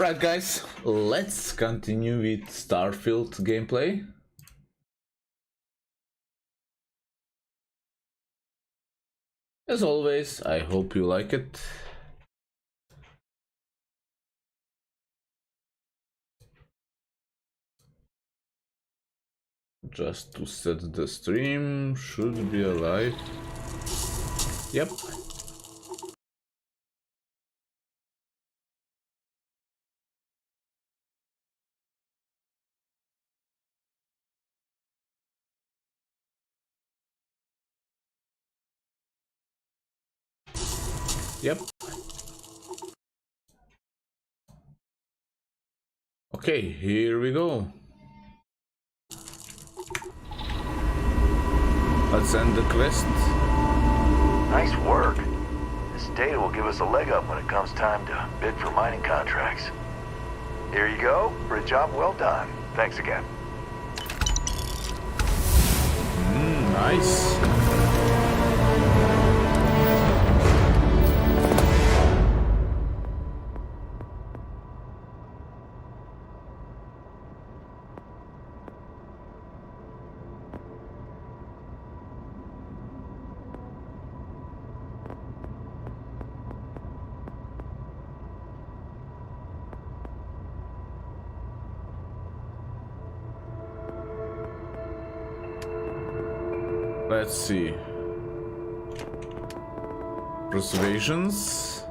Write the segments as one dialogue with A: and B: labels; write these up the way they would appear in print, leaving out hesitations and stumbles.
A: Right guys, let's continue with Starfield gameplay. As always, I hope you like it. Just to set the stream, should be alive. Yep. Yep. Okay, here we go. Let's end the quest.
B: Nice work. This data will give us a leg up when it comes time to bid for mining contracts. Here you go, for a job well done. Thanks again.
A: Nice. Let's see. Persuasions.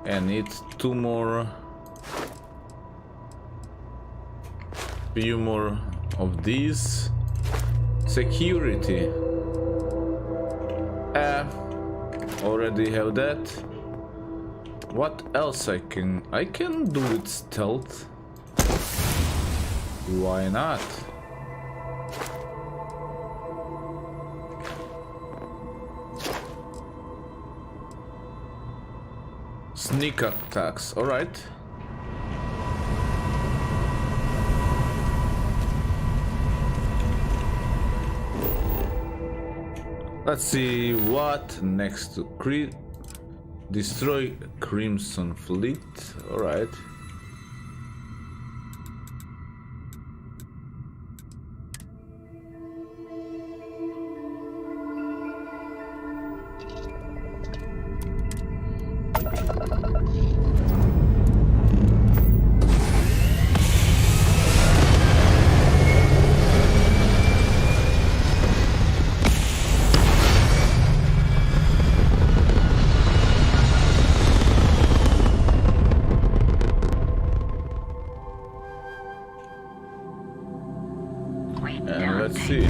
A: I need two more. Few more of these. Security. Already have that. What else I can do with stealth? Why not? Sneak attacks, alright. Let's see what next to destroy Crimson Fleet, alright. Let's see.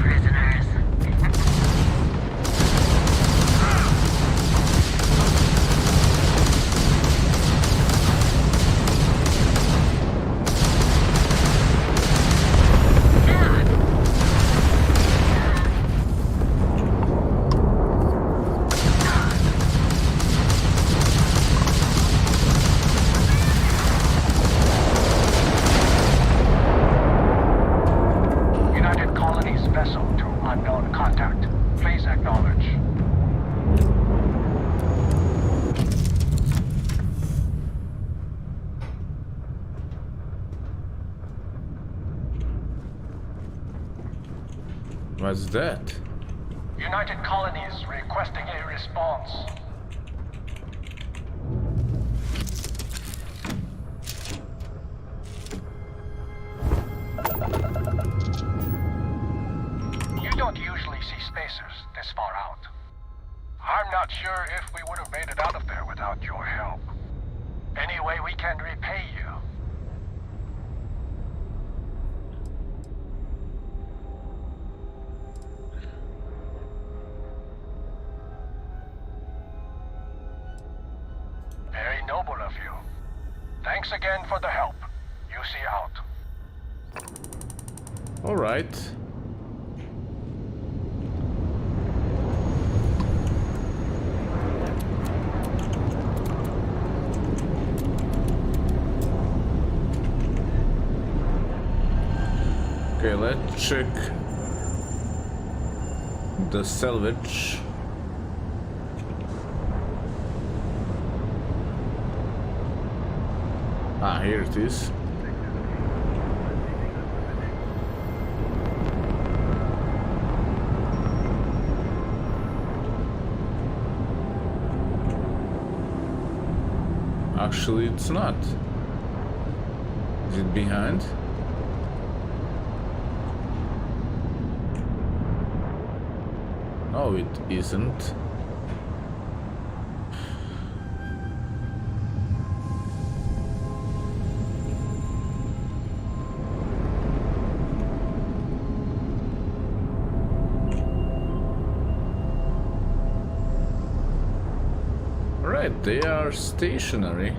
A: What's that?
C: United Colonies requesting a response. You don't usually see spacers this far out. I'm not sure if we would have made it out of there without your help. Any way we can repay you. Very noble of you. Thanks again for the help. You see out.
A: All right. Okay, let's check the salvage. Ah, here it is. Actually, it's not. Is it behind? No, it isn't. Right, they are stationary.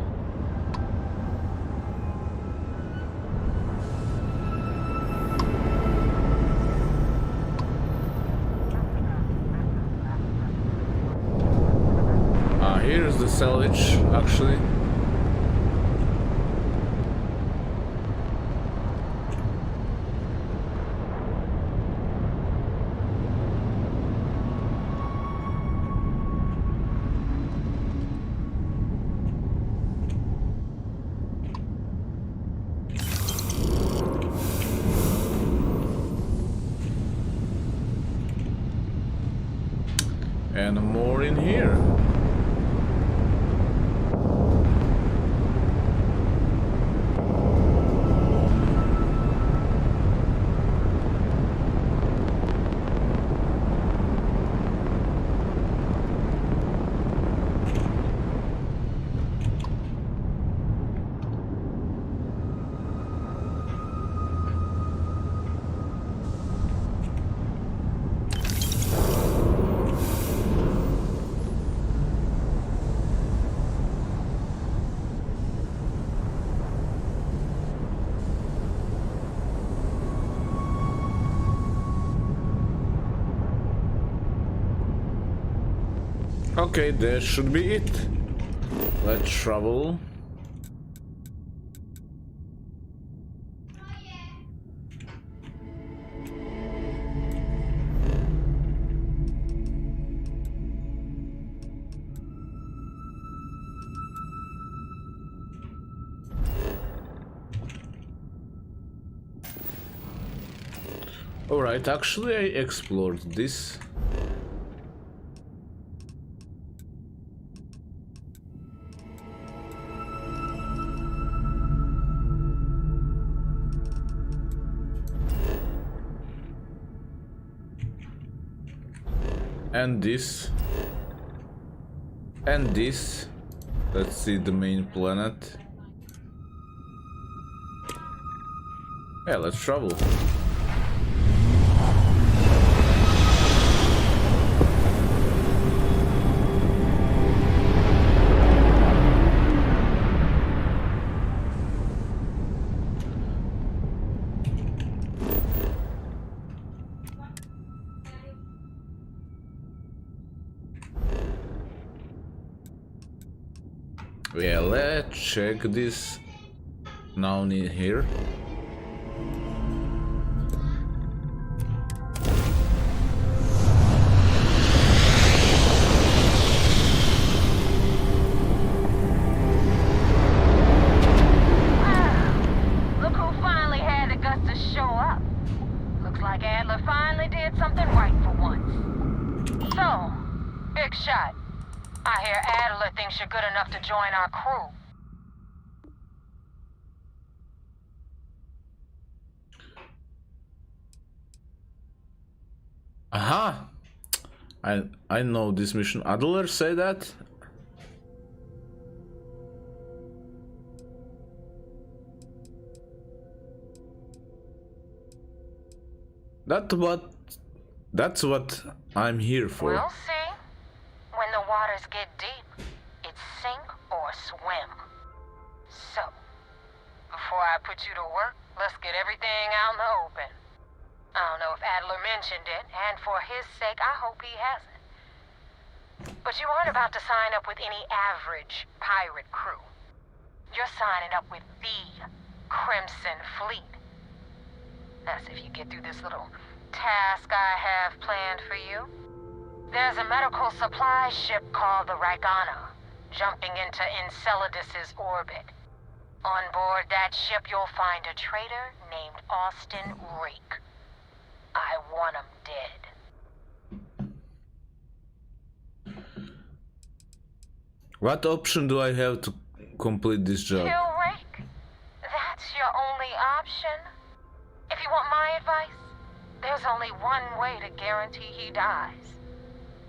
A: Here's the salvage, actually. And more in here. Okay, that should be it. Let's travel. Alright, actually I explored this. And this. And this. Let's see the main planet. Yeah, let's travel. Yeah, let's check this now in here.
D: Look who finally had the guts to show up. Looks like Adler finally did something right for once. So, big shot. I hear Adler thinks you're good enough to join our crew.
A: Aha! I know this mission. Adler say that? That's what I'm here for.
D: We'll see. When the waters get deep, it's sink or swim. So, before I put you to work, let's get everything out in the open. I don't know if Adler mentioned it, and for his sake, I hope he hasn't. But you aren't about to sign up with any average pirate crew. You're signing up with the Crimson Fleet. That's if you get through this little task I have planned for you. There's a medical supply ship called the Ragana, jumping into Enceladus's orbit. On board that ship, you'll find a traitor named Austin Rake. I want him dead.
A: What option do I have to complete this job?
D: Kill Rake? That's your only option? If you want my advice, there's only one way to guarantee he dies.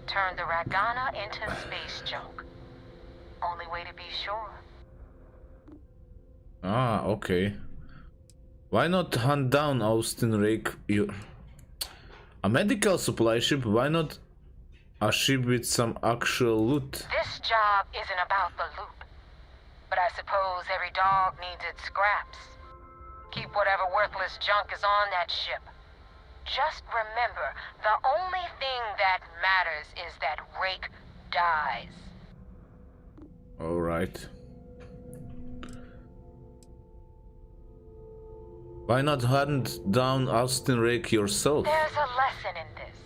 D: Turn the Ragana into space junk. Only way to be sure.
A: Ah, okay. Why not hunt down Austin Rake? A medical supply ship? Why not a ship with some actual loot?
D: This job isn't about the loot. But I suppose every dog needs its scraps. Keep whatever worthless junk is on that ship. Just remember, the only thing that matters is that Rake dies.
A: Alright. Why not hunt down Austin Rake yourself?
D: There's a lesson in this.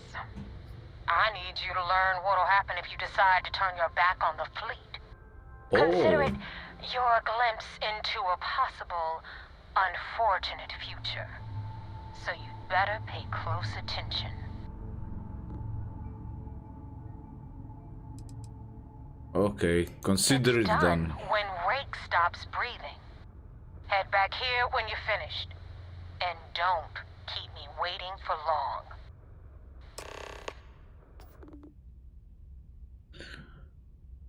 D: I need you to learn what'll happen if you decide to turn your back on the fleet. Consider it your glimpse into a possible, unfortunate future. So you'd better pay close attention.
A: Okay, consider it
D: It's
A: done.
D: when Rake stops breathing. Head back here when you're finished. And don't keep me waiting for long.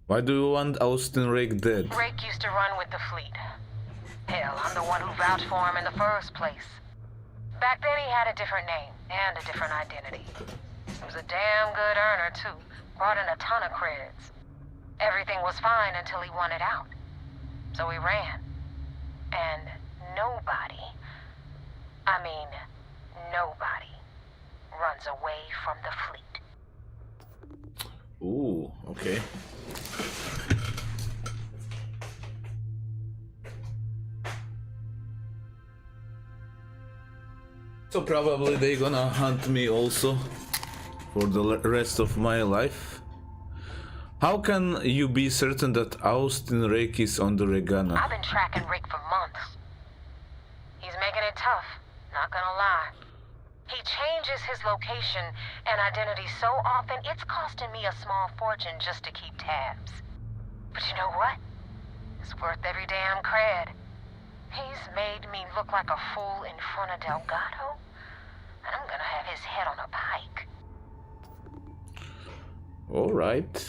A: Why do you want Austin Rake dead?
D: Rake used to run with the fleet. Hell, I'm the one who vouched for him in the first place. Back then he had a different name and a different identity. He was a damn good earner too. Brought in a ton of creds. Everything was fine until he wanted out. So he ran. And nobody, nobody runs away from the fleet.
A: Ooh, okay. So probably they gonna hunt me also for the rest of my life. How can you be certain that Austin Rake is on the Regana?
D: I've been tracking Rick for months. He's making it tough, not gonna lie. He changes his location and identity so often, it's costing me a small fortune just to keep tabs. But you know what? It's worth every damn cred. He's made me look like a fool in front of Delgado, and I'm gonna have his head on a pike.
A: All right.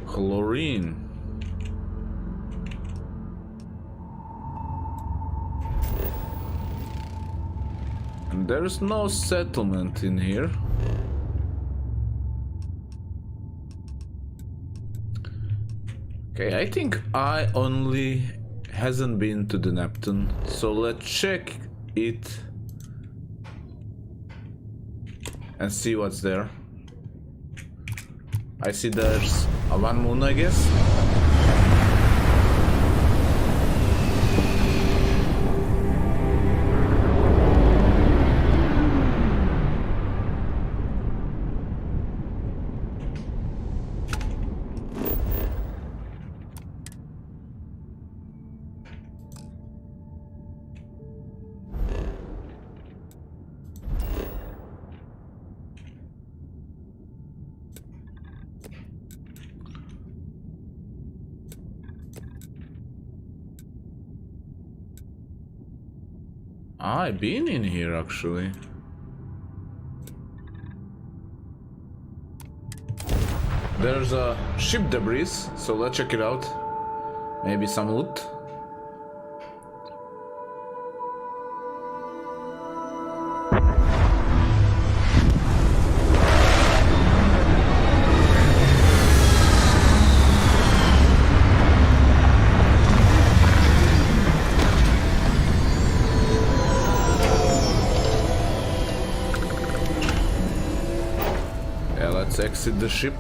A: Chlorine. And there's no settlement in here. Okay, I think I only hasn't been to the Neptune, so let's check it and see what's there. I see there's a one moon, I guess. I've been in here actually. There's a ship debris, so let's check it out. Maybe some loot. Exit the ship.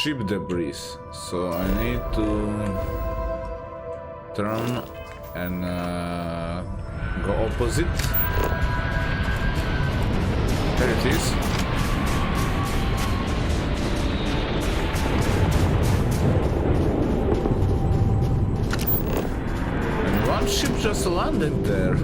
A: ship debris, so I need to turn and go opposite. There it is. And one ship just landed there.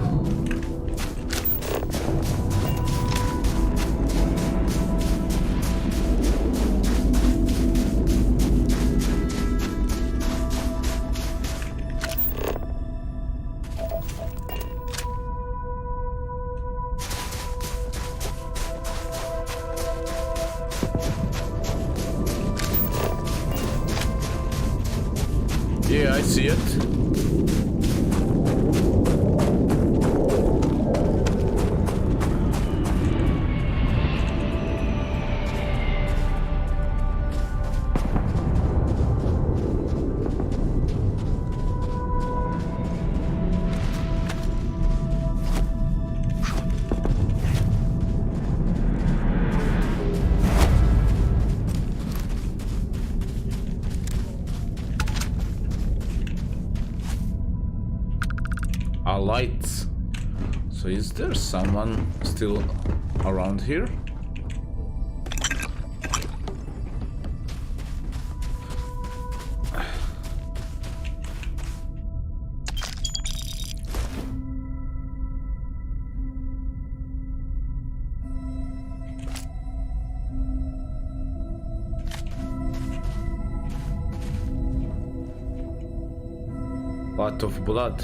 A: Yeah, I see it. Lights. So is there someone still around here? Lot of blood.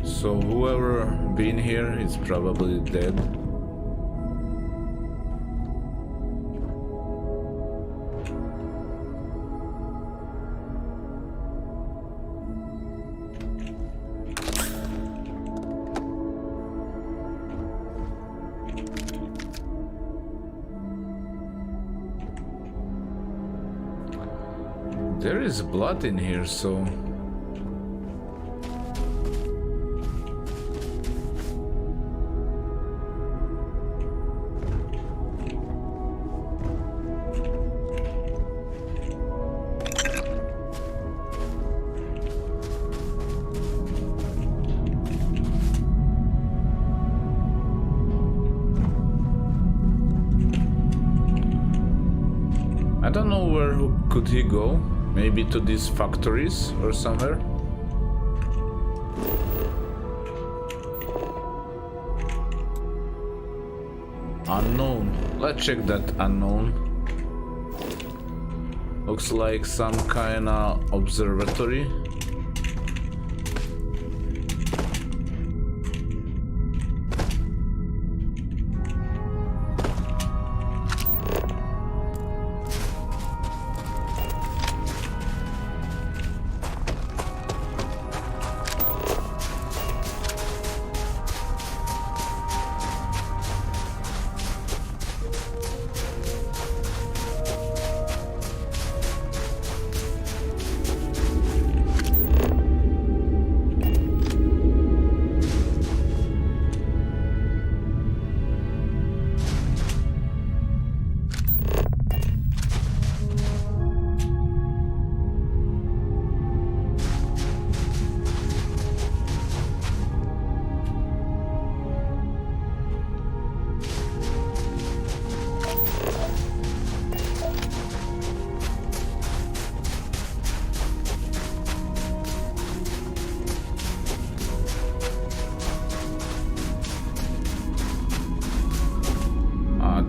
A: So whoever been here is probably dead. There is blood in here, so I don't know where could he go. Maybe to these factories or somewhere. Unknown. Let's check that unknown. Looks like some kind of observatory.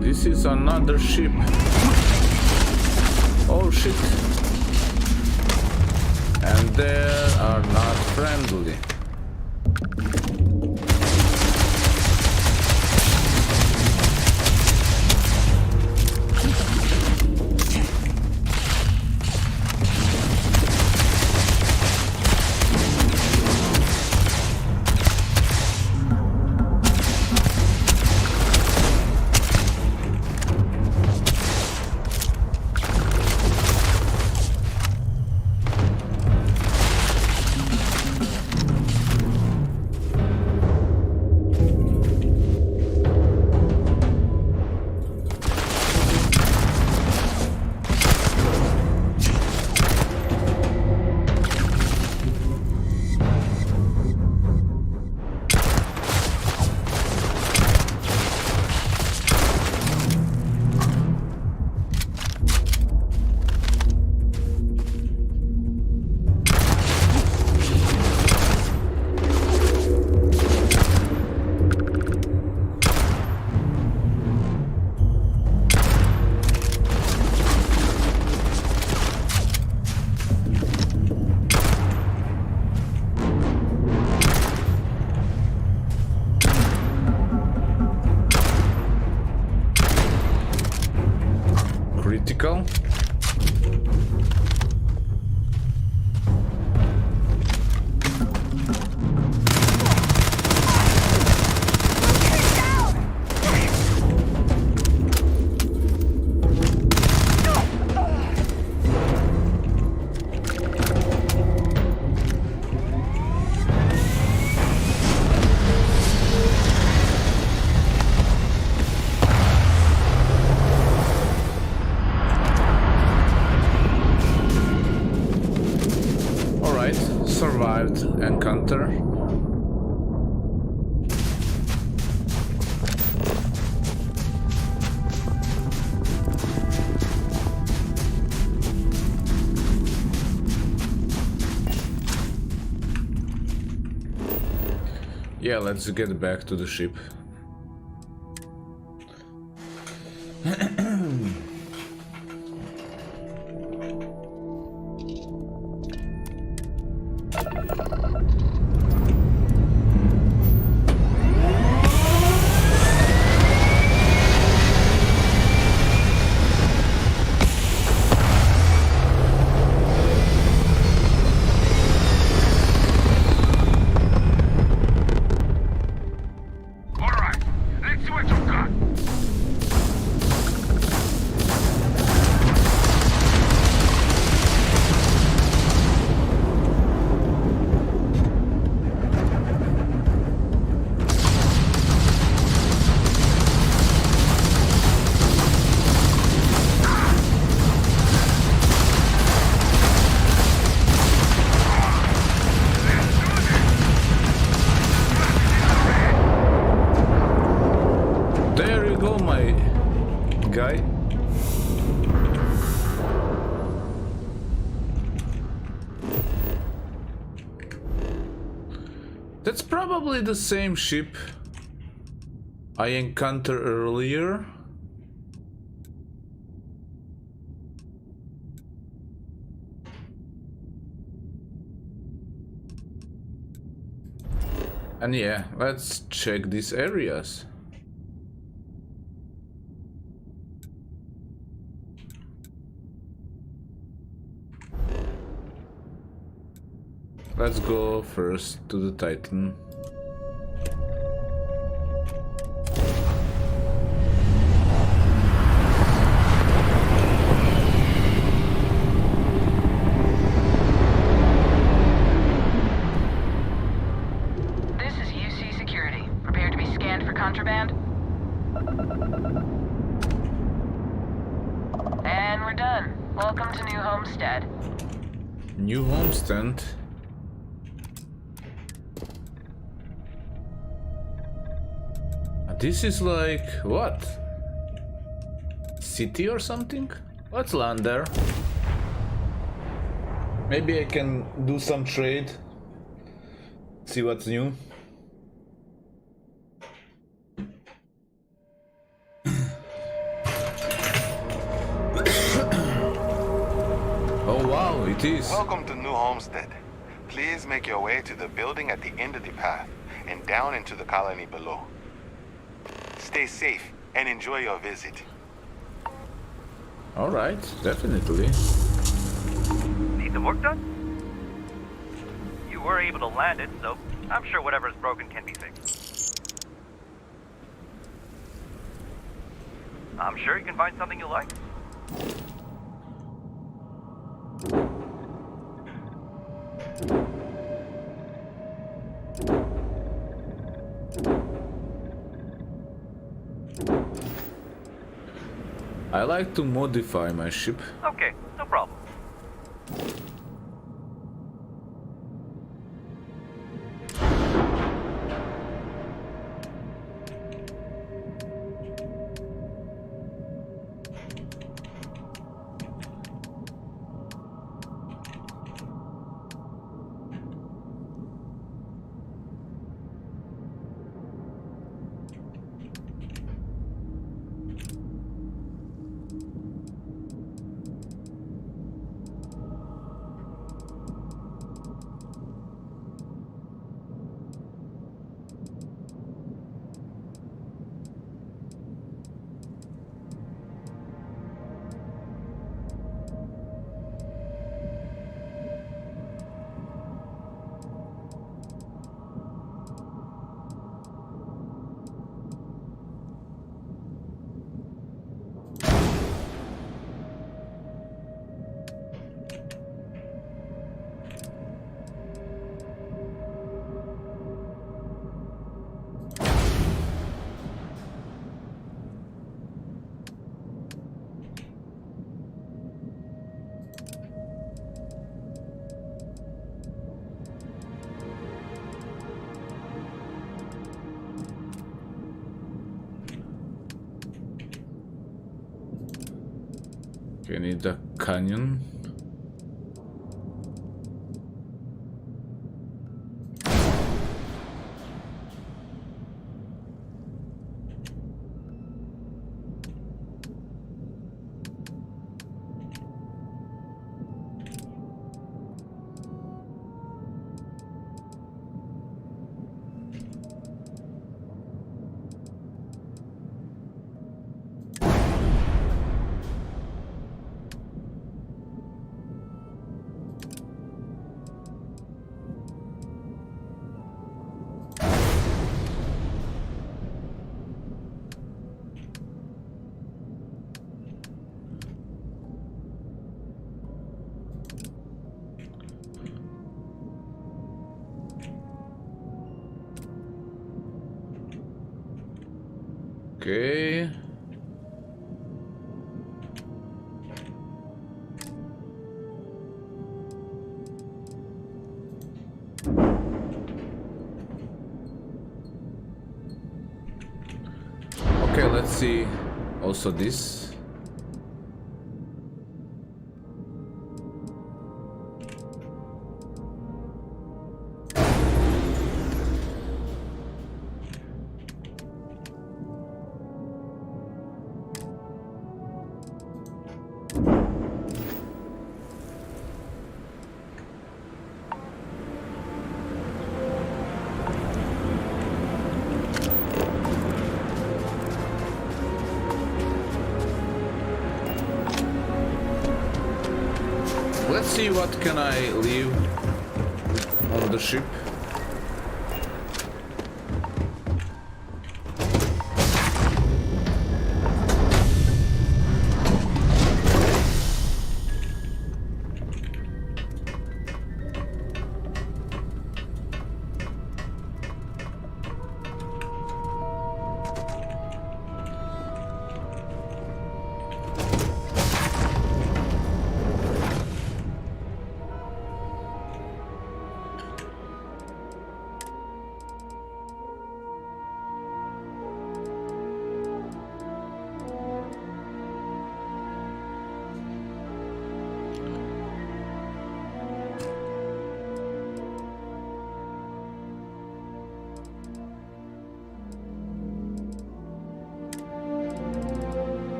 A: This is another ship. Oh shit. And they are not friendly. survived encounter. Yeah, let's get back to the ship. Guy. That's probably the same ship I encountered earlier. And yeah, let's check these areas. Let's go first to the Titan.
D: This is UC Security. Prepare to be scanned for contraband. And we're done. Welcome to New Homestead.
A: New Homestead? This is like, what? City or something? Let's land there. Maybe I can do some trade. See what's new. Oh wow, it is.
E: Welcome to New Homestead. Please make your way to the building at the end of the path and down into the colony below. Stay safe and enjoy your visit.
A: All right, definitely.
F: Need the work done? You were able to land it, so I'm sure whatever's broken can be fixed. I'm sure you can find something you like.
A: I like to modify my ship.
F: Okay, no problem.
A: Okay, need a canyon. Okay. Okay, let's see also this. Let's see what can I leave on the ship.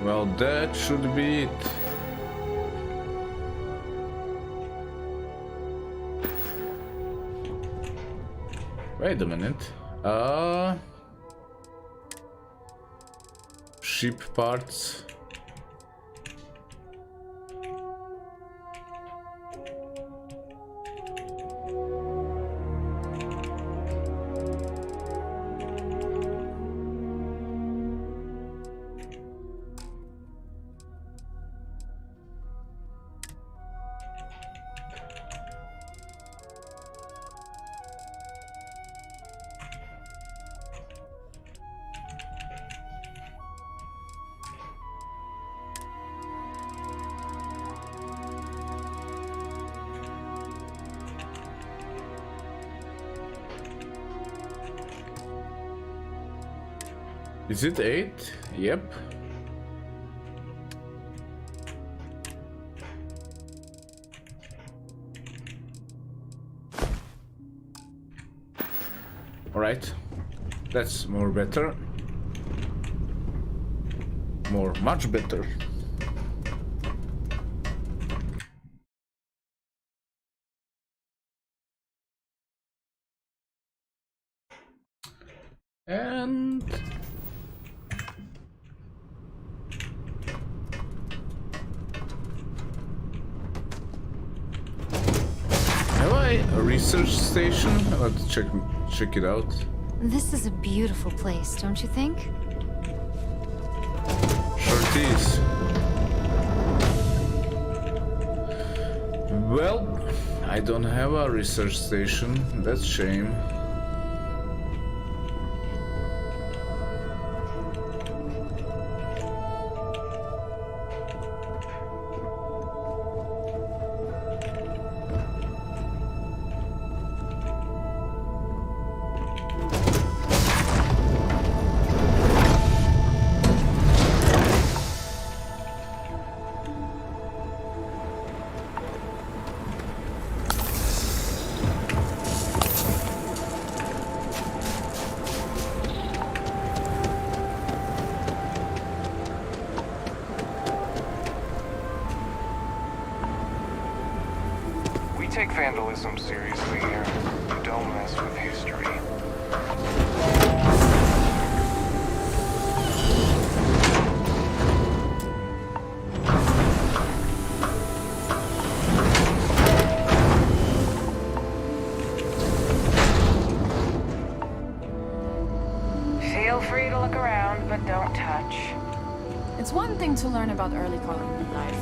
A: Well, that should be it. Wait a minute. Ship parts. Is it 8? Yep. Alright. That's more better. Much better. And have I a research station? Let's check it out.
G: This is a beautiful place, don't you think?
A: Sure it is. Well, I don't have a research station. That's a shame.
H: We take vandalism seriously here. You don't mess with history.
D: Feel free to look around, but don't touch.
I: It's one thing to learn about early colony life.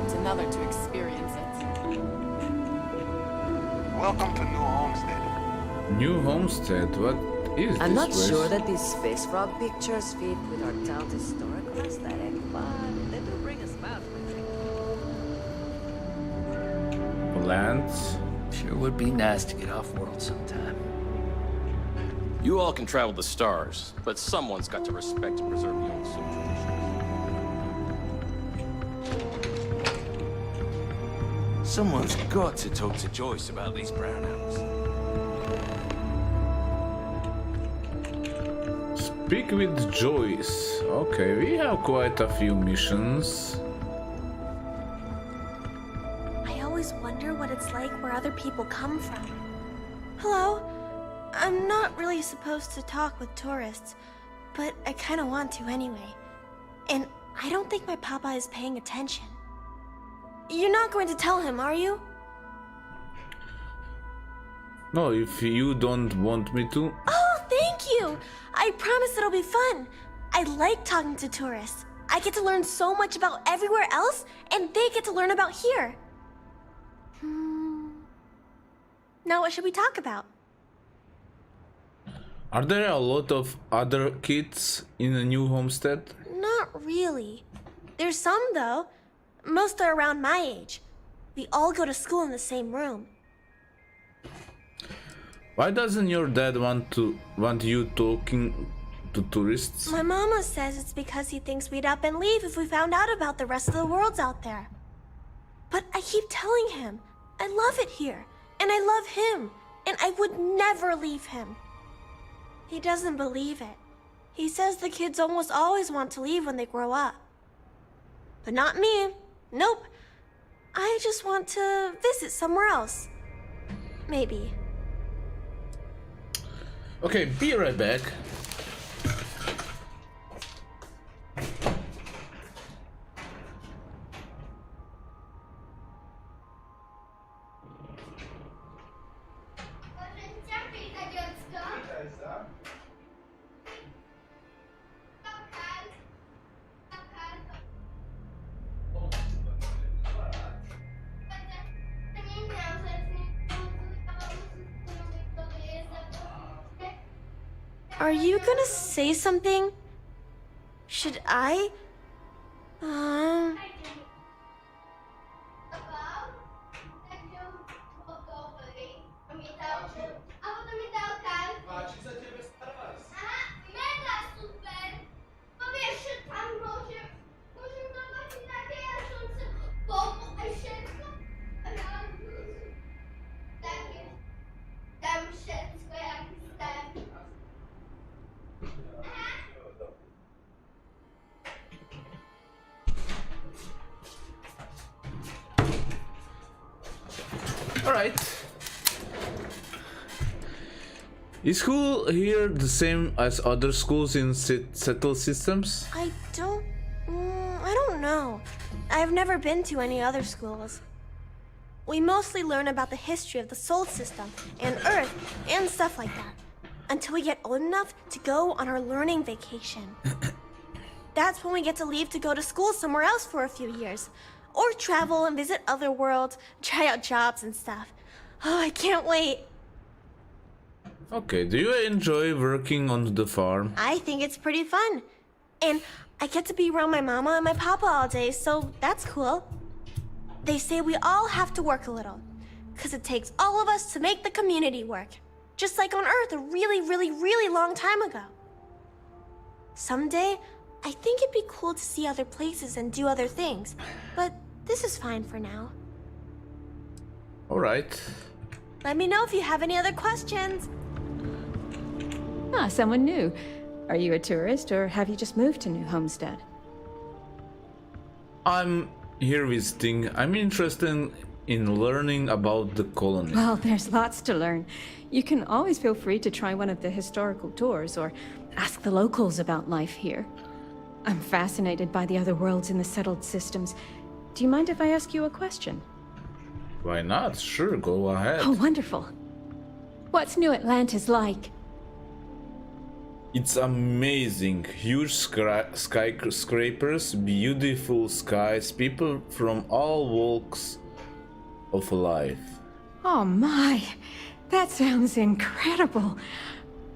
I: It's another to experience it.
E: Welcome to New Homestead.
A: New Homestead? What is
J: I'm
A: this
J: not
A: place?
J: sure that these space frog pictures fit with our town's historical aesthetic, but they do bring a smile to my face.
A: Plants?
K: Sure would be nice to get off world sometime. You all can travel the stars, but someone's got to respect and preserve the old soul traditions. Someone's got to talk to Joyce about these brownouts.
A: Speak with Joyce. Okay, we have quite a few missions.
L: I always wonder what it's like where other people come from. Hello? I'm not really supposed to talk with tourists, but I kind of want to anyway. And I don't think my papa is paying attention. You're not going to tell him, are you?
A: No, if you don't want me to.
L: Oh, thank you! I promise it'll be fun. I like talking to tourists. I get to learn so much about everywhere else, and they get to learn about here. Now what should we talk about?
A: Are there a lot of other kids in a new homestead?
L: Not really. There's some, though. Most are around my age. We all go to school in the same room.
A: Why doesn't your dad want you talking to tourists?
L: My mama says it's because he thinks we'd up and leave if we found out about the rest of the worlds out there. But I keep telling him, I love it here, and I love him, and I would never leave him. He doesn't believe it. He says the kids almost always want to leave when they grow up. But not me. Nope. I just want to visit somewhere else. Maybe.
A: Okay, be right back.
L: Are you gonna say something? Should I?
A: Alright. Is school here the same as other schools in settled systems?
L: I don't know. I've never been to any other schools. We mostly learn about the history of the Sol system and Earth and stuff like that until we get old enough to go on our learning vacation. That's when we get to leave to go to school somewhere else for a few years, or travel and visit other worlds, try out jobs and stuff. Oh, I can't wait.
A: Okay, do you enjoy working on the farm?
L: I think it's pretty fun. And I get to be around my mama and my papa all day, so that's cool. They say we all have to work a little, because it takes all of us to make the community work. Just like on Earth a really, really, really long time ago. Someday, I think it'd be cool to see other places and do other things, but this is fine for now.
A: Alright.
L: Let me know if you have any other questions.
M: Ah, someone new. Are you a tourist, or have you just moved to New Homestead?
A: I'm here visiting. I'm interested in learning about the colony.
M: Well, there's lots to learn. You can always feel free to try one of the historical tours, or ask the locals about life here. I'm fascinated by the other worlds in the settled systems. Do you mind if I ask you a question?
A: Why not? Sure, go ahead.
M: Oh, wonderful. What's New Atlantis like?
A: It's amazing. Huge skyscrapers, beautiful skies, people from all walks of life.
M: Oh my, that sounds incredible.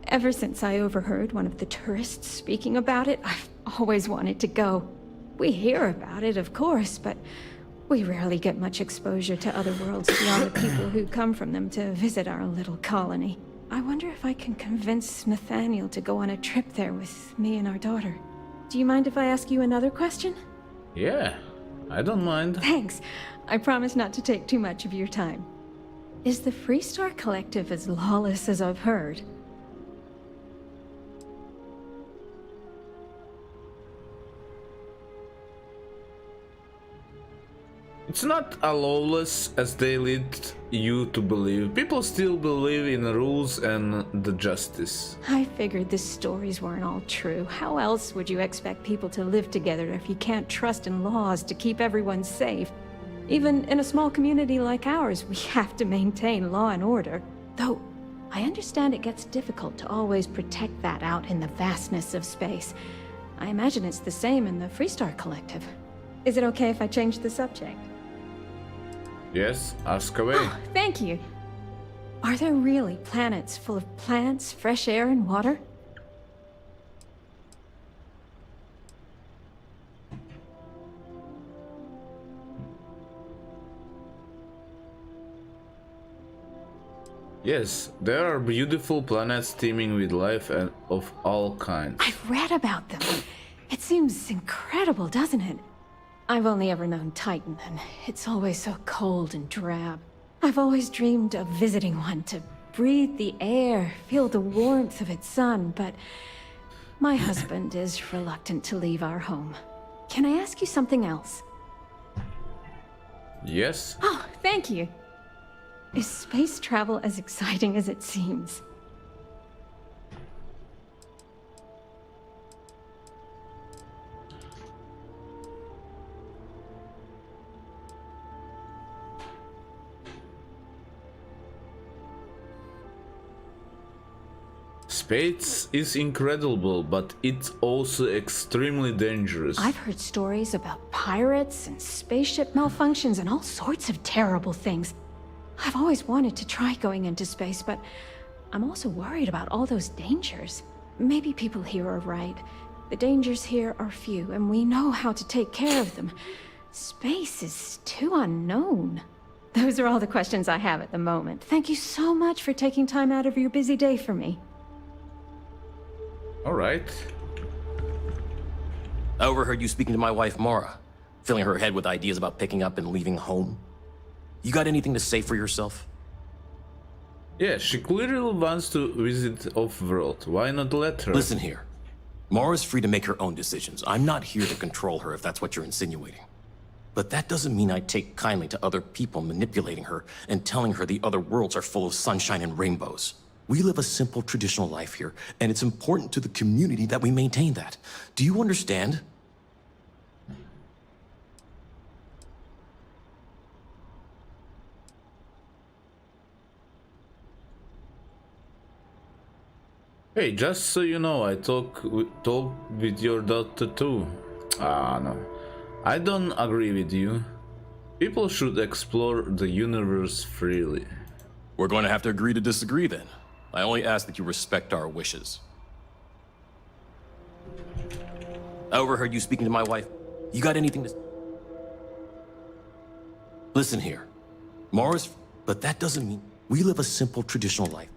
M: Ever since I overheard one of the tourists speaking about it, I've always wanted to go. We hear about it, of course, but we rarely get much exposure to other worlds beyond the people who come from them to visit our little colony. I wonder if I can convince Nathaniel to go on a trip there with me and our daughter. Do you mind if I ask you another question?
A: Yeah, I don't mind.
M: Thanks. I promise not to take too much of your time. Is the Freestar Collective as lawless as I've heard?
A: It's not as lawless as they lead you to believe. People still believe in the rules and the justice.
M: I figured the stories weren't all true. How else would you expect people to live together if you can't trust in laws to keep everyone safe? Even in a small community like ours, we have to maintain law and order. Though, I understand it gets difficult to always protect that out in the vastness of space. I imagine it's the same in the Freestar Collective. Is it okay if I change the subject?
A: Yes, ask away.
M: Oh, thank you. Are there really planets full of plants, fresh air, and water?
A: Yes, there are beautiful planets teeming with life and of all kinds.
M: I've read about them. It seems incredible, doesn't it? I've only ever known Titan, and it's always so cold and drab. I've always dreamed of visiting one to breathe the air, feel the warmth of its sun, but my husband is reluctant to leave our home. Can I ask you something else?
A: Yes?
M: Oh, thank you. Is space travel as exciting as it seems?
A: Space is incredible, but it's also extremely dangerous.
M: I've heard stories about pirates and spaceship malfunctions and all sorts of terrible things. I've always wanted to try going into space, but I'm also worried about all those dangers. Maybe people here are right. The dangers here are few, and we know how to take care of them. Space is too unknown. Those are all the questions I have at the moment. Thank you so much for taking time out of your busy day for me.
A: All right.
K: I overheard you speaking to my wife, Mara, filling her head with ideas about picking up and leaving home. You got anything to say for yourself?
A: Yeah, she clearly wants to visit off-world. Why not let her?
K: Listen here. Mara's free to make her own decisions. I'm not here to control her if that's what you're insinuating. But that doesn't mean I take kindly to other people manipulating her and telling her the other worlds are full of sunshine and rainbows. We live a simple traditional life here, and it's important to the community that we maintain that. Do you understand?
A: Hey, just so you know, I talk with your daughter too. Ah, no. I don't agree with you. People should explore the universe freely.
K: We're going to have to agree to disagree then. I only ask that you respect our wishes. I overheard you speaking to my wife. You got anything to... Listen here. Mara's... But that doesn't mean we live a simple, traditional life.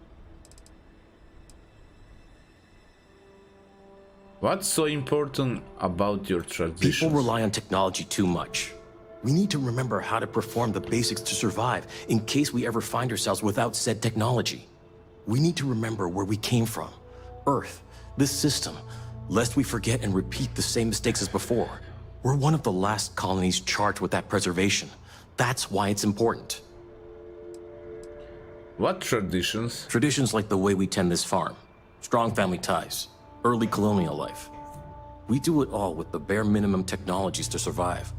A: What's so important about your traditions?
K: People rely on technology too much. We need to remember how to perform the basics to survive in case we ever find ourselves without said technology. We need to remember where we came from. Earth, this system, lest we forget and repeat the same mistakes as before. We're one of the last colonies charged with that preservation. That's why it's important.
A: What traditions?
K: Traditions like the way we tend this farm, strong family ties, early colonial life. We do it all with the bare minimum technologies to survive.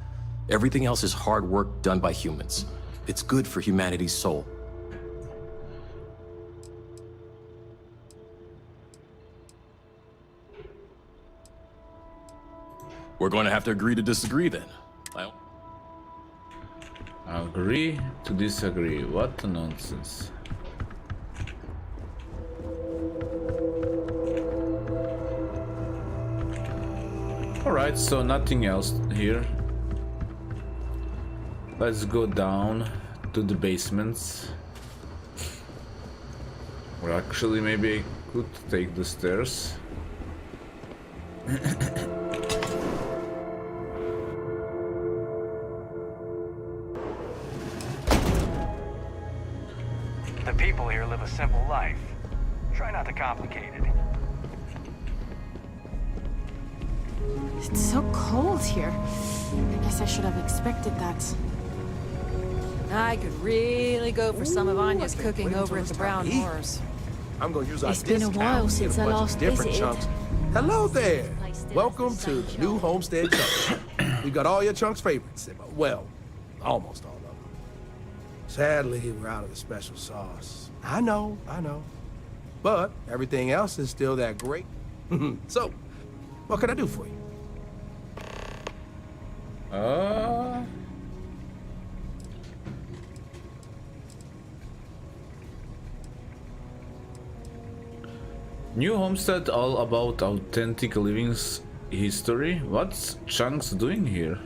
K: Everything else is hard work done by humans. It's good for humanity's soul. We're going to have to agree to disagree then.
A: Agree to disagree. What a nonsense. Alright, so nothing else here. Let's go down to the basements. Or actually, maybe I could take the stairs.
C: The people here live a simple life. Try not to complicate it.
I: It's so cold here. I guess I should have expected that.
J: I could really go for some of Anya's cooking over at the Brown Horse.
N: I'm gonna use our
J: It's been a
N: discount
J: while
N: to get
J: since
N: a
J: I
N: bunch of
J: last
N: different
J: visited.
N: chunks. Hello there. Welcome to the new Homestead Chunks. We got all your chunks' favorites. Well, almost all of them. Sadly, we're out of the special sauce. I know. But everything else is still that great. So, what can I do for you?
A: New homestead all about authentic living's history. What's Chunks doing here?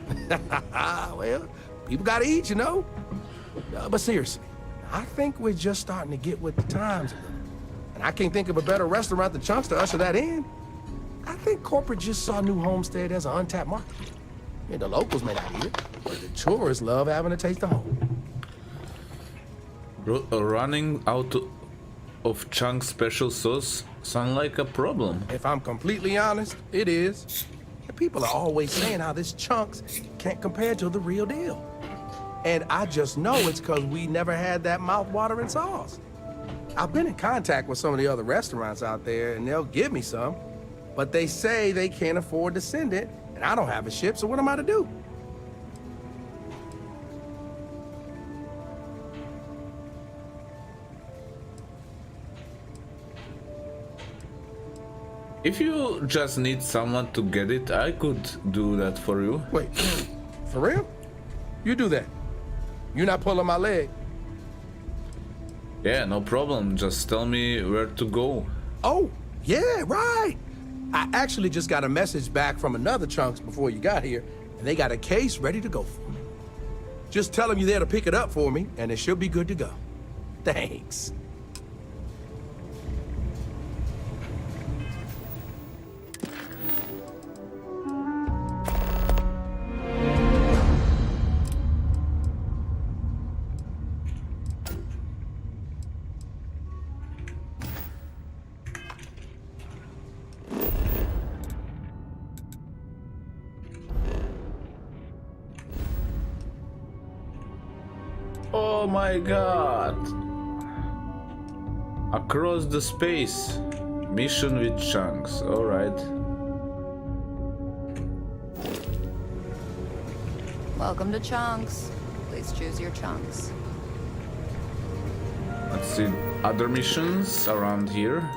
N: Well, people gotta eat, you know? But seriously, I think we're just starting to get with the times. And I can't think of a better restaurant than Chunks to usher that in. I think corporate just saw New Homestead as an untapped market. I mean, the locals may not eat it, but the tourists love having a taste of home.
A: Running out of Chunks special sauce sound like a problem.
N: If I'm completely honest, it is. And people are always saying how this Chunks can't compare to the real deal. And I just know it's because we never had that mouth-watering sauce. I've been in contact with some of the other restaurants out there, and they'll give me some, but they say they can't afford to send it, and I don't have a ship, so what am I to do?
A: If you just need someone to get it, I could do that for you.
N: Wait, for real? You do that? You're not pulling my leg?
A: Yeah, no problem. Just tell me where to go.
N: Oh, yeah, right. I actually just got a message back from another Chunks before you got here, and they got a case ready to go for me. Just tell them you're there to pick it up for me, and it should be good to go. Thanks.
A: Oh my god! Across the space. Mission with Chunks. Alright.
J: Welcome to Chunks. Please choose your chunks.
A: Let's see other missions around here.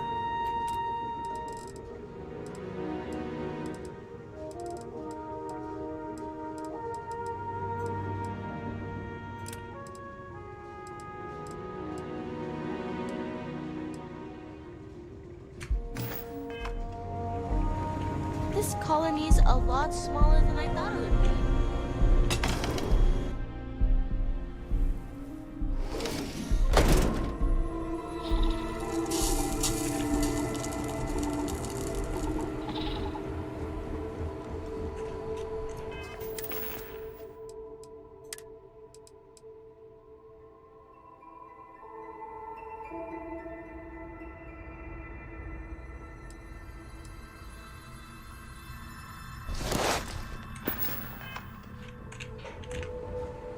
L: colony's a lot smaller than I thought it would be.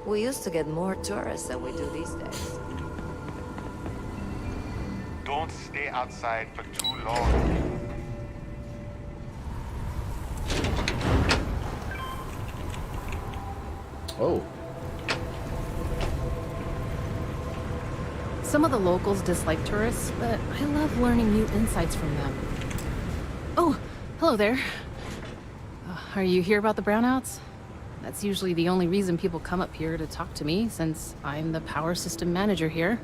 J: We used to get more tourists than we do these days.
E: Don't stay outside for too long.
A: Oh.
O: Some of the locals dislike tourists, but I love learning new insights from them. Oh, hello there. Are you here about the brownouts? That's usually the only reason people come up here to talk to me, since I'm the power system manager here.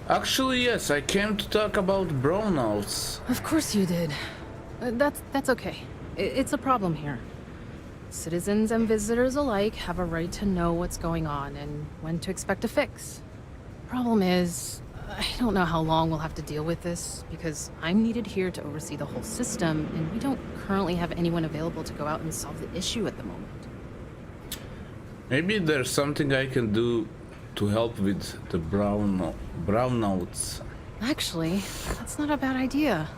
A: Actually, yes, I came to talk about brownouts.
O: Of course you did. That's okay. It's a problem here. Citizens and visitors alike have a right to know what's going on and when to expect a fix. Problem is, I don't know how long we'll have to deal with this, because I'm needed here to oversee the whole system, and we don't currently have anyone available to go out and solve the issue at the moment.
A: Maybe there's something I can do to help with the brownouts.
O: Actually, that's not a bad idea.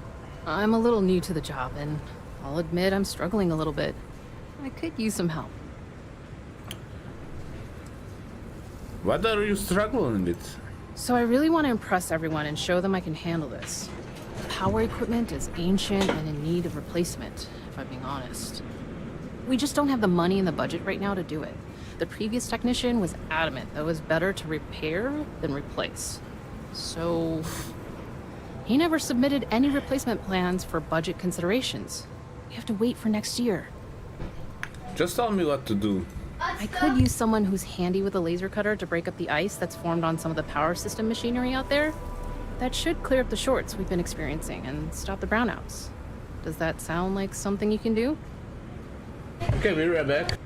O: I'm a little new to the job, and I'll admit I'm struggling a little bit. I could use some help.
A: What are you struggling with?
O: So I really want to impress everyone and show them I can handle this. The power equipment is ancient and in need of replacement, if I'm being honest. We just don't have the money in the budget right now to do it. The previous technician was adamant that it was better to repair than replace. So he never submitted any replacement plans for budget considerations. We have to wait for next year.
A: Just tell me what to do.
O: I could use someone who's handy with a laser cutter to break up the ice that's formed on some of the power system machinery out there. That should clear up the shorts we've been experiencing and stop the brownouts. Does that sound like something you can do?
A: Okay, we'll be right back.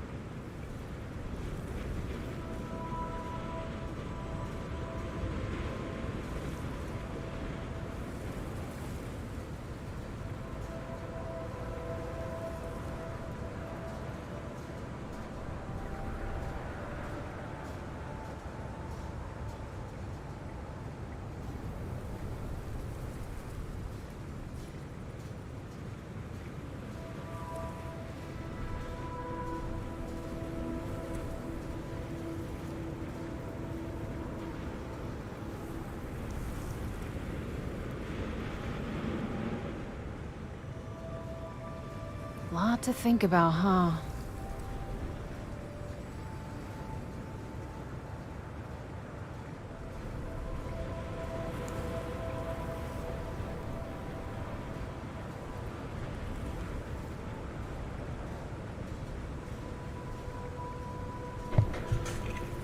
O: Lot to think about, huh?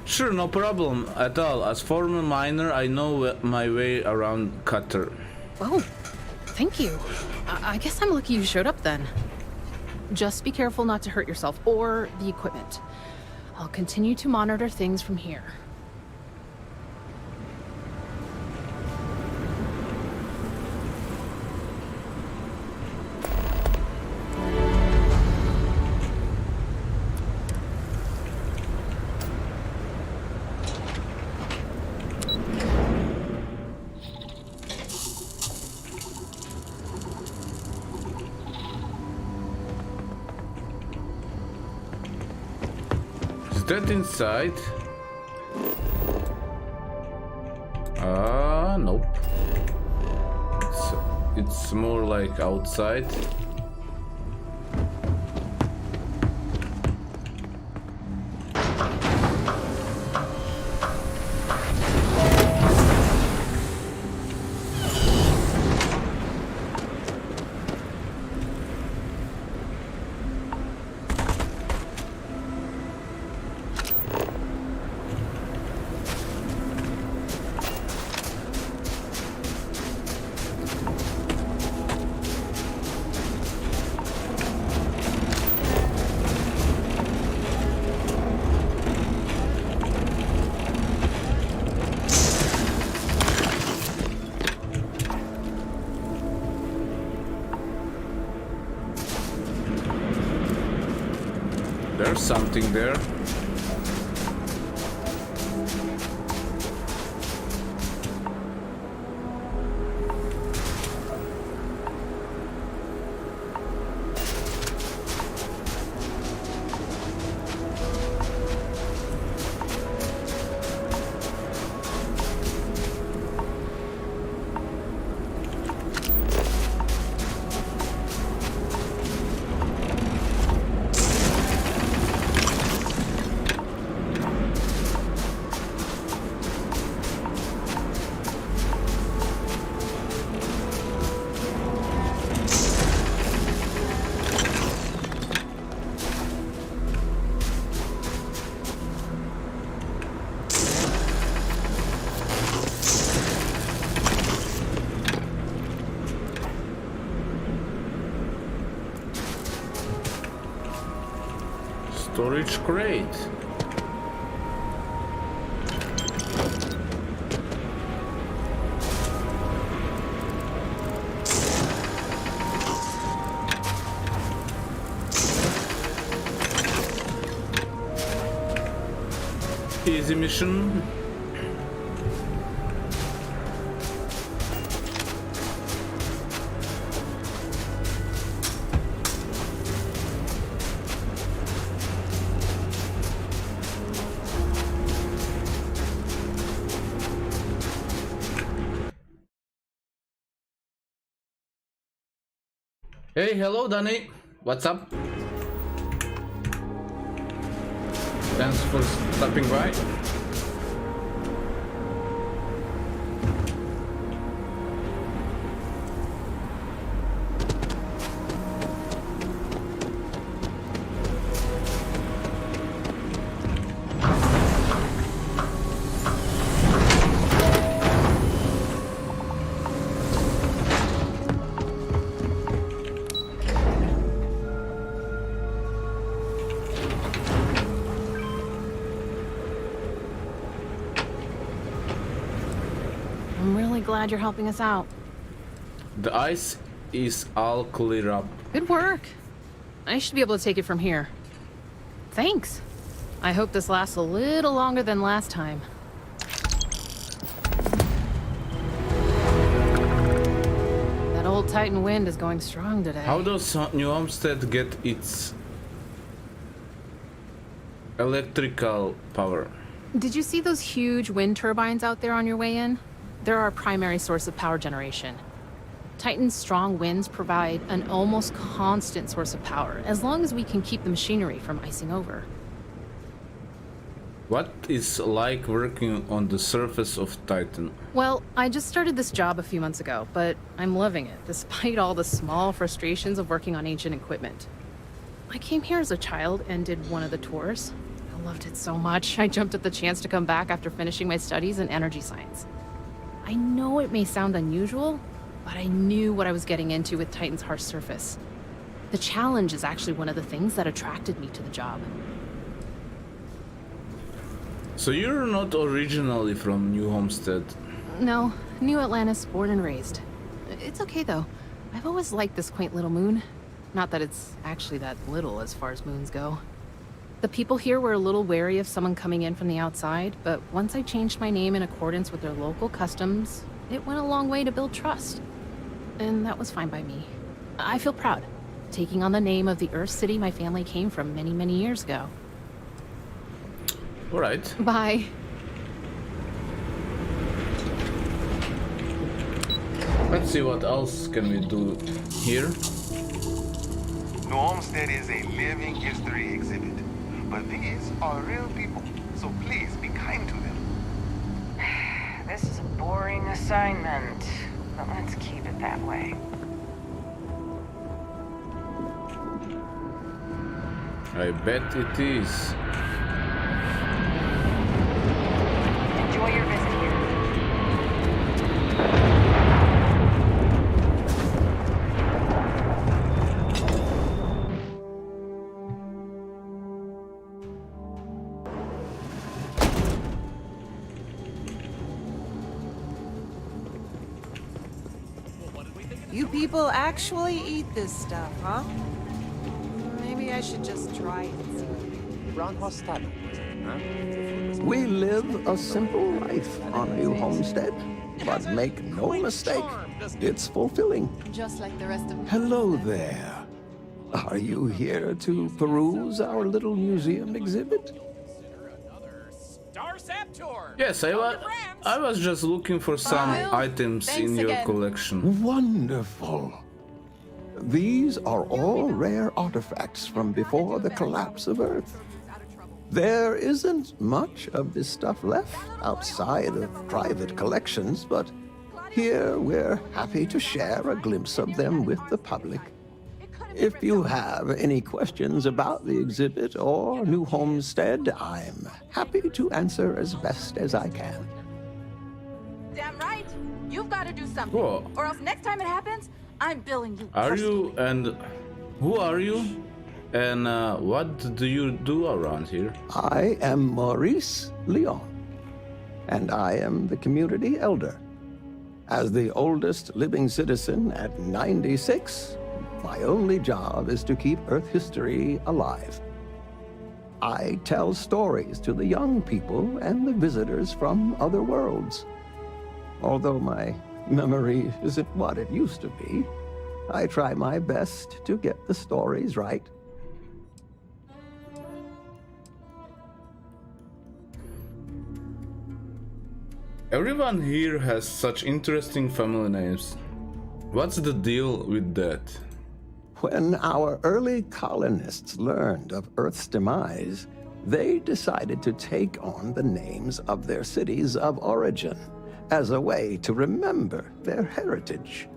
A: Sure, no problem at all. As former miner, I know my way around Cutter.
O: Oh, thank you. I guess I'm lucky you showed up then. Just be careful not to hurt yourself or the equipment. I'll continue to monitor things from here.
A: Is that inside? Nope. It's more like outside. There's something there. Storage crate. Easy mission. Hey, hello, Danny. What's up? Thanks for stopping by.
O: Glad you're helping us out.
A: The ice is all cleared up.
O: Good work. I should be able to take it from here. Thanks. I hope this lasts a little longer than last time. That old Titan wind is going strong today.
A: How does New Homestead get its electrical power?
O: Did you see those huge wind turbines out there on your way in? They're our primary source of power generation. Titan's strong winds provide an almost constant source of power, as long as we can keep the machinery from icing over.
A: What is like working on the surface of Titan?
O: Well, I just started this job a few months ago, but I'm loving it, despite all the small frustrations of working on ancient equipment. I came here as a child and did one of the tours. I loved it so much, I jumped at the chance to come back after finishing my studies in energy science. I know it may sound unusual, but I knew what I was getting into with Titan's harsh surface. The challenge is actually one of the things that attracted me to the job.
A: So you're not originally from New Homestead?
O: No, New Atlantis, born and raised. It's okay though. I've always liked this quaint little moon. Not that it's actually that little as far as moons go. The people here were a little wary of someone coming in from the outside, but once I changed my name in accordance with their local customs, it went a long way to build trust. And that was fine by me. I feel proud, taking on the name of the Earth City my family came from many, many years ago.
A: All right.
O: Bye.
A: Let's see what else can we do here.
E: New Homestead is a living history exhibit. But these are real people, so please be kind to them.
J: This is a boring assignment, but let's keep it that way.
A: I bet it is.
J: Enjoy your visit here. You people actually eat this stuff, huh? Maybe I should just try it.
P: We live a simple life on New Homestead, but make no mistake, it's fulfilling.
I: Just like the rest of
P: Hello there. Are you here to peruse our little museum exhibit?
A: Yes, I was just looking for some items in your collection.
P: Wonderful. These are all rare artifacts from before the collapse of Earth. There isn't much of this stuff left outside of private collections, but here we're happy to share a glimpse of them with the public. If you have any questions about the exhibit or New Homestead, I'm happy to answer as best as I can.
I: Damn right. You've got to do something.
A: Whoa.
I: Or else next time it happens, I'm billing you.
A: Are you and who are you? And what do you do around here?
P: I am Maurice Leon, and I am the community elder. As the oldest living citizen at 96, my only job is to keep Earth history alive. I tell stories to the young people and the visitors from other worlds. Although my memory isn't what it used to be, I try my best to get the stories right.
A: Everyone here has such interesting family names. What's the deal with that?
P: When our early colonists learned of Earth's demise, they decided to take on the names of their cities of origin as a way to remember their heritage.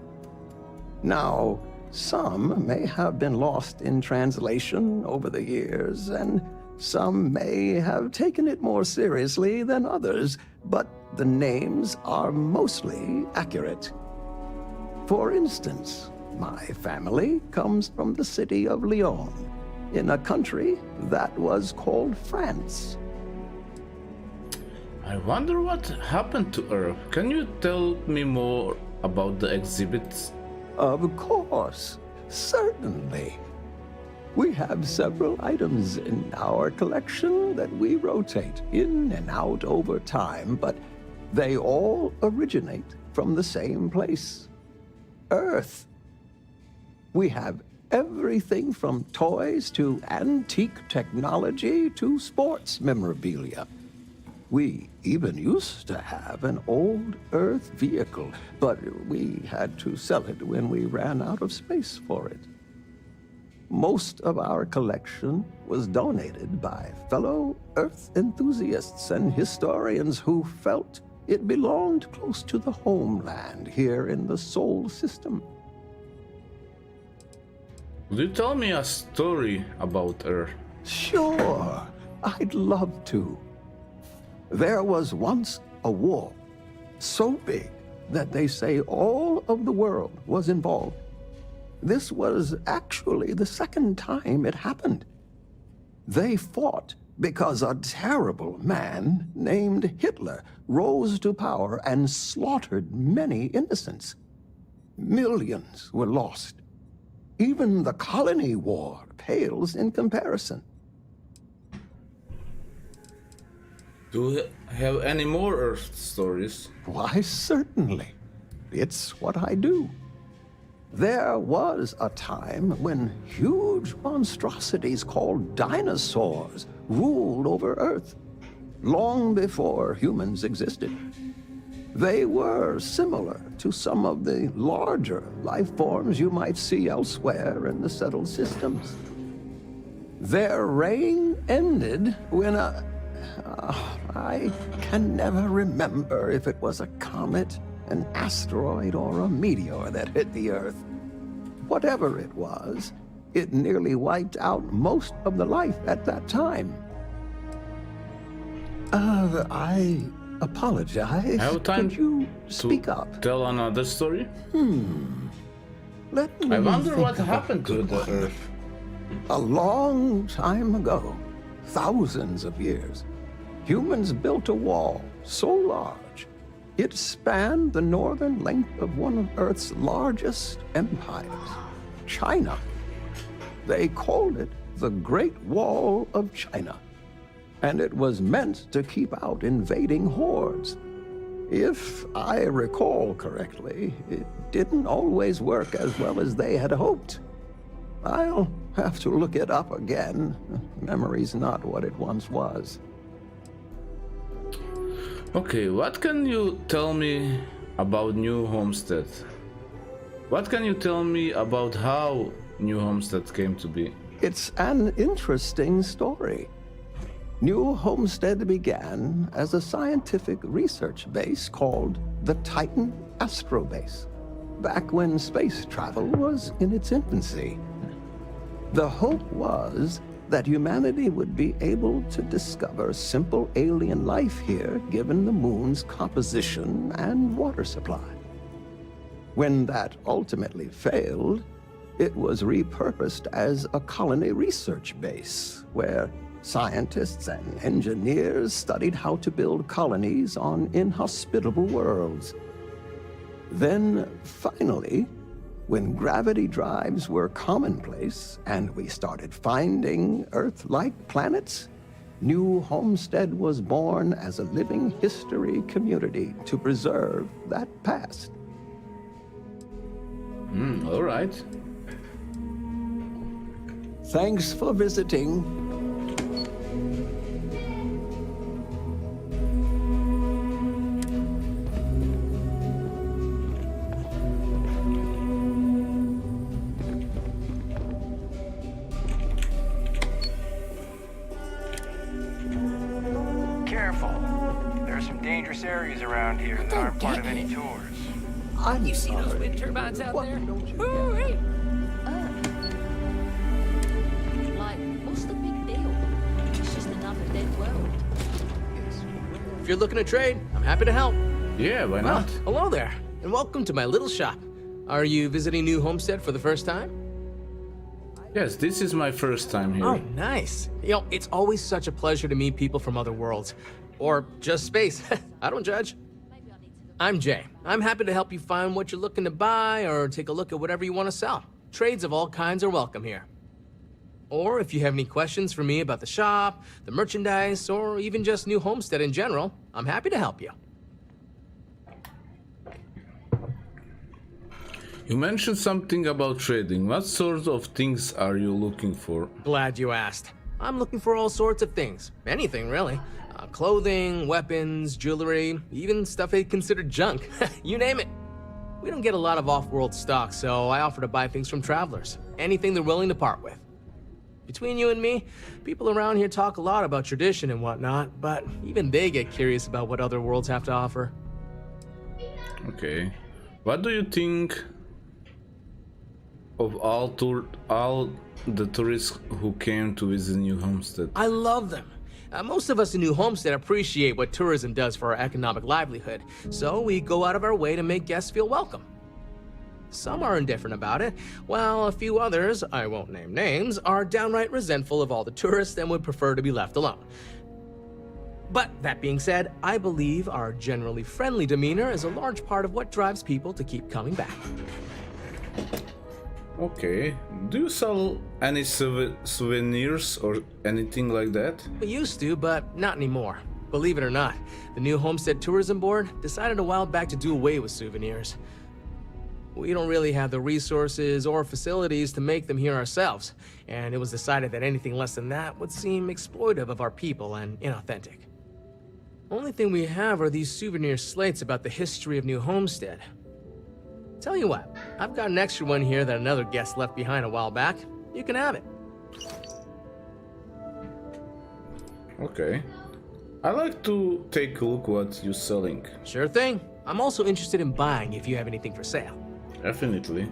P: Now, some may have been lost in translation over the years, and some may have taken it more seriously than others, but the names are mostly accurate. For instance, my family comes from the city of Lyon, in a country that was called France.
A: I wonder what happened to her. Can you tell me more about the exhibits?
P: Of course, certainly. We have several items in our collection that we rotate in and out over time, but they all originate from the same place, Earth. We have everything from toys to antique technology to sports memorabilia. We even used to have an old Earth vehicle, but we had to sell it when we ran out of space for it. Most of our collection was donated by fellow Earth enthusiasts and historians who felt it belonged close to the homeland here in the Sol system.
A: Will you tell me a story about her?
P: Sure, I'd love to. There was once a war so big that they say all of the world was involved. This was actually the second time it happened. They fought because a terrible man named Hitler rose to power and slaughtered many innocents. Millions were lost. Even the colony war pales in comparison.
A: Do you have any more Earth stories?
P: Why, certainly. It's what I do. There was a time when huge monstrosities called dinosaurs ruled over Earth, long before humans existed. They were similar to some of the larger life forms you might see elsewhere in the settled systems. Their reign ended when I can never remember if it was a comet, an asteroid, or a meteor that hit the Earth. Whatever it was, it nearly wiped out most of the life at that time. I apologize.
A: Have time
P: Could you speak up?
A: Tell another story?
P: Let me
A: I wonder
P: think
A: what
P: of a
A: happened to
P: good
A: the
P: one.
A: Earth.
P: A long time ago, thousands of years, humans built a wall so large it spanned the northern length of one of Earth's largest empires, China. They called it the Great Wall of China, and it was meant to keep out invading hordes. If I recall correctly, it didn't always work as well as they had hoped. I'll have to look it up again. Memory's not what it once was.
A: Okay, what can you tell me about New Homestead? What can you tell me about how New Homestead came to be?
P: It's an interesting story. New Homestead began as a scientific research base called the Titan Astrobase, back when space travel was in its infancy. The hope was that humanity would be able to discover simple alien life here given the moon's composition and water supply. When that ultimately failed, it was repurposed as a colony research base where scientists and engineers studied how to build colonies on inhospitable worlds. Then, finally, when gravity drives were commonplace and we started finding Earth-like planets, New Homestead was born as a living history community to preserve that past.
A: All right.
P: Thanks for visiting.
H: Careful. There are some dangerous areas around here that aren't part of any tours.
Q: You see those wind turbines out there? Hooray!
J: Like, what's the big deal? It's just another dead world.
Q: If you're looking to trade, I'm happy to help.
A: Yeah, why
Q: Well,
A: not?
Q: hello there, and welcome to my little shop. Are you visiting New Homestead for the first time?
A: Yes, this is my first time here.
Q: Oh, nice. You know, it's always such a pleasure to meet people from other worlds. Or just space. I don't judge. I'm Jay. I'm happy to help you find what you're looking to buy or take a look at whatever you want to sell. Trades of all kinds are welcome here. Or if you have any questions for me about the shop, the merchandise, or even just New Homestead in general, I'm happy to help you.
A: You mentioned something about trading. What sort of things are you looking for?
Q: Glad you asked. I'm looking for all sorts of things. Anything, really. Clothing, weapons, jewelry, even stuff they consider junk. You name it. We don't get a lot of off-world stock, so I offer to buy things from travelers. Anything they're willing to part with. Between you and me, people around here talk a lot about tradition and whatnot, but even they get curious about what other worlds have to offer.
A: Okay. What do you think of all the tourists who came to visit New Homestead?
Q: I love them. Most of us in New Homestead appreciate what tourism does for our economic livelihood, so we go out of our way to make guests feel welcome. Some are indifferent about it, while a few others, I won't name names, are downright resentful of all the tourists and would prefer to be left alone. But that being said, I believe our generally friendly demeanor is a large part of what drives people to keep coming back.
A: Okay. Do you sell any souvenirs or anything like that?
Q: We used to, but not anymore. Believe it or not, the New Homestead Tourism Board decided a while back to do away with souvenirs. We don't really have the resources or facilities to make them here ourselves, and it was decided that anything less than that would seem exploitive of our people and inauthentic. Only thing we have are these souvenir slates about the history of New Homestead. Tell you what, I've got an extra one here that another guest left behind a while back. You can have it.
A: Okay. I like to take a look what you're selling.
Q: Sure thing. I'm also interested in buying if you have anything for sale.
A: Definitely.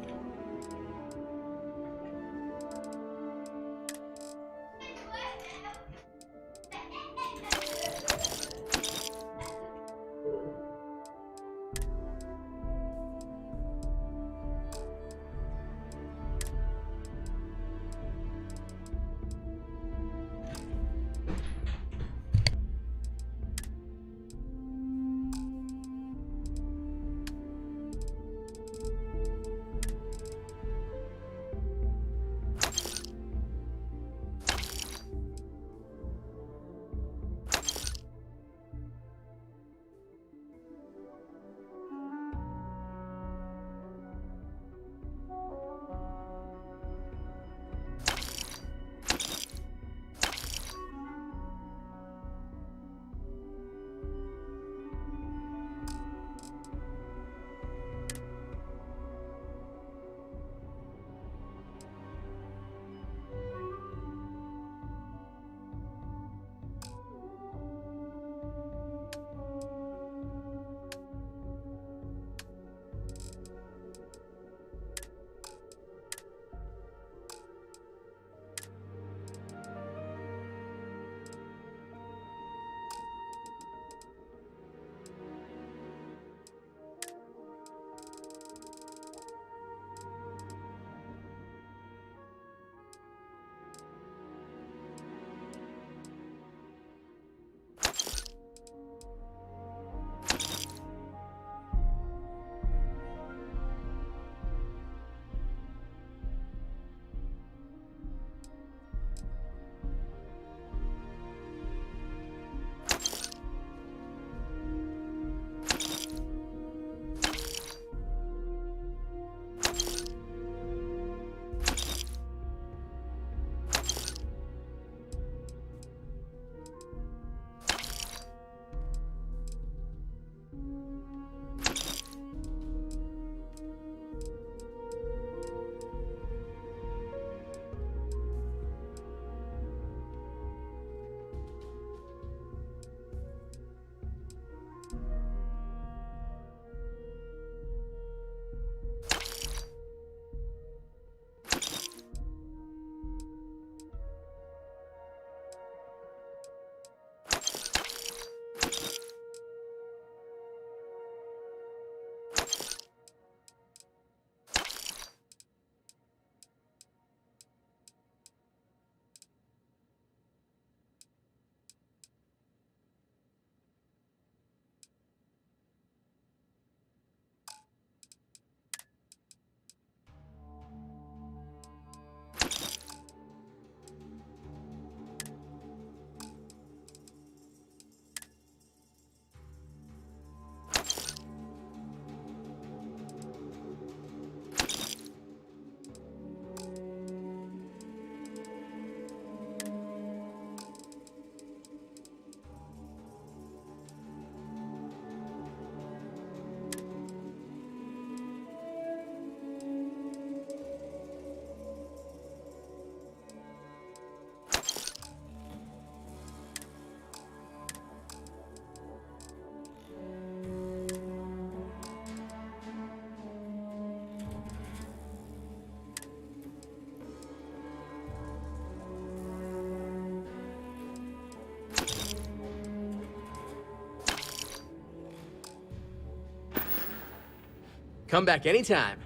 Q: Come back anytime.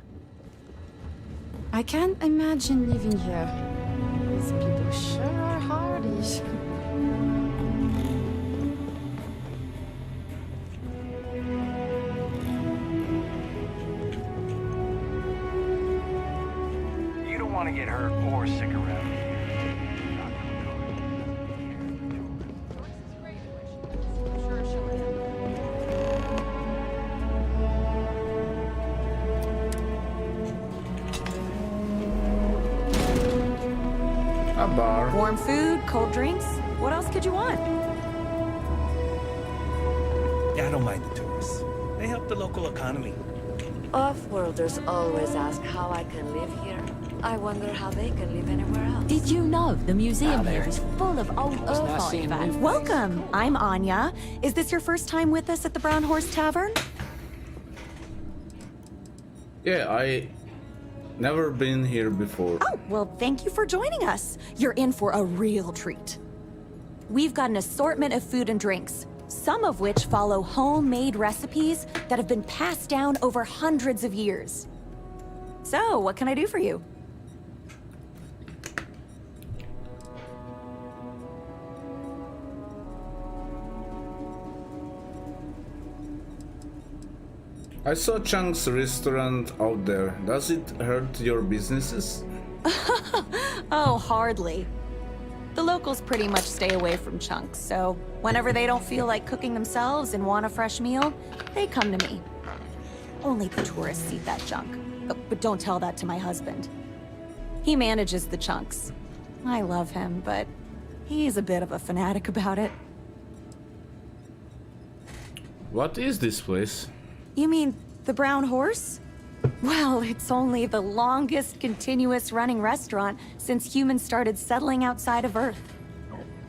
I: I can't imagine living here. These people sure are hardy.
C: You don't want to get hurt or sick around here.
A: A bar.
R: Warm food, cold drinks. What else could you want?
S: Yeah, I don't mind the tourists. They help the local economy.
J: Off-worlders always ask how I can live here. I wonder how they can live anywhere else.
T: Did you know the museum here is full of old Earth
R: nice seeing
T: artifacts?
R: you. Welcome. I'm Anya. Is this your first time with us at the Brown Horse Tavern?
A: Yeah, I never been here before.
R: Oh, well, thank you for joining us. You're in for a real treat. We've got an assortment of food and drinks, some of which follow homemade recipes that have been passed down over hundreds of years. So, what can I do for you?
A: I saw Chang's restaurant out there. Does it hurt your businesses?
R: Oh, hardly. The locals pretty much stay away from chunks, so whenever they don't feel like cooking themselves and want a fresh meal, they come to me. Only the tourists eat that junk. But don't tell that to my husband. He manages the chunks. I love him, but he's a bit of a fanatic about it.
A: What is this place?
R: You mean the Brown Horse? Well, it's only the longest continuous running restaurant since humans started settling outside of Earth.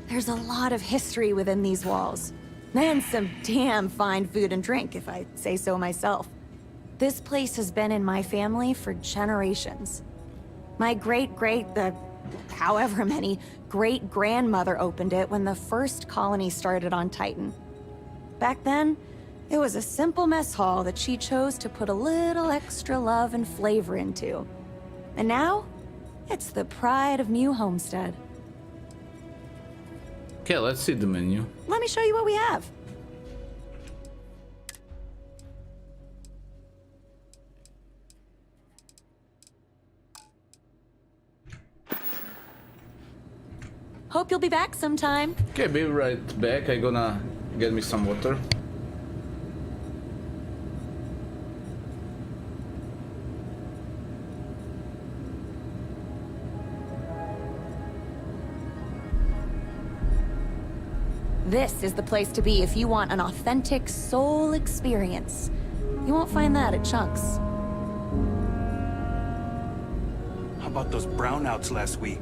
R: There's a lot of history within these walls. And some damn fine food and drink, if I say so myself. This place has been in my family for generations. My however many, great-grandmother opened it when the first colony started on Titan. Back then, it was a simple mess hall that she chose to put a little extra love and flavor into. And now, it's the pride of New Homestead.
A: Okay, let's see the menu.
R: Let me show you what we have. Hope you'll be back sometime.
A: Okay, be right back. I gonna get me some water.
R: This is the place to be if you want an authentic soul experience. You won't find that at Chunks.
S: How about those brownouts last week?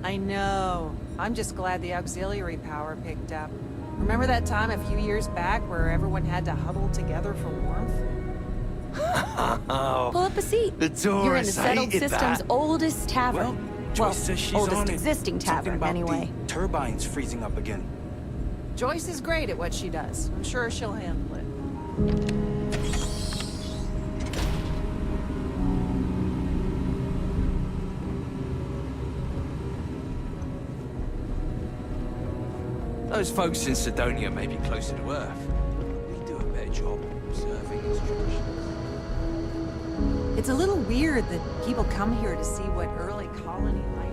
J: I know. I'm just glad the auxiliary power picked up. Remember that time a few years back where everyone had to huddle together for warmth?
R: Pull up a seat.
S: The
R: You're in the
S: tourists
R: settled
S: hated
R: system's
S: that.
R: oldest tavern.
S: Joyce says she's
R: oldest
S: on it.
R: existing
S: Something
R: tavern,
S: about
R: anyway.
S: the turbines freezing up again.
J: Joyce is great at what she does. I'm sure she'll handle it.
U: Those folks in Sidonia may be closer to Earth. We do a better job observing its traditions.
J: It's a little weird that people come here to see what early colony life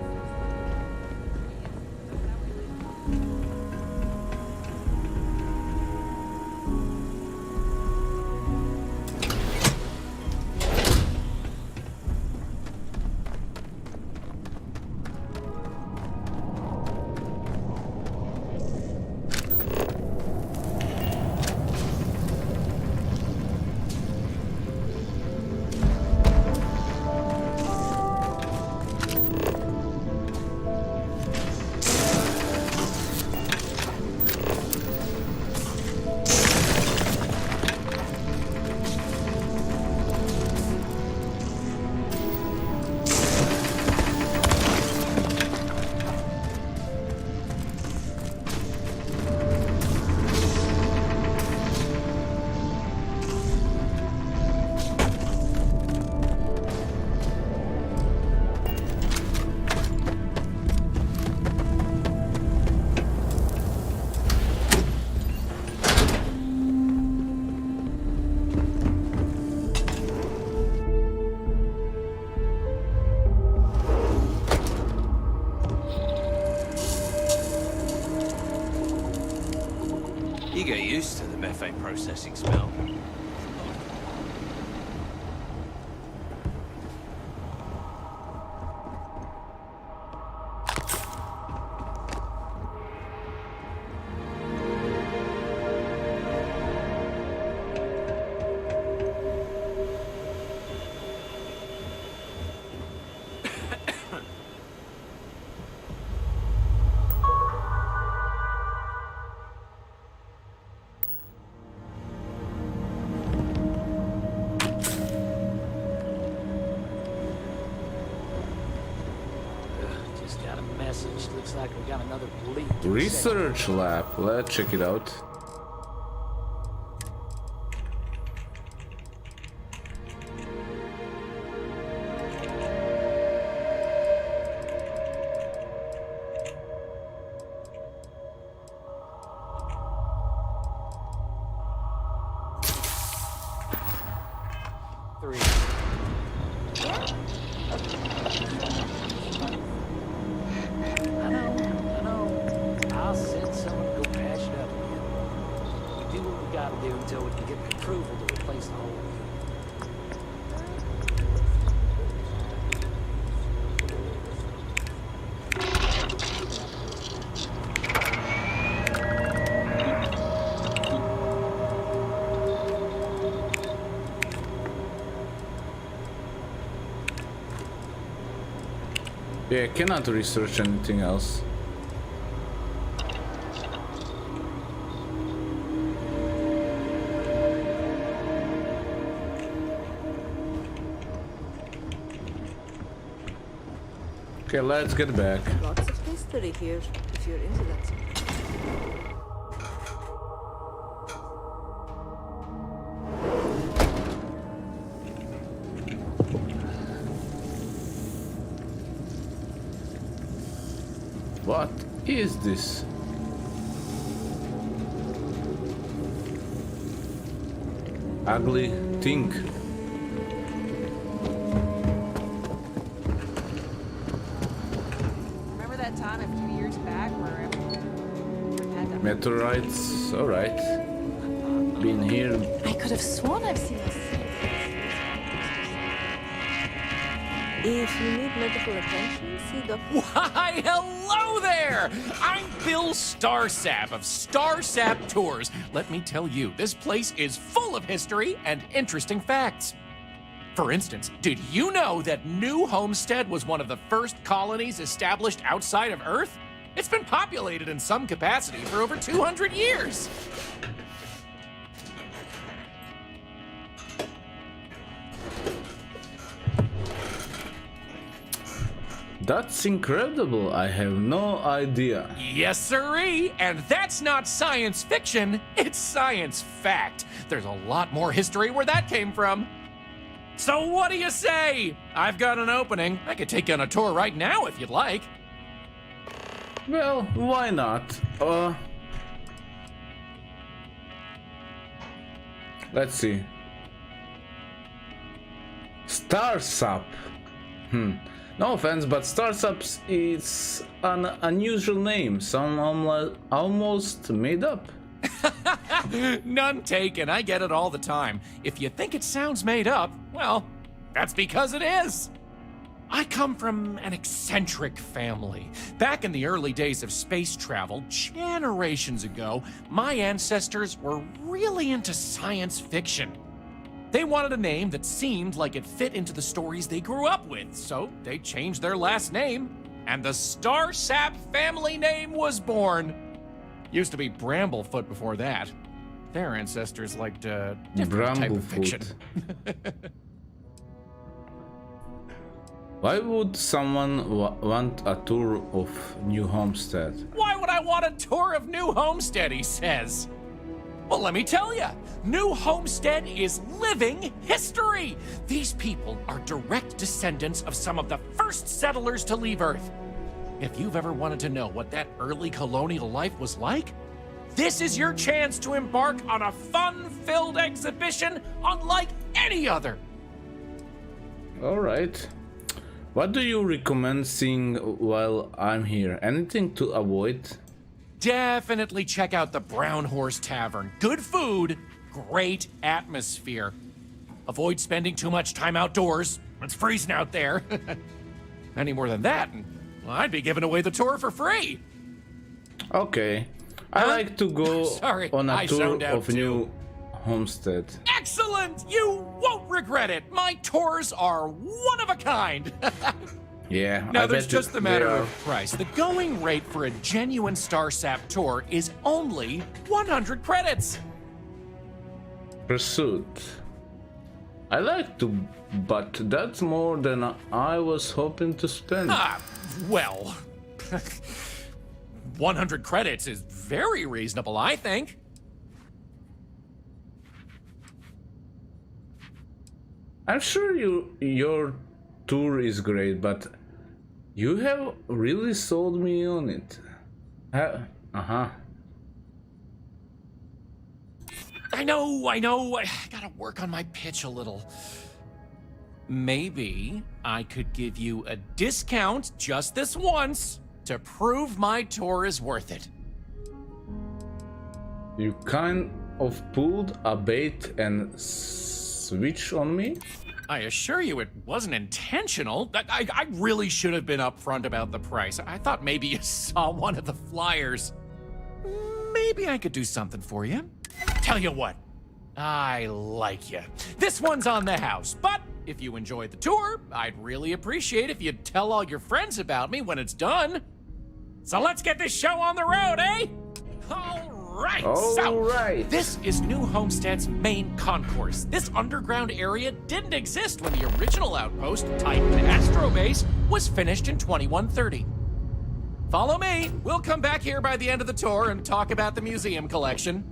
U: You get used to the methane processing smell.
B: Looks like we got another leak.
A: Research lab. Let's check it out. Yeah, I cannot research anything else. Okay, let's get back.
T: Lots of history here, if you're into that.
A: What is this? Ugly thing.
J: Remember that time a few years back where everyone had to...
A: Meteorites, alright. Been here.
R: I could have sworn I've seen this.
T: If you need medical attention, see the...
K: Why, hello there! I'm Bill Starsap of Starsap Tours. Let me tell you, this place is full of history and interesting facts. For instance, did you know that New Homestead was one of the first colonies established outside of Earth? It's been populated in some capacity for over 200 years.
A: That's incredible. I have no idea.
K: Yes, sirree. And that's not science fiction, it's science fact. There's a lot more history where that came from. So what do you say? I've got an opening. I could take you on a tour right now if you'd like.
A: Well, why not? Let's see. Starsap. No offense, but Starsap is an unusual name. Some almost made up.
K: None taken. I get it all the time. If you think it sounds made up, well, that's because it is. I come from an eccentric family. Back in the early days of space travel, generations ago, my ancestors were really into science fiction. They wanted a name that seemed like it fit into the stories they grew up with, so they changed their last name, and the Starsap family name was born. Used to be Bramblefoot before that. Their ancestors liked a different type of fiction.
A: Why would someone want a tour of New Homestead?
K: Why would I want a tour of New Homestead, he says? Well, let me tell you, New Homestead is living history. These people are direct descendants of some of the first settlers to leave Earth. If you've ever wanted to know what that early colonial life was like, this is your chance to embark on a fun-filled exhibition unlike any other.
A: All right. What do you recommend seeing while I'm here? Anything to avoid?
F: definitely check out the Brown Horse Tavern. Good food, great atmosphere. Avoid spending too much time outdoors. It's freezing out there. Any more than that, and well, I'd be giving away the tour for free.
A: Okay. I like to go
F: Sorry,
A: on a
F: I
A: tour
F: zoned out
A: of
F: too.
A: New Homestead.
F: Excellent! You won't regret it. My tours are one of a kind.
A: Yeah,
F: Now,
A: I
F: there's
A: bet
F: just
A: they
F: a matter
A: are.
F: of price. The going rate for a genuine Star Sap tour is only 100 credits.
A: Pursuit. I like to, but that's more than I was hoping to spend.
F: Ah, well, 100 credits is very reasonable, I think.
A: I'm sure your tour is great, but you have really sold me on it. Uh-huh.
F: I know. I gotta work on my pitch a little. Maybe I could give you a discount just this once to prove my tour is worth it.
A: You kind of pulled a bait and switch on me?
F: I assure you it wasn't intentional. I really should have been upfront about the price. I thought maybe you saw one of the flyers. Maybe I could do something for you. Tell you what, I like you. This one's on the house, but if you enjoyed the tour, I'd really appreciate if you'd tell all your friends about me when it's done. So let's get this show on the road, eh? All right. This is New Homestead's main concourse. This underground area didn't exist when the original outpost, Titan Astro Base, was finished in 2130. Follow me. We'll come back here by the end of the tour and talk about the museum collection.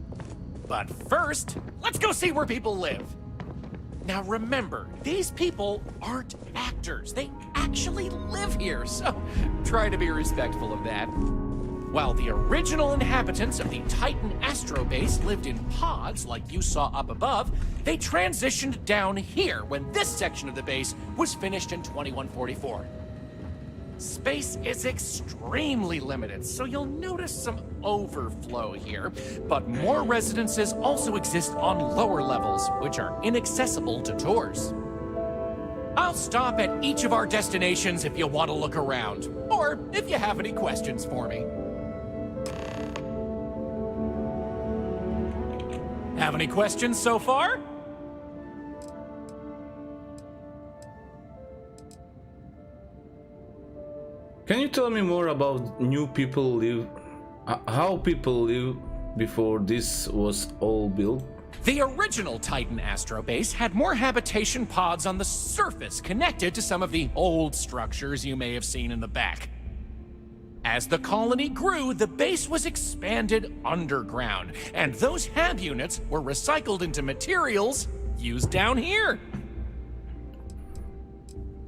F: But first, let's go see where people live. Now remember, these people aren't actors. They actually live here, so try to be respectful of that. While the original inhabitants of the Titan Astro Base lived in pods like you saw up above, they transitioned down here when this section of the base was finished in 2144. Space is extremely limited, so you'll notice some overflow here, but more residences also exist on lower levels, which are inaccessible to tours. I'll stop at each of our destinations if you want to look around, or if you have any questions for me. Have any questions so far?
A: Can you tell me more about how people live before this was all built?
F: The original Titan Astro Base had more habitation pods on the surface connected to some of the old structures you may have seen in the back. As the colony grew, the base was expanded underground, and those hab units were recycled into materials used down here.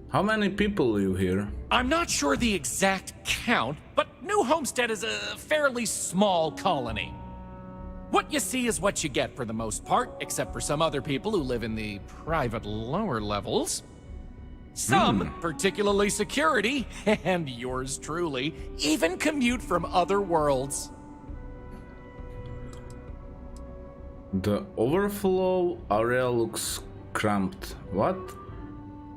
A: How many people live here?
F: I'm not sure the exact count, but New Homestead is a fairly small colony. What you see is what you get for the most part, except for some other people who live in the private lower levels. Some, particularly security, and yours truly, even commute from other worlds.
A: The overflow area looks cramped. What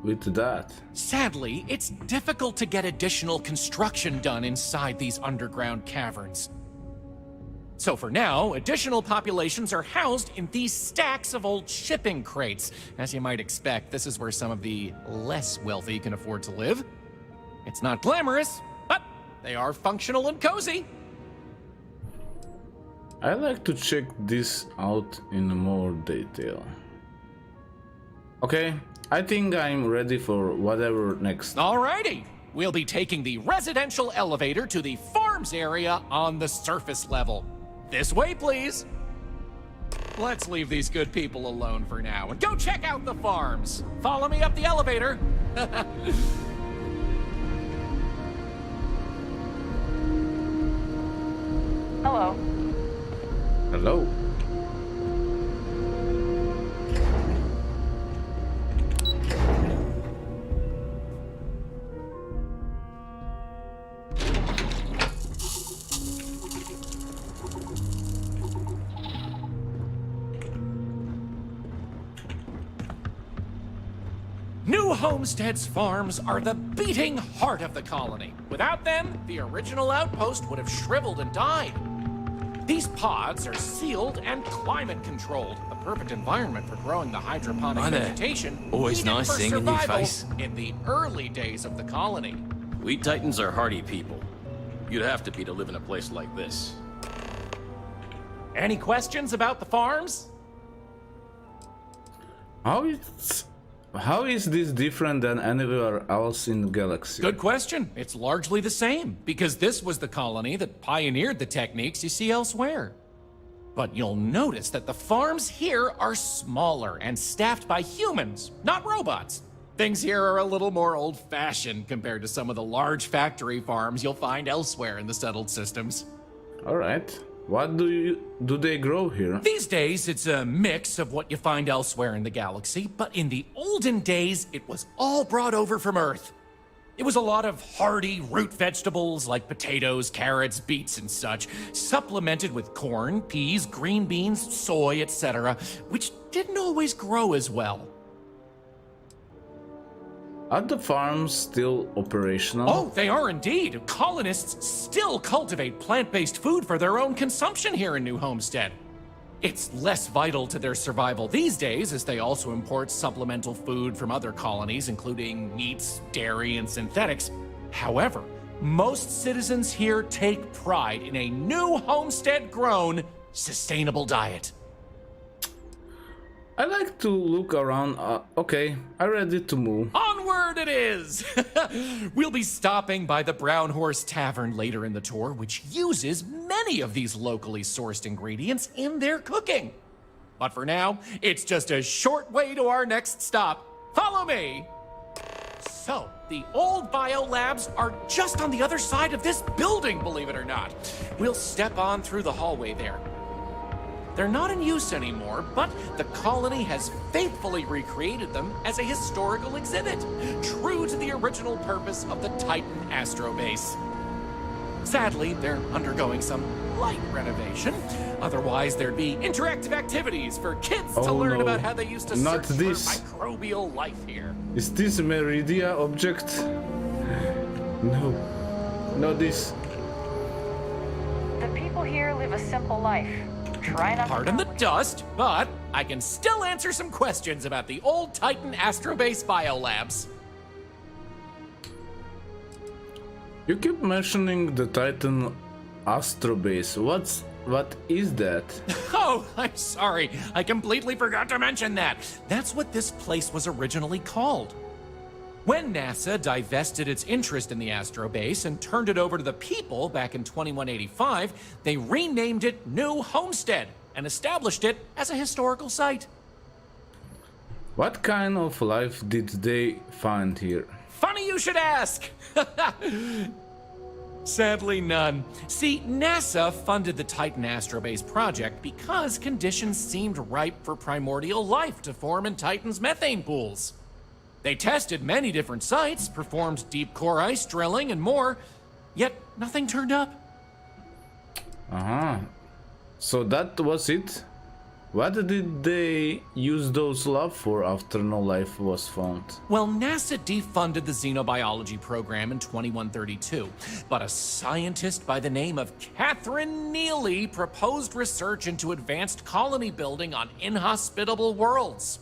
A: with that?
F: Sadly, it's difficult to get additional construction done inside these underground caverns. So for now, additional populations are housed in these stacks of old shipping crates. As you might expect, this is where some of the less wealthy can afford to live. It's not glamorous, but they are functional and cozy.
A: I like to check this out in more detail. Okay, I think I'm ready for whatever next.
F: Alrighty, we'll be taking the residential elevator to the farms area on the surface level. This way, please. Let's leave these good people alone for now and go check out the farms. Follow me up the elevator.
J: Hello.
A: Hello.
F: New Homestead's farms are the beating heart of the colony. Without them, the original outpost would have shriveled and died. These pods are sealed and climate controlled, the perfect environment for growing the hydroponic
U: Hi there.
F: vegetation
U: Always
F: needed
U: nice
F: for
U: seeing a new
F: survival
U: face.
F: in the early days of the colony.
K: We Titans are hardy people. You'd have to be to live in a place like this.
F: Any questions about the farms?
A: How is this different than anywhere else in the galaxy?
F: Good question. It's largely the same, because this was the colony that pioneered the techniques you see elsewhere. But you'll notice that the farms here are smaller and staffed by humans, not robots. Things here are a little more old-fashioned compared to some of the large factory farms you'll find elsewhere in the settled systems.
A: All right. What do they grow here?
F: These days, it's a mix of what you find elsewhere in the galaxy, but in the olden days, it was all brought over from Earth. It was a lot of hardy root vegetables like potatoes, carrots, beets, and such, supplemented with corn, peas, green beans, soy, etc., which didn't always grow as well.
A: Are the farms still operational?
F: Oh, they are indeed. Colonists still cultivate plant-based food for their own consumption here in New Homestead. It's less vital to their survival these days, as they also import supplemental food from other colonies, including meats, dairy, and synthetics. However, most citizens here take pride in a New Homestead-grown, sustainable diet.
A: I like to look around. Okay, I'm ready to move.
F: Onward it is! We'll be stopping by the Brown Horse Tavern later in the tour, which uses many of these locally sourced ingredients in their cooking. But for now, it's just a short way to our next stop. Follow me! So, the old biolabs are just on the other side of this building, believe it or not. We'll step on through the hallway there. They're not in use anymore, but the colony has faithfully recreated them as a historical exhibit, true to the original purpose of the Titan Astrobase. Sadly, they're undergoing some light renovation. Otherwise, there'd be interactive activities for kids to learn about how they used to
A: Not
F: search
A: this.
F: for microbial life here.
A: Is this a Meridia object? No. Not this.
G: The people here live a simple life. Try not
F: Pardon the dust, but I can still answer some questions about the old Titan Astrobase biolabs.
A: You keep mentioning the Titan Astrobase. What is that?
F: Oh, I'm sorry. I completely forgot to mention that. That's what this place was originally called. When NASA divested its interest in the Astrobase and turned it over to the people back in 2185, they renamed it New Homestead and established it as a historical site.
A: What kind of life did they find here?
F: Funny you should ask! Sadly, none. See, NASA funded the Titan Astrobase project because conditions seemed ripe for primordial life to form in Titan's methane pools. They tested many different sites, performed deep core ice drilling, and more, yet nothing turned up.
A: So that was it? What did they use those labs for after no life was found?
F: Well, NASA defunded the xenobiology program in 2132, but a scientist by the name of Catherine Neely proposed research into advanced colony building on inhospitable worlds.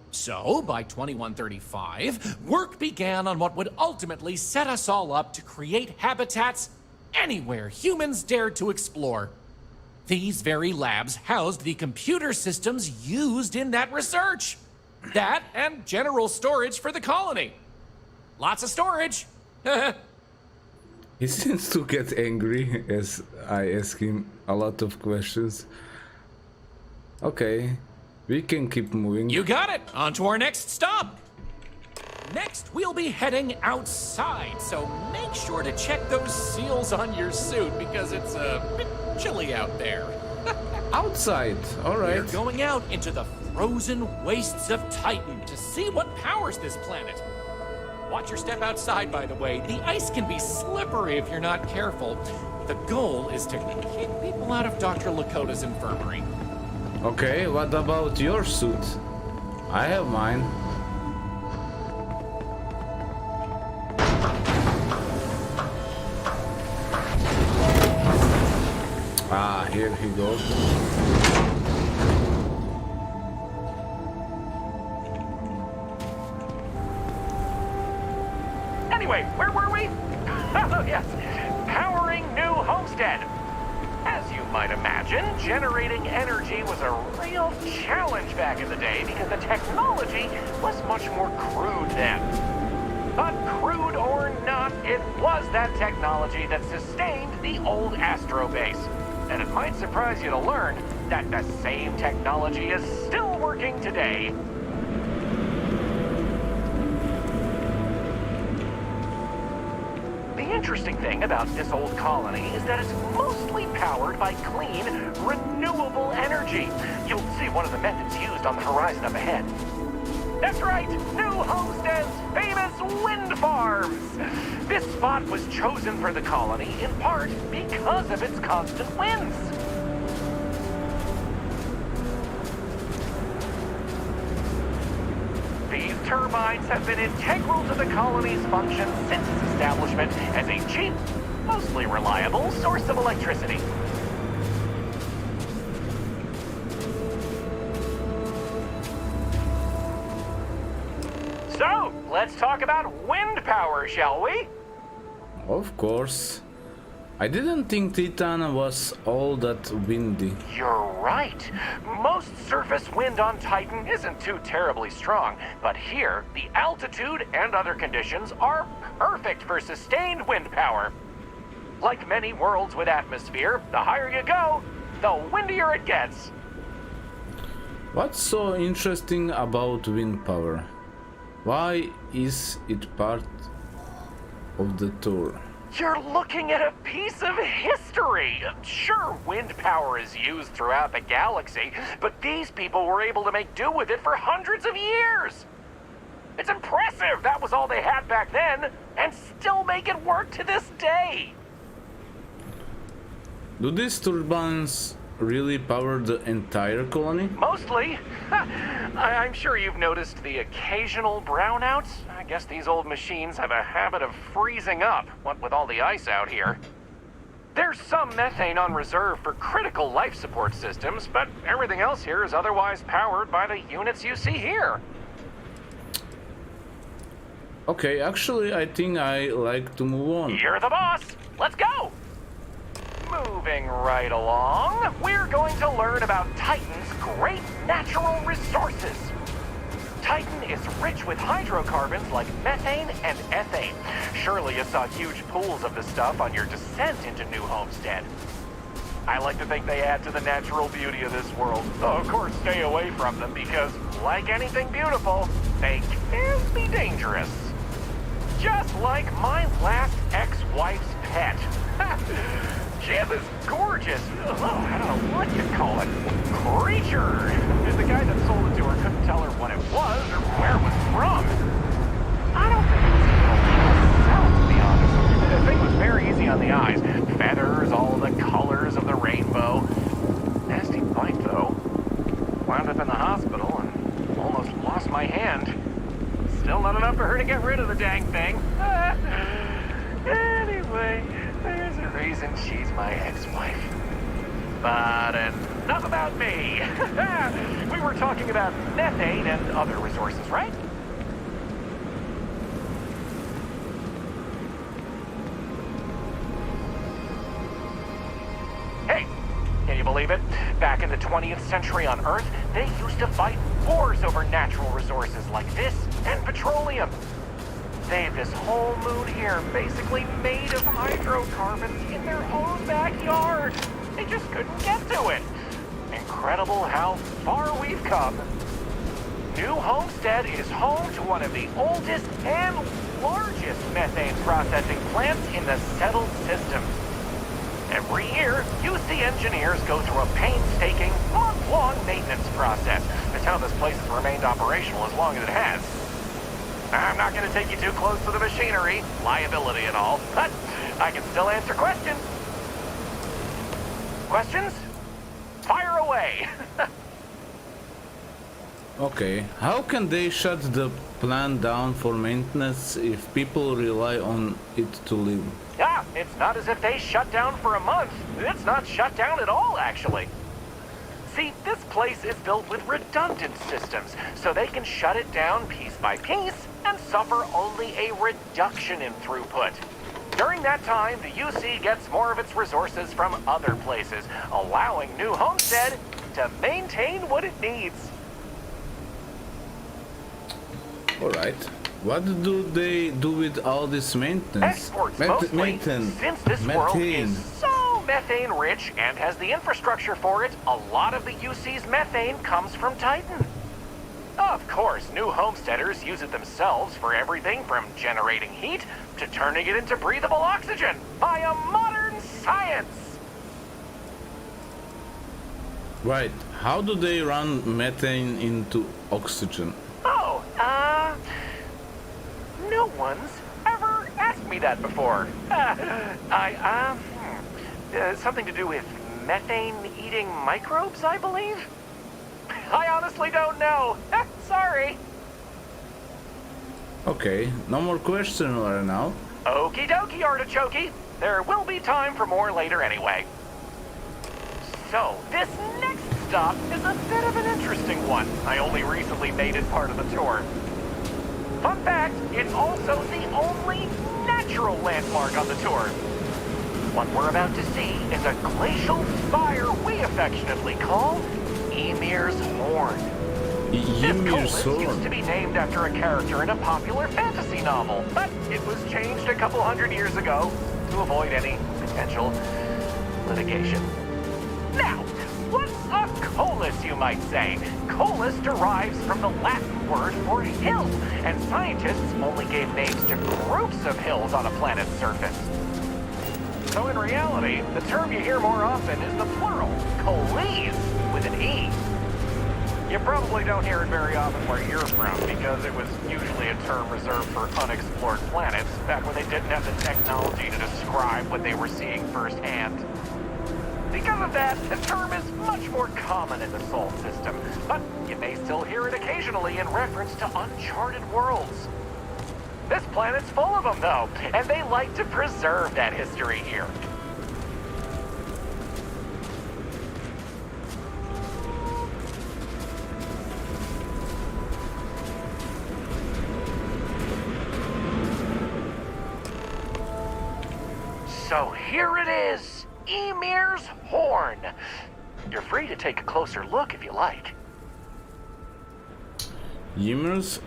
F: So, by 2135, work began on what would ultimately set us all up to create habitats anywhere humans dared to explore. These very labs housed the computer systems used in that research. That and general storage for the colony. Lots of storage.
A: He seems to get angry as I ask him a lot of questions. Okay, we can keep moving.
F: You got it. On to our next stop. Next, we'll be heading outside, so make sure to check those seals on your suit because it's a bit chilly out there.
A: Outside, all right.
F: We're going out into the frozen wastes of Titan to see what powers this planet. Watch your step outside, by the way. The ice can be slippery if you're not careful. The goal is to keep people out of Dr. Lakota's infirmary.
A: Okay, what about your suit? I have mine. here he goes.
D: Anyway, where were we? Oh, yes. Powering New Homestead. As you might imagine, generating energy was a real challenge back in the day because the technology was much more crude then. But crude or not, it was that technology that sustained the old Astro base. And it might surprise you to learn that the same technology is still working today. The interesting thing about this old colony is that it's mostly powered by clean, renewable energy. You'll see one of the methods used on the horizon up ahead. That's right, New Homestead's famous wind farms. This spot was chosen for the colony in part because of its constant winds. These turbines have been integral to the colony's function since its establishment as a cheap, mostly reliable source of electricity. So, let's talk about wind power, shall we?
A: Of course. I didn't think Titan was all that windy.
D: You're right. Most surface wind on Titan isn't too terribly strong, but here, the altitude and other conditions are perfect for sustained wind power. Like many worlds with atmosphere, the higher you go, the windier it gets.
A: What's so interesting about wind power? Why is it part of the tour?
D: You're looking at a piece of history. Sure, wind power is used throughout the galaxy, but these people were able to make do with it for hundreds of years. It's impressive that was all they had back then, and still make it work to this day.
A: Do these turbines really power the entire colony?
D: Mostly. I'm sure you've noticed the occasional brownouts. I guess these old machines have a habit of freezing up, what with all the ice out here. There's some methane on reserve for critical life support systems, but everything else here is otherwise powered by the units you see here.
A: Okay, actually, I think I like to move on.
D: You're the boss. Let's go. Moving right along, we're going to learn about Titan's great natural resources. Titan is rich with hydrocarbons like methane and ethane. Surely you saw huge pools of the stuff on your descent into New Homestead. I like to think they add to the natural beauty of this world. Though, of course, stay away from them because, like anything beautiful, they can be dangerous. Just like my last ex-wife's pet. She had this gorgeous, I don't know what you'd call it, creature. The guy that sold it to her couldn't tell her what it was or where it was from. I don't think it was itself, to be honest. The thing was very easy on the eyes. Feathers, all the colors of the rainbow. Nasty bite, though. Wound up in the hospital and almost lost my hand. Still not enough for her to get rid of the dang thing. Anyway, there's a reason she's my ex-wife. But enough about me. We were talking about methane and other resources, right? Hey, can you believe it? Back in the 20th century on Earth, they used to fight wars over natural resources like this and petroleum. They had this whole moon here basically made of hydrocarbons in their own backyard. They just couldn't get to it. Incredible how far we've come. New Homestead is home to one of the oldest and largest methane processing plants in the settled system. Every year, UC engineers go through a painstaking, month-long maintenance process. That's how this place has remained operational as long as it has. I'm not going to take you too close to the machinery, liability and all, but I can still answer questions. Questions? Fire away!
A: Okay, how can they shut the plant down for maintenance if people rely on it to live?
D: Yeah, it's not as if they shut down for a month. It's not shut down at all, actually. See, this place is built with redundant systems, so they can shut it down piece by piece and suffer only a reduction in throughput. During that time, the UC gets more of its resources from other places, allowing New Homestead to maintain what it needs.
A: Alright. What do they do with all this maintenance?
D: Exports mostly, since this world is so methane-rich and has the infrastructure for it, a lot of the UC's methane comes from Titan. Of course, new homesteaders use it themselves for everything from generating heat to turning it into breathable oxygen via modern science.
A: Right. How do they run methane into oxygen?
D: Oh, no one's ever asked me that before. Something to do with methane-eating microbes, I believe? I honestly don't know. Sorry.
A: Okay, no more questions right now.
D: Okie dokie, artichoke. There will be time for more later anyway. So, this next stop is a bit of an interesting one. I only recently made it part of the tour. Fun fact, it's also the only natural landmark on the tour. What we're about to see is a glacial spire we affectionately call Ymir's Horn.
A: Ymir's Horn
D: used to be named after a character in a popular fantasy novel, but it was changed a couple hundred years ago to avoid any potential litigation. Now, what's a colus, you might say? Colus derives from the Latin word for hill, and scientists only gave names to groups of hills on a planet's surface. So in reality, the term you hear more often is the plural, coles, with an E. You probably don't hear it very often where you're from, because it was usually a term reserved for unexplored planets, back when they didn't have the technology to describe what they were seeing firsthand. Because of that, the term is much more common in the Sol system, but you may still hear it occasionally in reference to uncharted worlds. This planet's full of them, though, and they like to preserve that history here. So here it is, Ymir's Horn. You're free to take a closer look if you like.
A: Ymir's?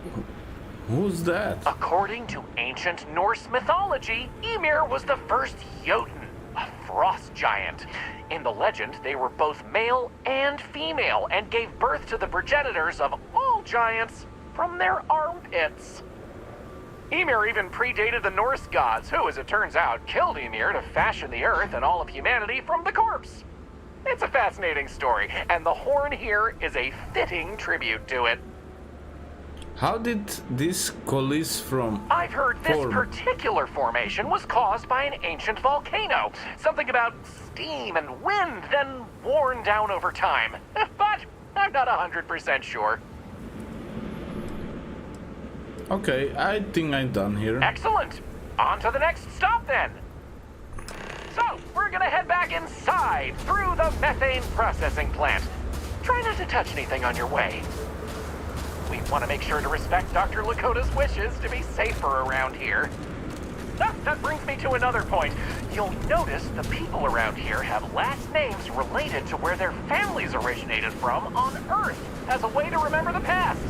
A: Who's that?
D: According to ancient Norse mythology, Ymir was the first Jotun, a frost giant. In the legend, they were both male and female and gave birth to the progenitors of all giants from their armpits. Ymir even predated the Norse gods, who, as it turns out, killed Ymir to fashion the earth and all of humanity from the corpse. It's a fascinating story, and the horn here is a fitting tribute to it.
A: How did this coalesce from
D: I've heard this particular formation was caused by an ancient volcano. Something about steam and wind, then worn down over time. But I'm not 100% sure.
A: Okay, I think I'm done here.
D: Excellent. On to the next stop then. So, we're gonna head back inside through the methane processing plant. Try not to touch anything on your way. We want to make sure to respect Dr. Lakota's wishes to be safer around here. That brings me to another point. You'll notice the people around here have last names related to where their families originated from on Earth, as a way to remember the past.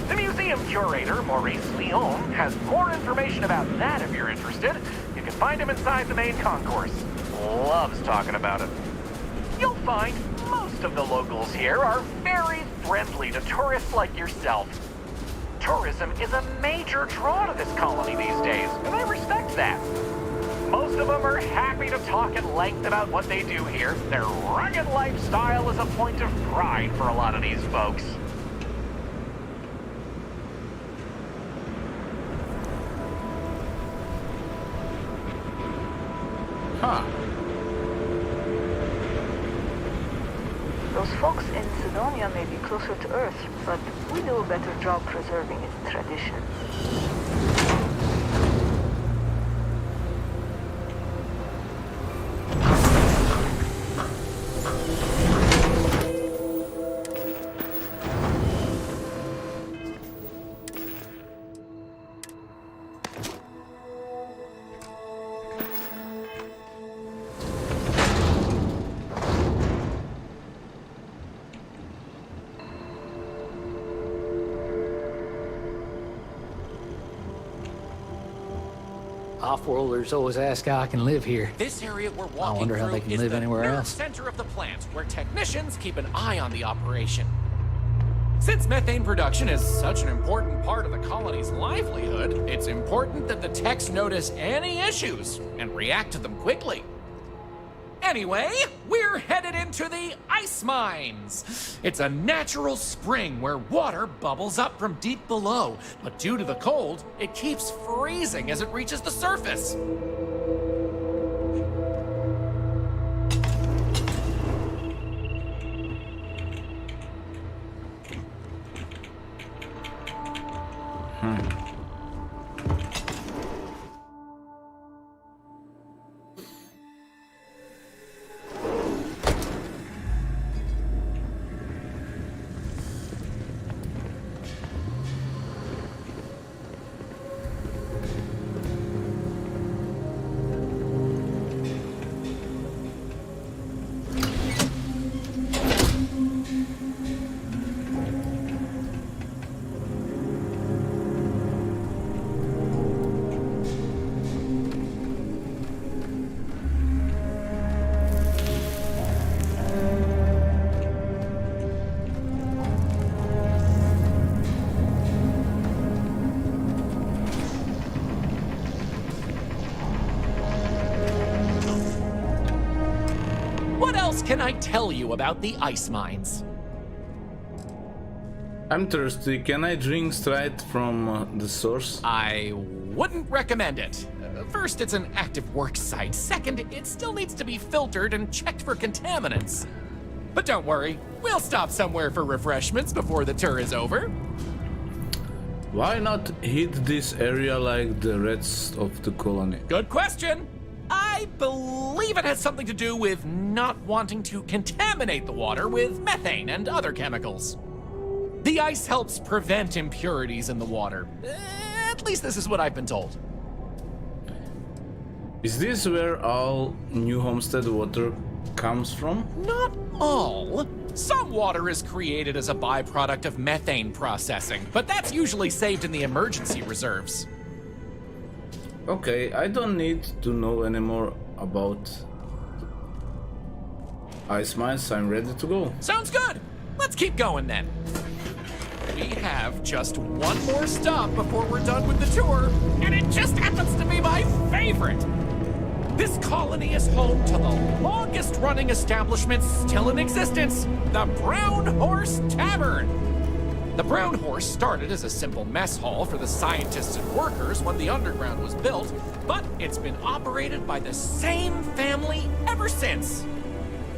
D: The museum curator, Maurice Leon, has more information about that if you're interested. You can find him inside the main concourse. Loves talking about it. You'll find most of the locals here are very friendly to tourists like yourself. Tourism is a major draw to this colony these days, and I respect that. Most of them are happy to talk at length about what they do here. Their rugged lifestyle is a point of pride for a lot of these folks.
A: Huh.
T: Those folks in Sidonia may be closer to Earth, but we do a better job preserving its traditions.
B: Offworlders always ask how I can live here.
F: This area we're
B: I
F: walking
B: wonder how
F: through
B: they can
F: is
B: live
F: the
B: anywhere
F: nerve
B: else.
F: center of the plant, where technicians keep an eye on the operation. Since methane production is such an important part of the colony's livelihood, it's important that the techs notice any issues and react to them quickly. Anyway, we're headed into the ice mines. It's a natural spring where water bubbles up from deep below, but due to the cold, it keeps freezing as it reaches the surface. What else can I tell you about the ice mines?
A: I'm thirsty. Can I drink straight from the source?
F: I wouldn't recommend it. First, it's an active work site. Second, it still needs to be filtered and checked for contaminants. But don't worry, we'll stop somewhere for refreshments before the tour is over.
A: Why not hit this area like the rest of the colony?
F: Good question. I believe it has something to do with not wanting to contaminate the water with methane and other chemicals. The ice helps prevent impurities in the water. At least this is what I've been told.
A: Is this where all New Homestead water comes from?
F: Not all. Some water is created as a byproduct of methane processing, but that's usually saved in the emergency reserves.
A: Okay, I don't need to know anymore about ice mines. I'm ready to go.
F: Sounds good. Let's keep going then. We have just one more stop before we're done with the tour, and it just happens to be my favorite. This colony is home to the longest running establishment still in existence, the Brown Horse Tavern. The Brown Horse started as a simple mess hall for the scientists and workers when the underground was built, but it's been operated by the same family ever since.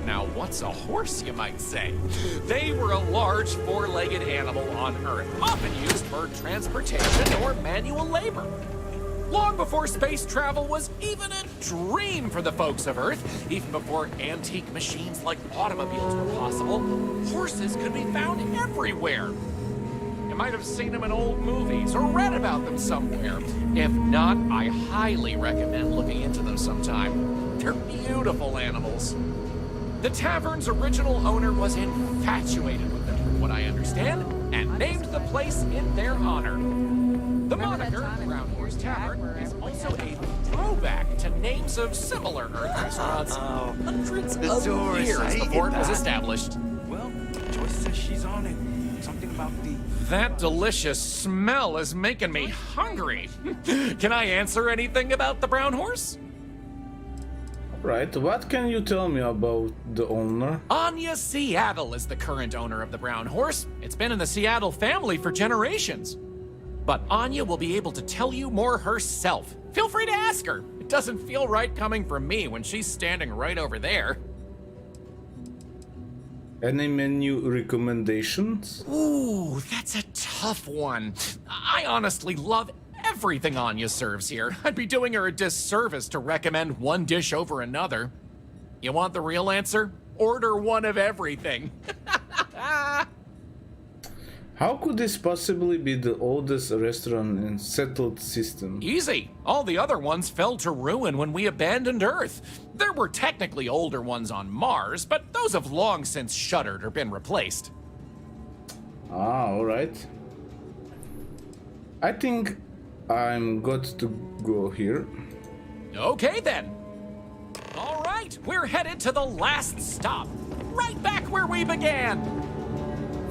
F: Now, what's a horse, you might say? They were a large four-legged animal on Earth, often used for transportation or manual labor. Long before space travel was even a dream for the folks of Earth, even before antique machines like automobiles were possible, horses could be found everywhere. You might have seen them in old movies or read about them somewhere. If not, I highly recommend looking into them sometime. They're beautiful animals. The tavern's original owner was infatuated with them, from what I understand, and named the place in their honor. The moniker, Brown Horse Tavern, is also a throwback to names of similar Earth restaurants hundreds of years before it was established.
U: Well, Joyce says she's on it. Something about the...
F: That delicious smell is making me hungry. Can I answer anything about the Brown Horse?
A: Right, what can you tell me about the owner?
F: Anya Seattle is the current owner of the Brown Horse. It's been in the Seattle family for generations. But Anya will be able to tell you more herself. Feel free to ask her. It doesn't feel right coming from me when she's standing right over there.
A: Any menu recommendations?
F: Ooh, that's a tough one. I honestly love everything Anya serves here. I'd be doing her a disservice to recommend one dish over another. You want the real answer? Order one of everything.
A: How could this possibly be the oldest restaurant in settled system?
F: Easy. All the other ones fell to ruin when we abandoned Earth. There were technically older ones on Mars, but those have long since shuttered or been replaced.
A: Ah, alright. I think I'm got to go here.
F: Okay then. All right, we're headed to the last stop, right back where we began.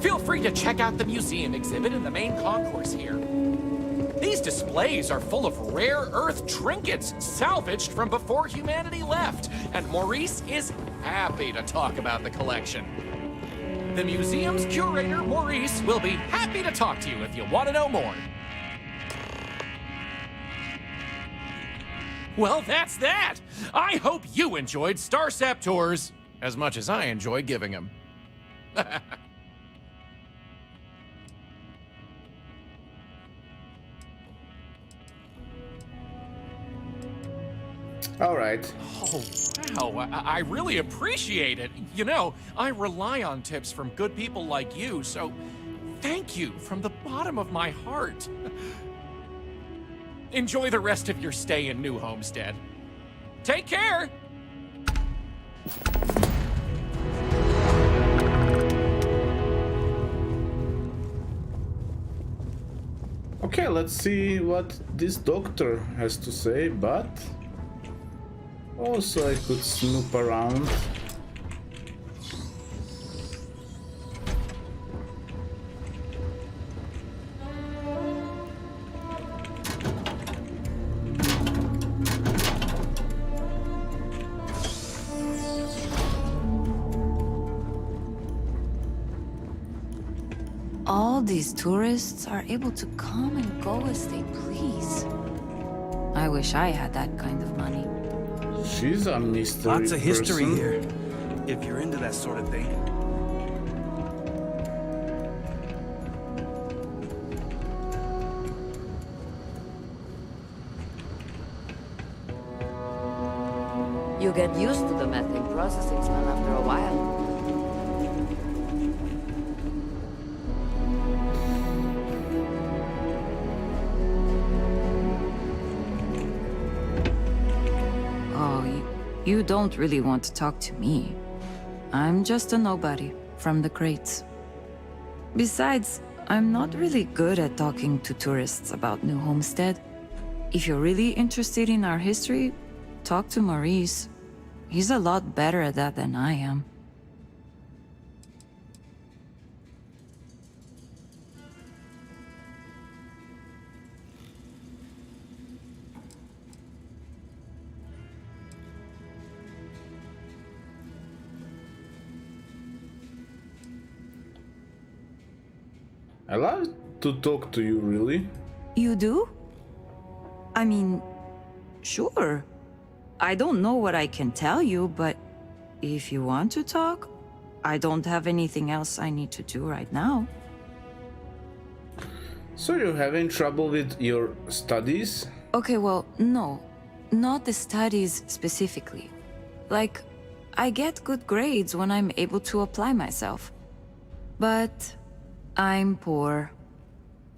F: Feel free to check out the museum exhibit in the main concourse here. These displays are full of rare Earth trinkets salvaged from before humanity left, and Maurice is happy to talk about the collection. The museum's curator, Maurice, will be happy to talk to you if you want to know more. Well, that's that! I hope you enjoyed Starsap Tours as much as I enjoy giving them.
A: All right.
F: Oh, wow. I really appreciate it. You know, I rely on tips from good people like you, so thank you from the bottom of my heart. Enjoy the rest of your stay in New Homestead. Take care!
A: Okay, let's see what this doctor has to say, but also I could snoop around.
R: All these tourists are able to come and go as they please. I wish I had that kind of money.
A: She's a mystery
S: Lots of history
A: person.
S: here, if you're into that sort of thing.
M: You get used to the methane processing smell after a while.
R: You don't really want to talk to me. I'm just a nobody from the crates. Besides, I'm not really good at talking to tourists about New Homestead. If you're really interested in our history, talk to Maurice. He's a lot better at that than I am.
A: I love to talk to you, really.
R: You do? I mean, sure. I don't know what I can tell you, but if you want to talk, I don't have anything else I need to do right now.
A: So you're having trouble with your studies?
R: Okay, well, no. Not the studies specifically. Like, I get good grades when I'm able to apply myself. But I'm poor.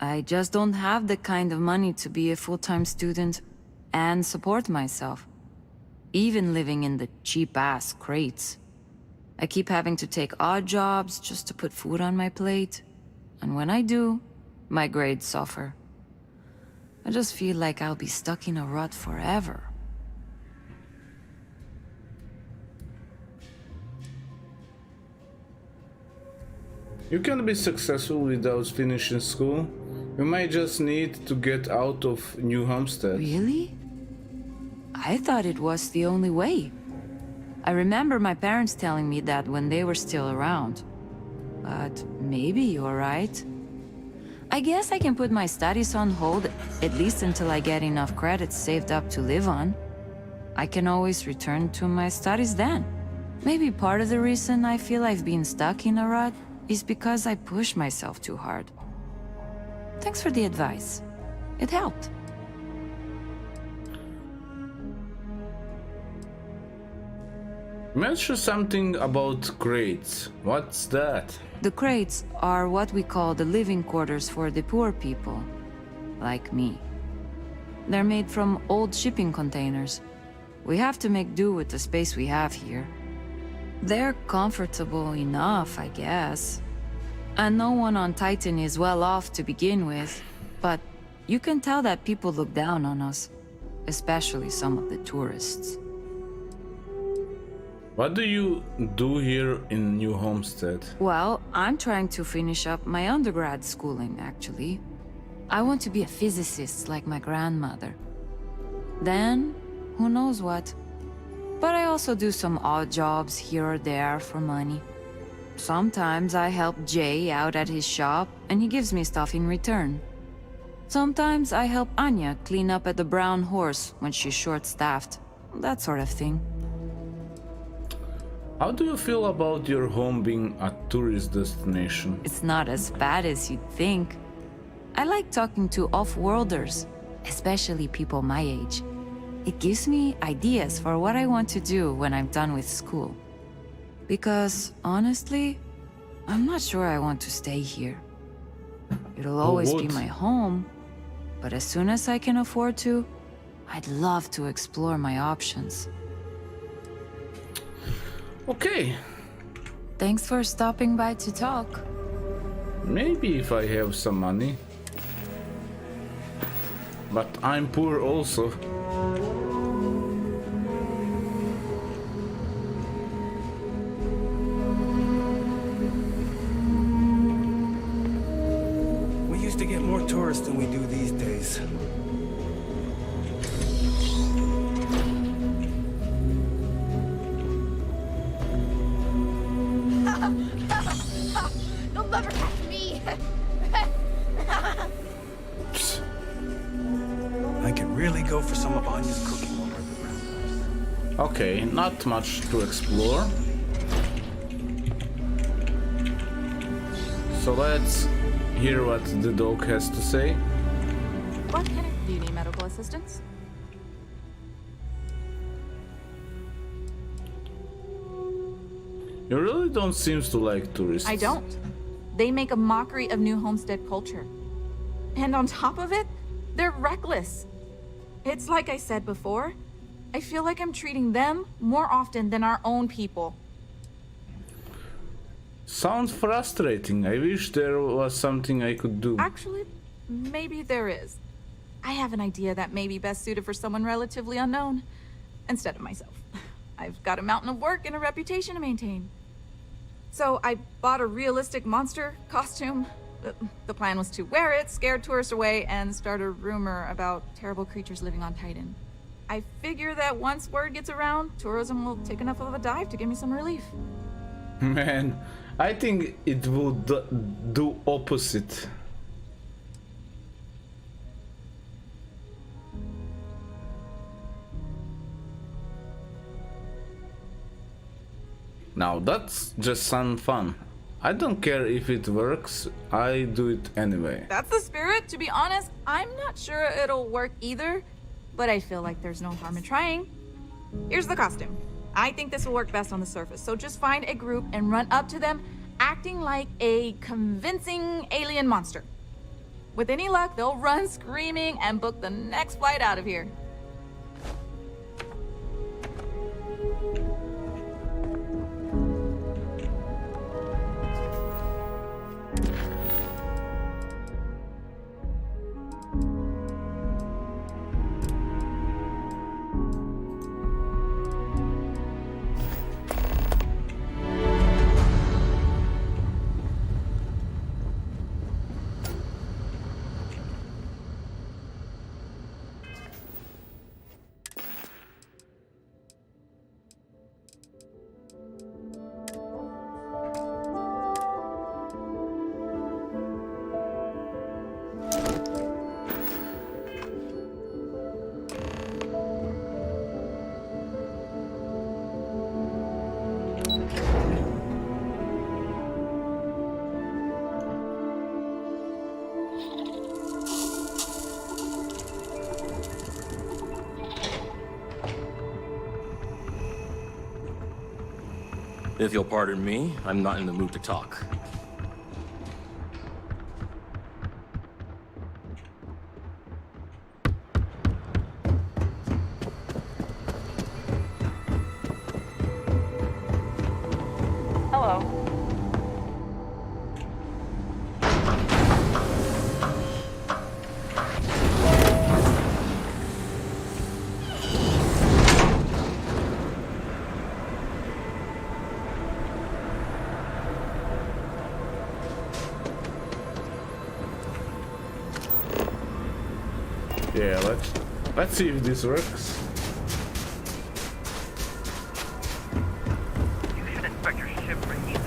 R: I just don't have the kind of money to be a full-time student and support myself. Even living in the cheap-ass crates. I keep having to take odd jobs just to put food on my plate. And when I do, my grades suffer. I just feel like I'll be stuck in a rut forever.
A: You can be successful without finishing school. You might just need to get out of New Homestead.
R: Really? I thought it was the only way. I remember my parents telling me that when they were still around. But maybe you're right. I guess I can put my studies on hold, at least until I get enough credits saved up to live on. I can always return to my studies then. Maybe part of the reason I feel I've been stuck in a rut is because I push myself too hard. Thanks for the advice. It helped.
A: Mention something about crates. What's that?
R: The crates are what we call the living quarters for the poor people, like me. They're made from old shipping containers. We have to make do with the space we have here. They're comfortable enough, I guess. And no one on Titan is well off to begin with, but you can tell that people look down on us.
M: especially some of the tourists.
A: What do you do here in New Homestead?
M: Well, I'm trying to finish up my undergrad schooling, actually. I want to be a physicist like my grandmother. Then, who knows what. But I also do some odd jobs here or there for money. Sometimes I help Jay out at his shop, and he gives me stuff in return. Sometimes I help Anya clean up at the Brown Horse when she's short-staffed. That sort of thing.
A: How do you feel about your home being a tourist destination?
M: It's not as bad as you'd think. I like talking to off-worlders, especially people my age. It gives me ideas for what I want to do when I'm done with school. Because, honestly, I'm not sure I want to stay here. It'll always be my home, but as soon as I can afford to, I'd love to explore my options.
A: Okay.
M: Thanks for stopping by to talk.
A: Maybe if I have some money. But I'm poor also.
S: We used to get more tourists than we do these days.
I: You'll never catch me!
S: I could really go for some of Anya's cooking over at the Brown Horse.
A: Okay, not much to explore. So let's hear what the dog has to say.
N: What can I... Do you need medical assistance?
A: You really don't seem to like tourists.
N: I don't. They make a mockery of New Homestead culture. And on top of it, they're reckless. It's like I said before, I feel like I'm treating them more often than our own people.
A: Sounds frustrating. I wish there was something I could do.
N: Actually, maybe there is. I have an idea that may be best suited for someone relatively unknown, instead of myself. I've got a mountain of work and a reputation to maintain. So I bought a realistic monster costume. The plan was to wear it, scare tourists away, and start a rumor about terrible creatures living on Titan. I figure that once word gets around, tourism will take enough of a dive to give me some relief.
A: Man, I think it will do opposite. Now that's just some fun. I don't care if it works, I do it anyway.
N: That's the spirit. To be honest, I'm not sure it'll work either, but I feel like there's no harm in trying. Here's the costume. I think this will work best on the surface, so just find a group and run up to them, acting like a convincing alien monster. With any luck, they'll run screaming and book the next flight out of here.
K: If you'll pardon me, I'm not in the mood to talk.
N: Hello.
A: Yeah, let's see if this works.
D: You should inspect your ship for heat.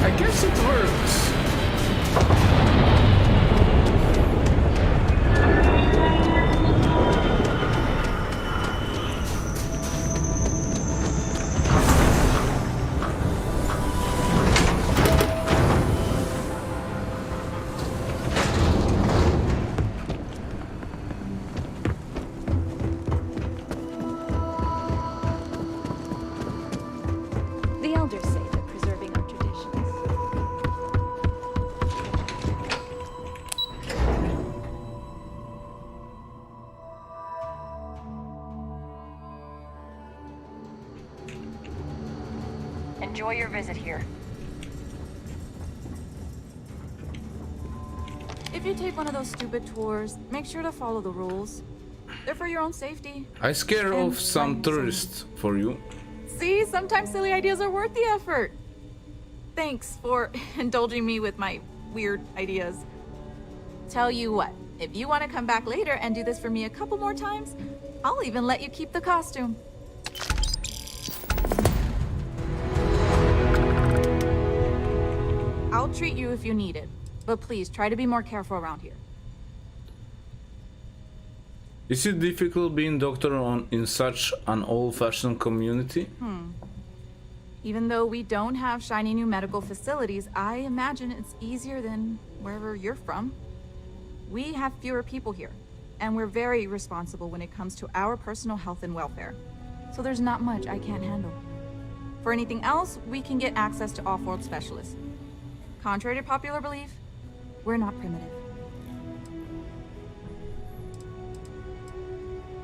A: I guess it works.
G: The elders say that preserving our traditions.
R: Enjoy your visit here.
N: If you take one of those stupid tours, make sure to follow the rules. They're for your own safety.
A: I scare
N: And
A: off some
N: find
A: tourists for you.
N: See, sometimes silly ideas are worth the effort. Thanks for indulging me with my weird ideas. Tell you what, if you want to come back later and do this for me a couple more times, I'll even let you keep the costume. I'll treat you if you need it, but please try to be more careful around here.
A: Is it difficult being doctor in such an old-fashioned community?
N: Even though we don't have shiny new medical facilities, I imagine it's easier than wherever you're from. We have fewer people here, and we're very responsible when it comes to our personal health and welfare. So there's not much I can't handle. For anything else, we can get access to off-world specialists. Contrary to popular belief, we're not primitive.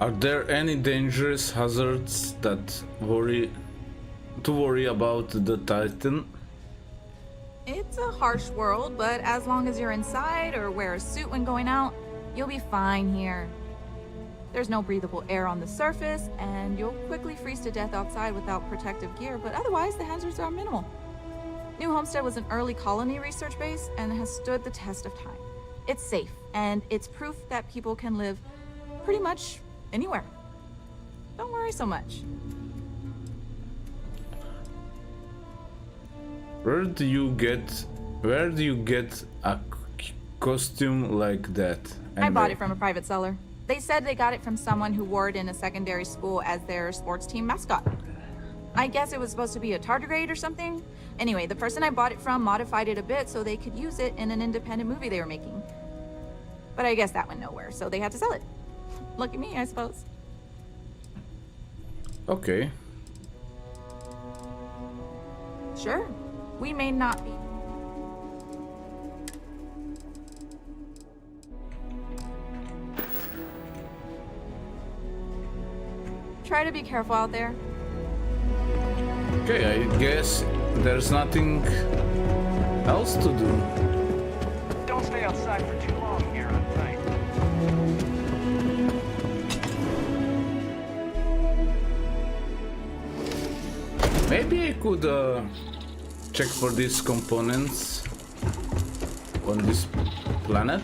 A: Are there any dangerous hazards that worry about the Titan?
N: It's a harsh world, but as long as you're inside or wear a suit when going out, you'll be fine here. There's no breathable air on the surface, and you'll quickly freeze to death outside without protective gear, but otherwise the hazards are minimal. New Homestead was an early colony research base and has stood the test of time. It's safe, and it's proof that people can live pretty much anywhere. Don't worry so much.
A: Where do you get a costume like that?
N: I bought it from a private seller. They said they got it from someone who wore it in a secondary school as their sports team mascot. I guess it was supposed to be a tardigrade or something. Anyway, the person I bought it from modified it a bit so they could use it in an independent movie they were making. But I guess that went nowhere, so they had to sell it. Lucky me, I suppose.
A: Okay.
N: Sure. We may not be. Try to be careful out there.
A: Okay, I guess there's nothing else to do.
H: Don't stay outside for too long here at night.
A: Maybe I could check for these components. on this planet?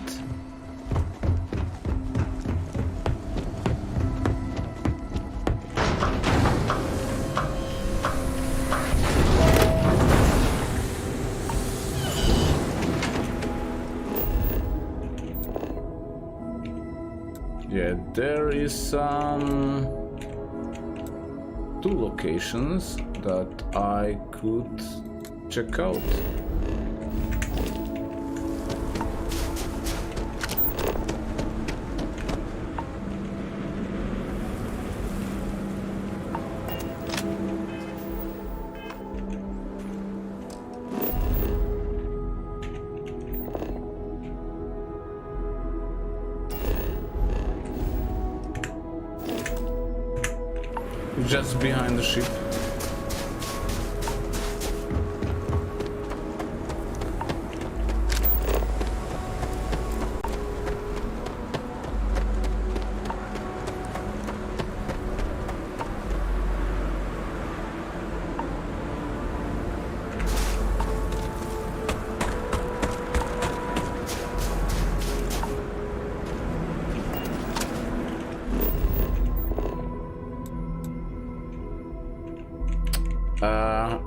A: Yeah, there is some two locations that I could check out. Just behind the ship.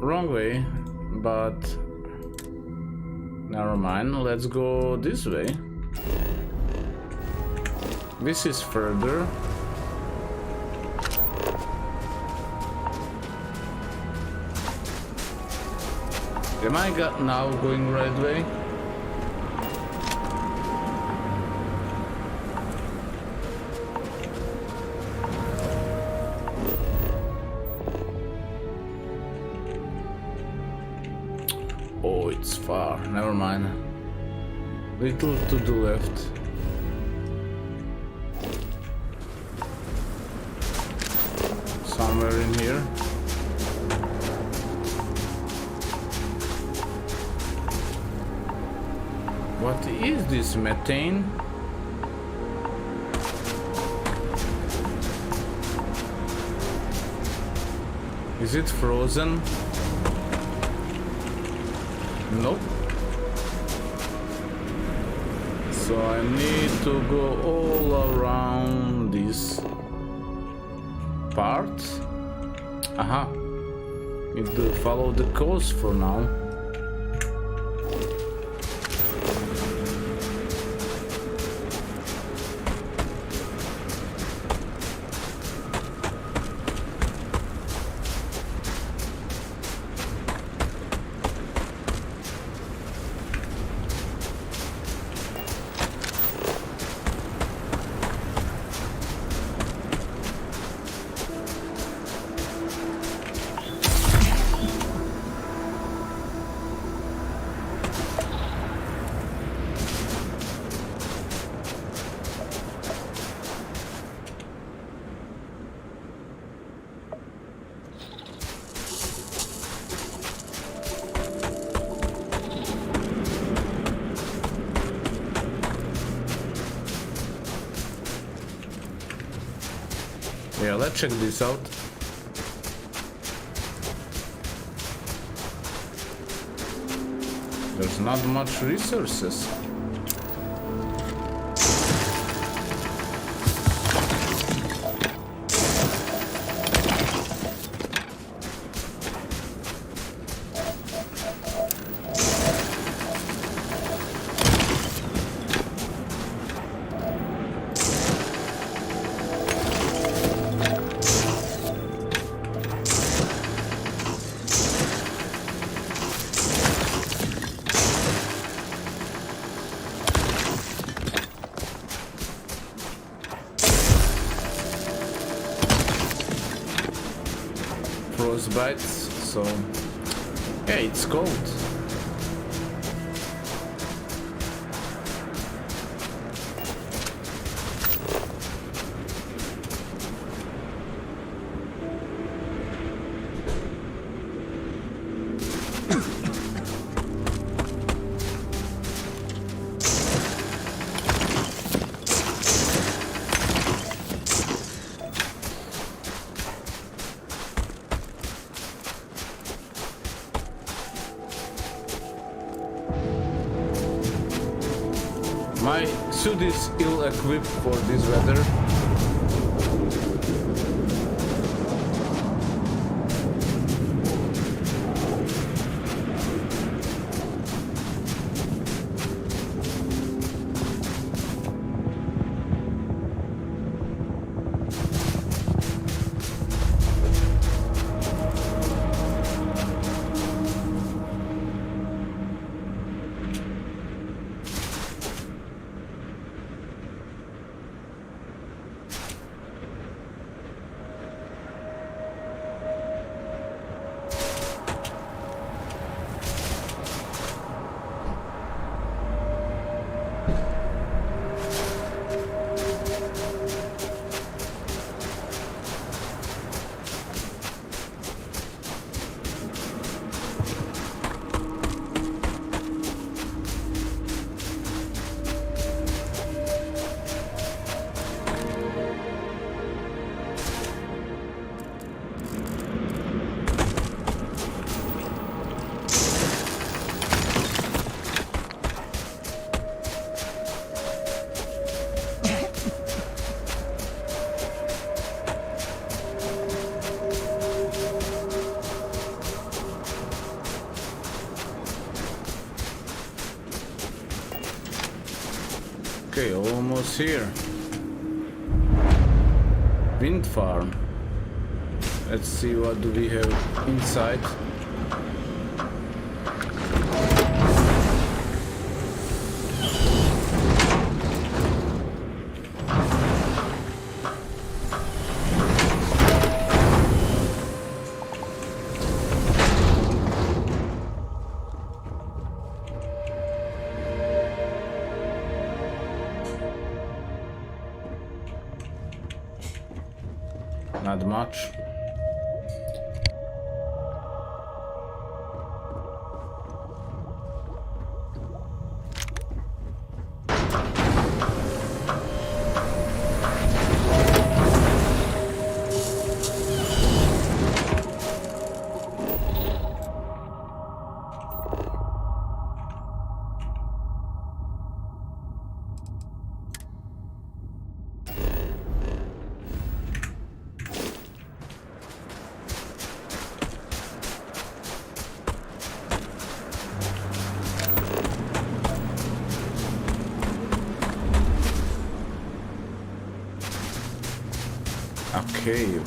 A: Wrong way, but never mind. Let's go this way. This is further. Am I now going right way? Oh, it's far. Never mind. Little to the left. Somewhere in here. What is this methane? Is it frozen? Nope. So I need to go all around this part. Aha. Need to follow the coast for now. Yeah, let's check this out. There's not much resources. Frostbites, so yeah, it's cold. My suit is ill-equipped for this weather. Okay, almost here. Wind farm. Let's see what do we have inside. Not much. Cave.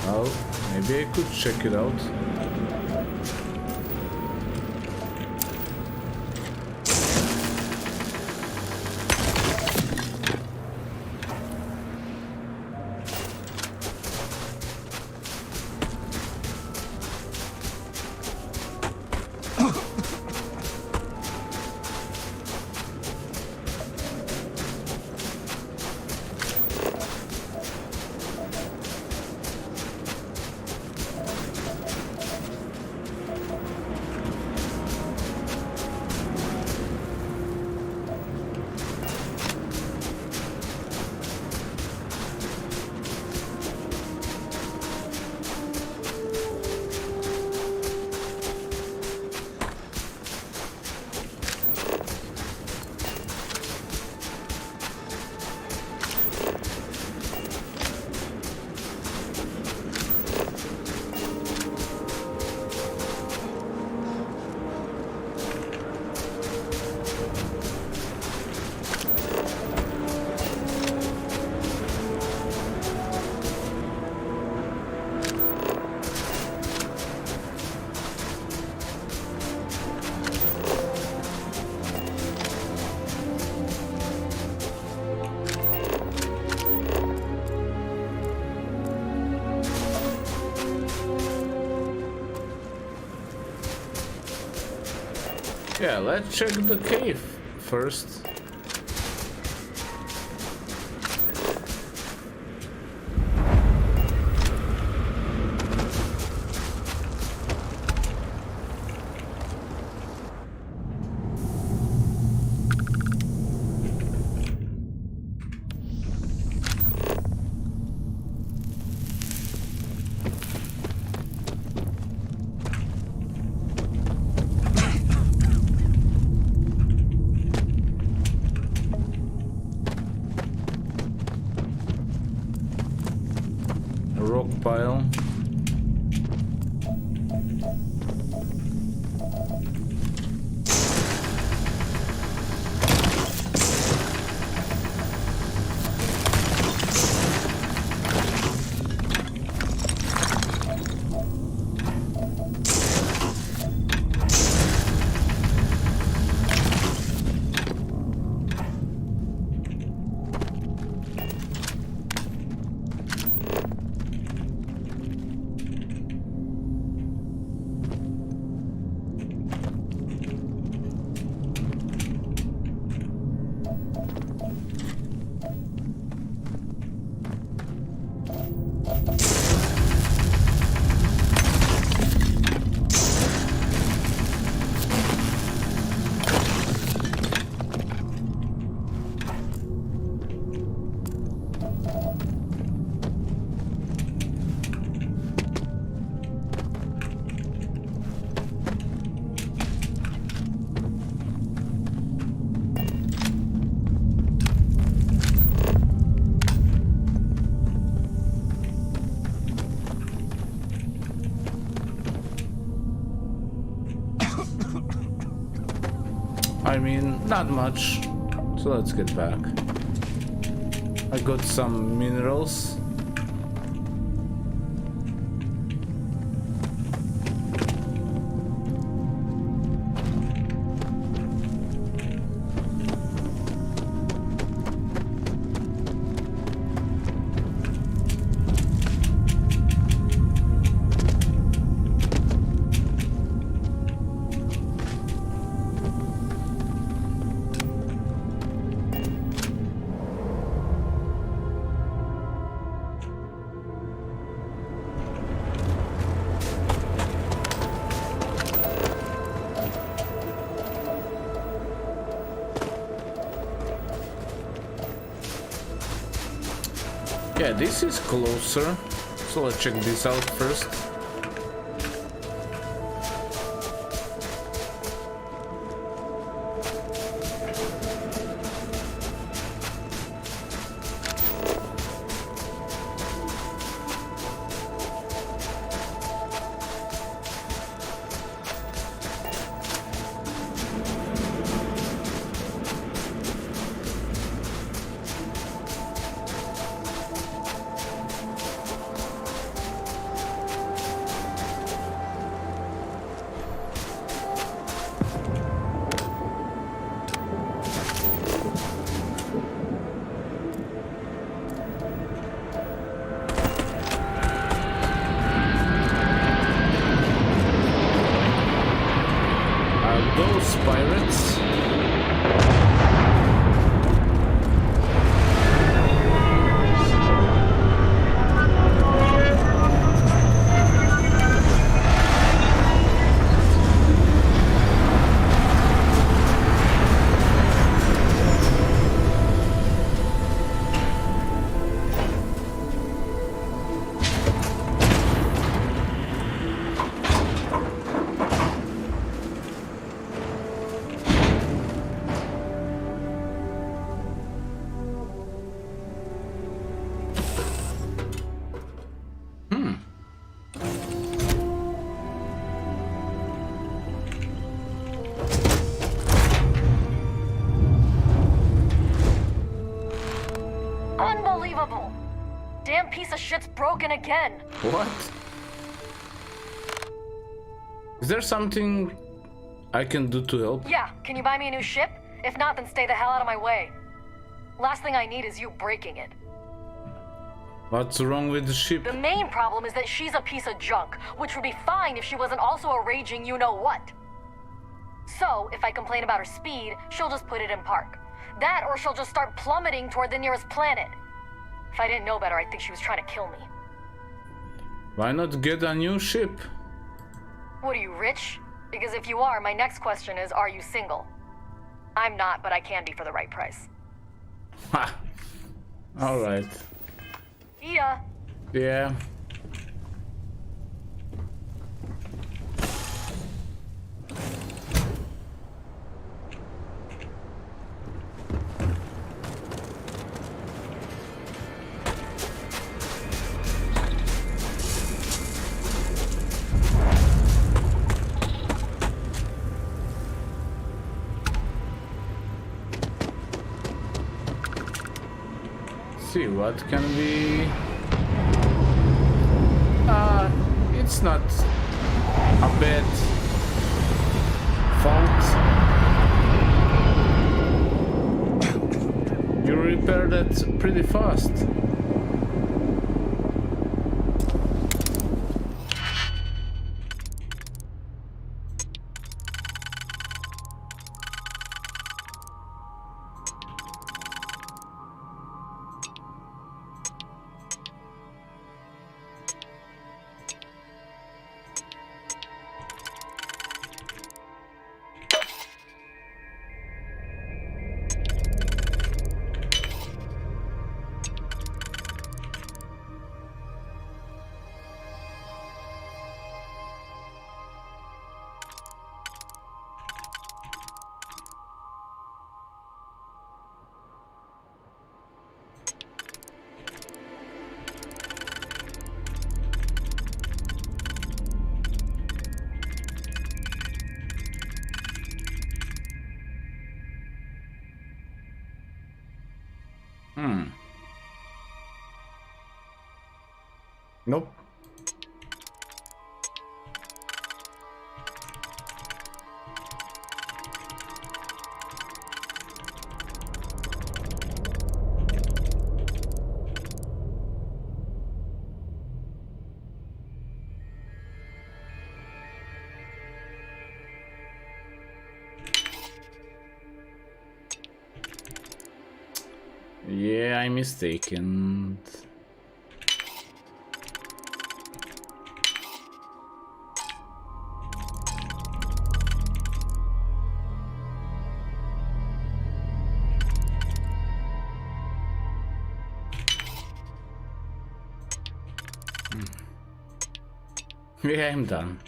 A: Well, maybe I could check it out. Yeah, let's check the cave first. stockpile. I mean, not much. So let's get back. I got some minerals. Yeah, this is closer, so let's check this out first. Those pirates.
L: Unbelievable! Damn piece of shit's broken again.
A: What? Is there something I can do to help?
L: Yeah, can you buy me a new ship? If not, then stay the hell out of my way. Last thing I need is you breaking it.
A: What's wrong with the ship?
L: The main problem is that she's a piece of junk, which would be fine if she wasn't also a raging you-know-what. So, if I complain about her speed, she'll just put it in park. That, or she'll just start plummeting toward the nearest planet. If I didn't know better, I'd think she was trying to kill me.
A: Why not get a new ship?
L: What are you, rich? Because if you are, my next question is, are you single? I'm not, but I can be for the right price.
A: Ha! Alright.
L: Yeah.
A: Yeah. see what can we... it's not a bad fault. You repaired that pretty fast. Nope. Yeah, I'm mistaken. Yeah, I'm done.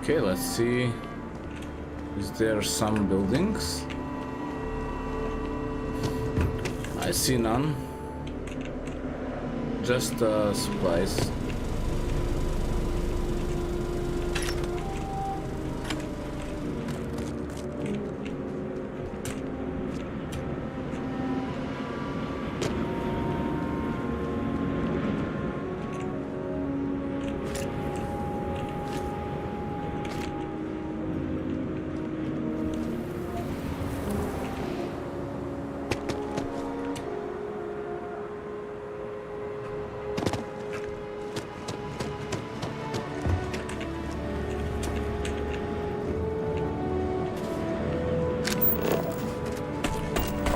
A: Okay, let's see. Is there some buildings? I see none. Just supplies.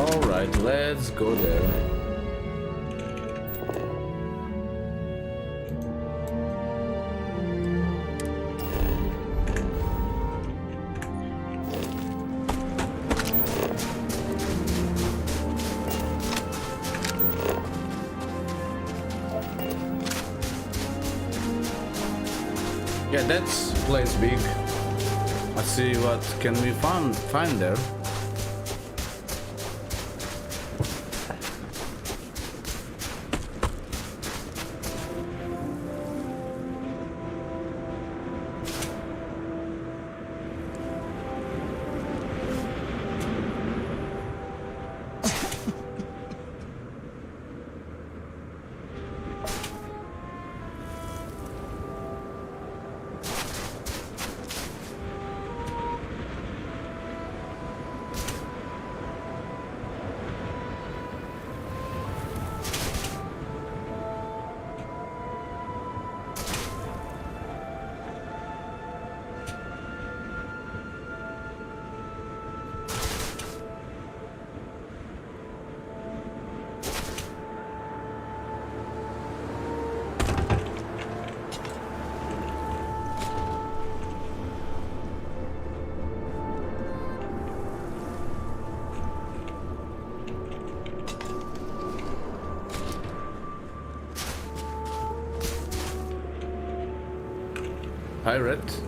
A: Alright, let's go there. Yeah, that's place big. Let's see what can we find there. Pirate.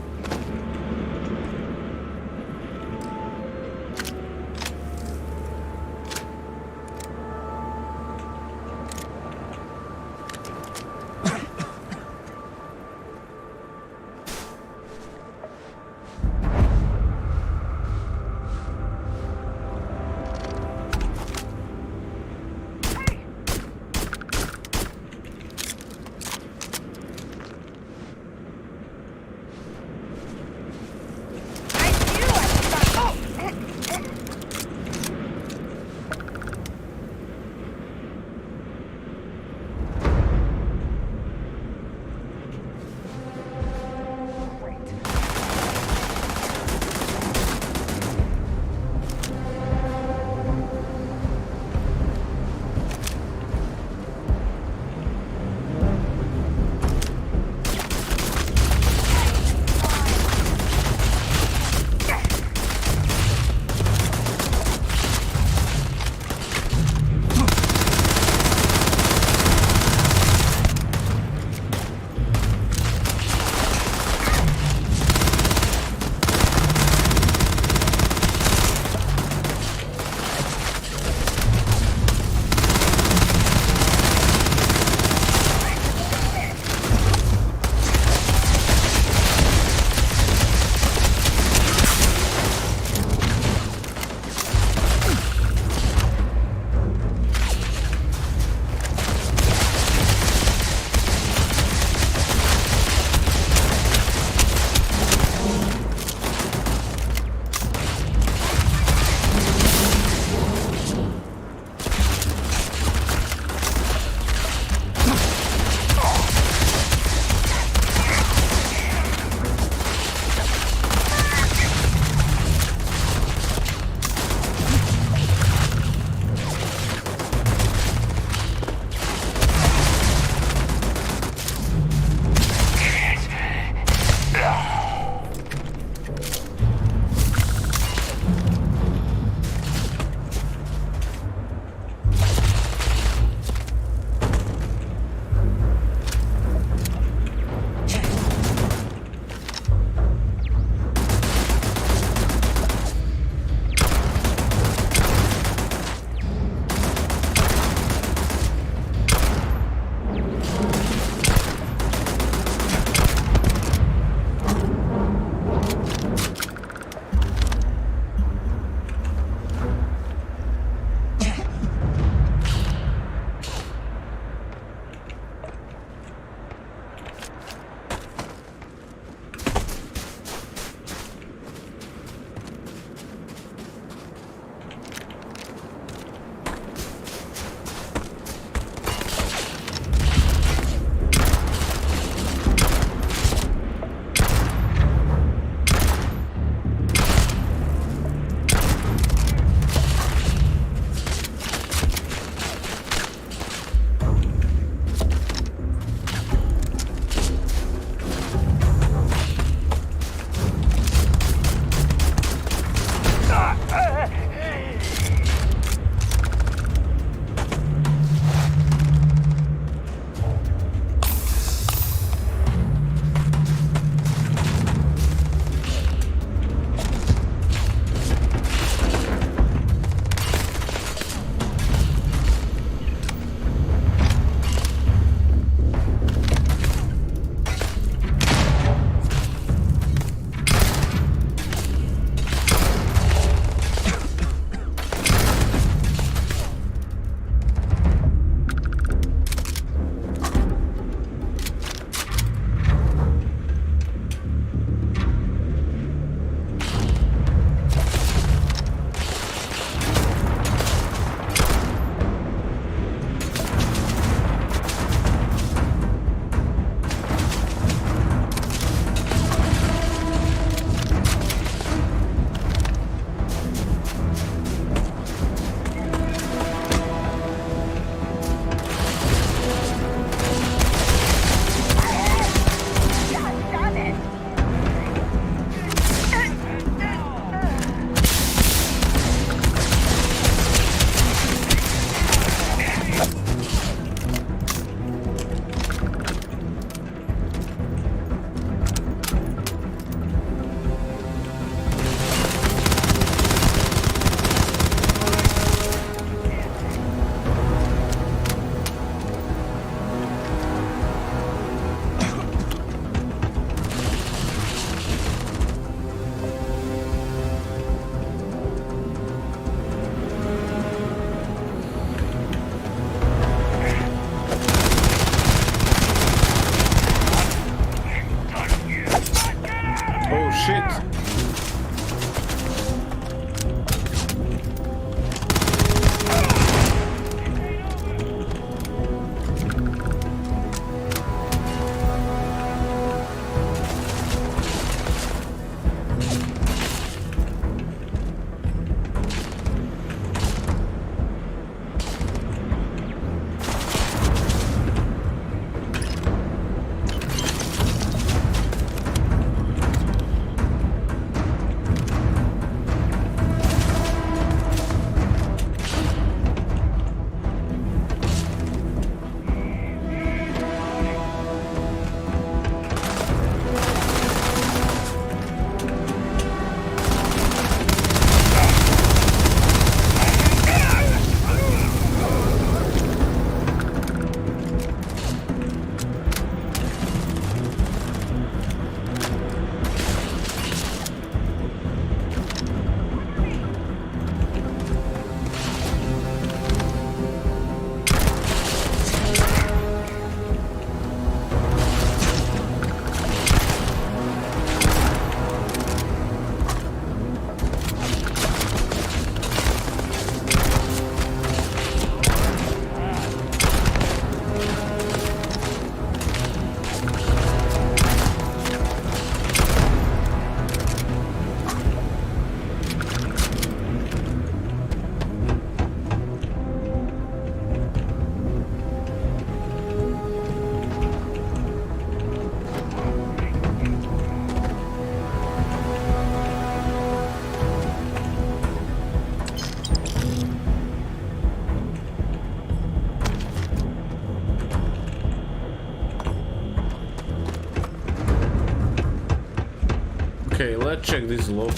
A: let's check this lock.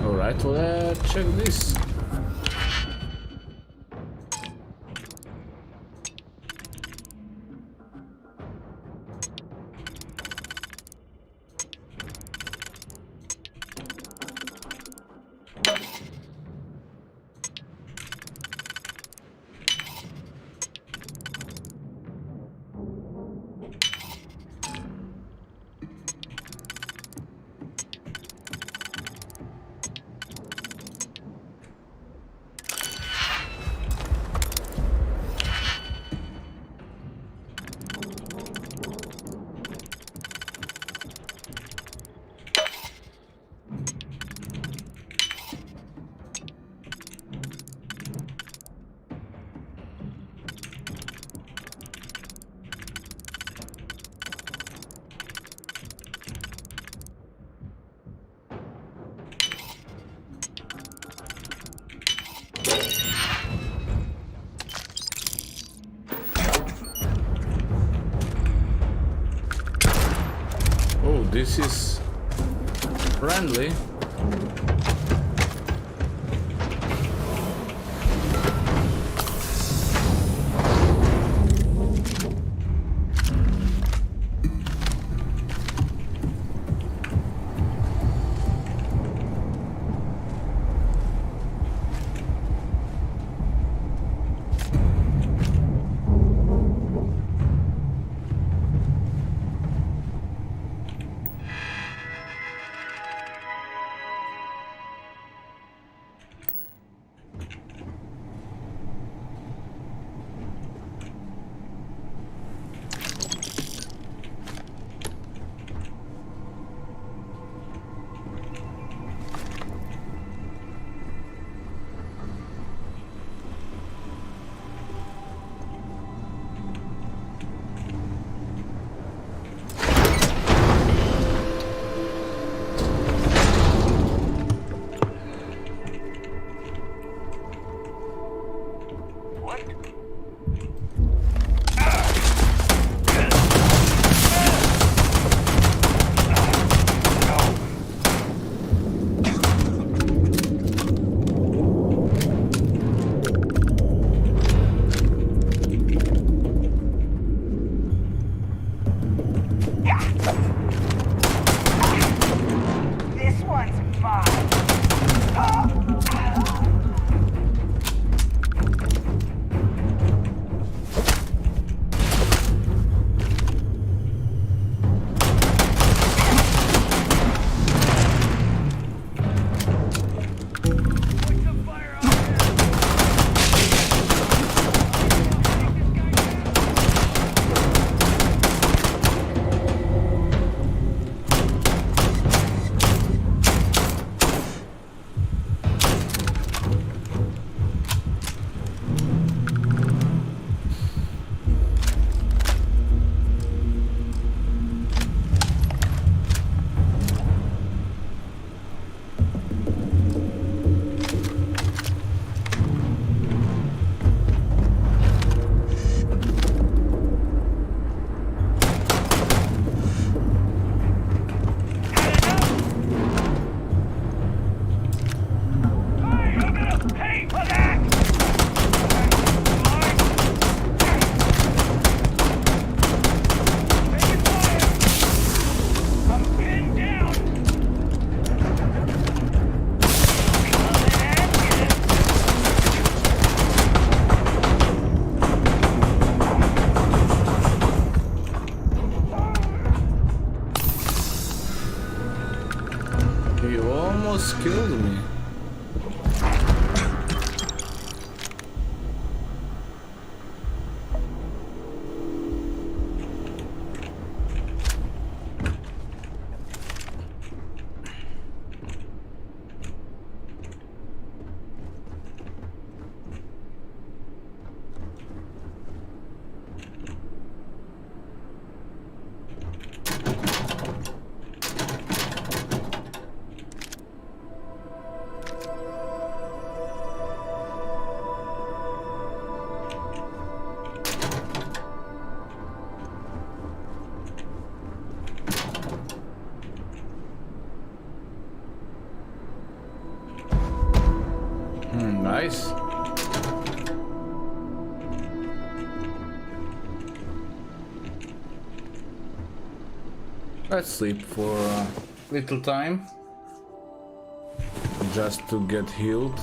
A: Alright, let's check this. Oh, this is friendly. He almost killed me. Let's sleep for a little time. Just to get healed.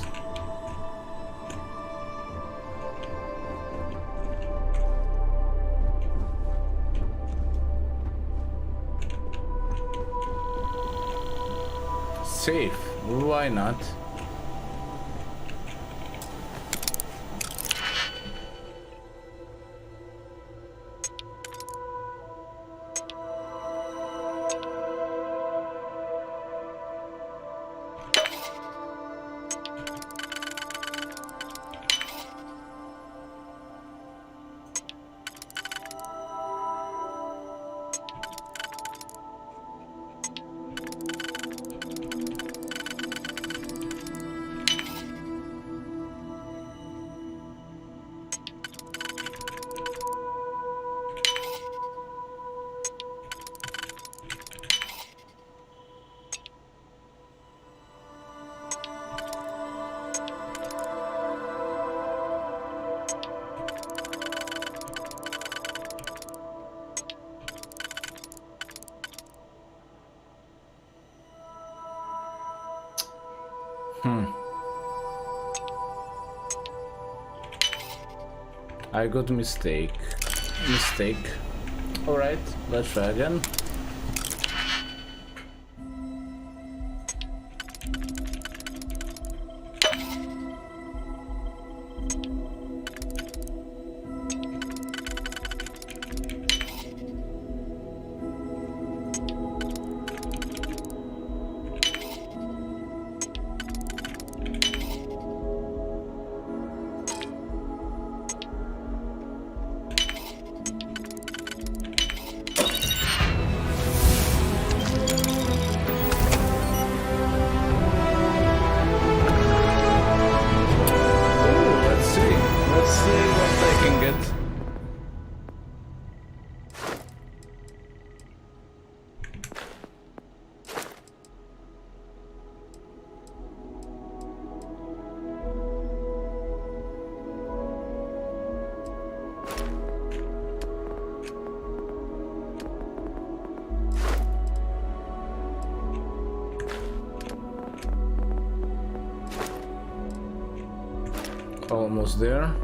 A: Safe, why not? I got mistake. Alright, let's try again. Almost there.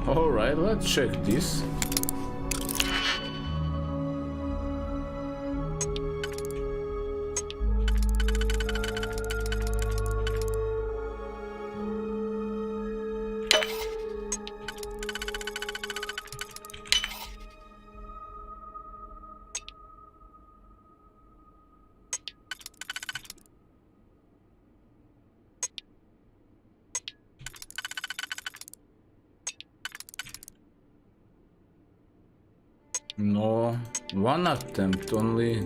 A: Alright, let's check this. No, one attempt only.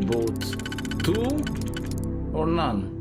A: Both two or none?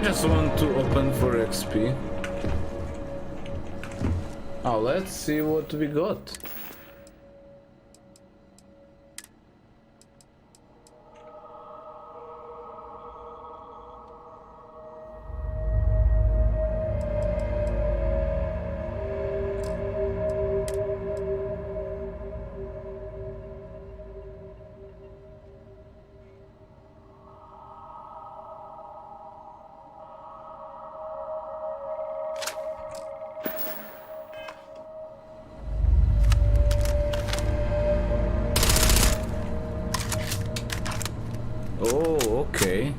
A: just want to open for XP. Oh, let's see what we got. Oh, okay.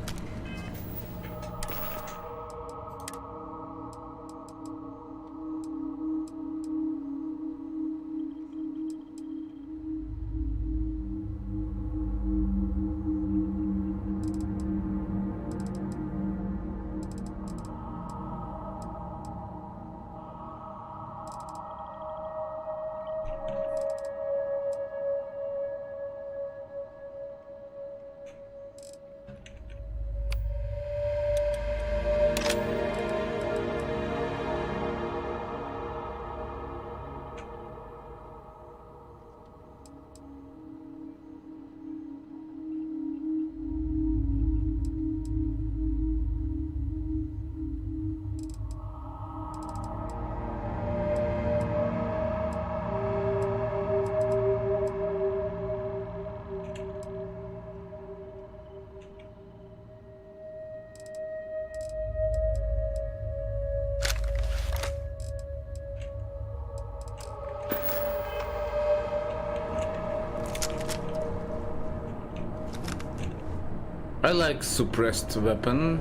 A: I like suppressed weapon.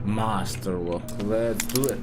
A: Master lock, let's do it.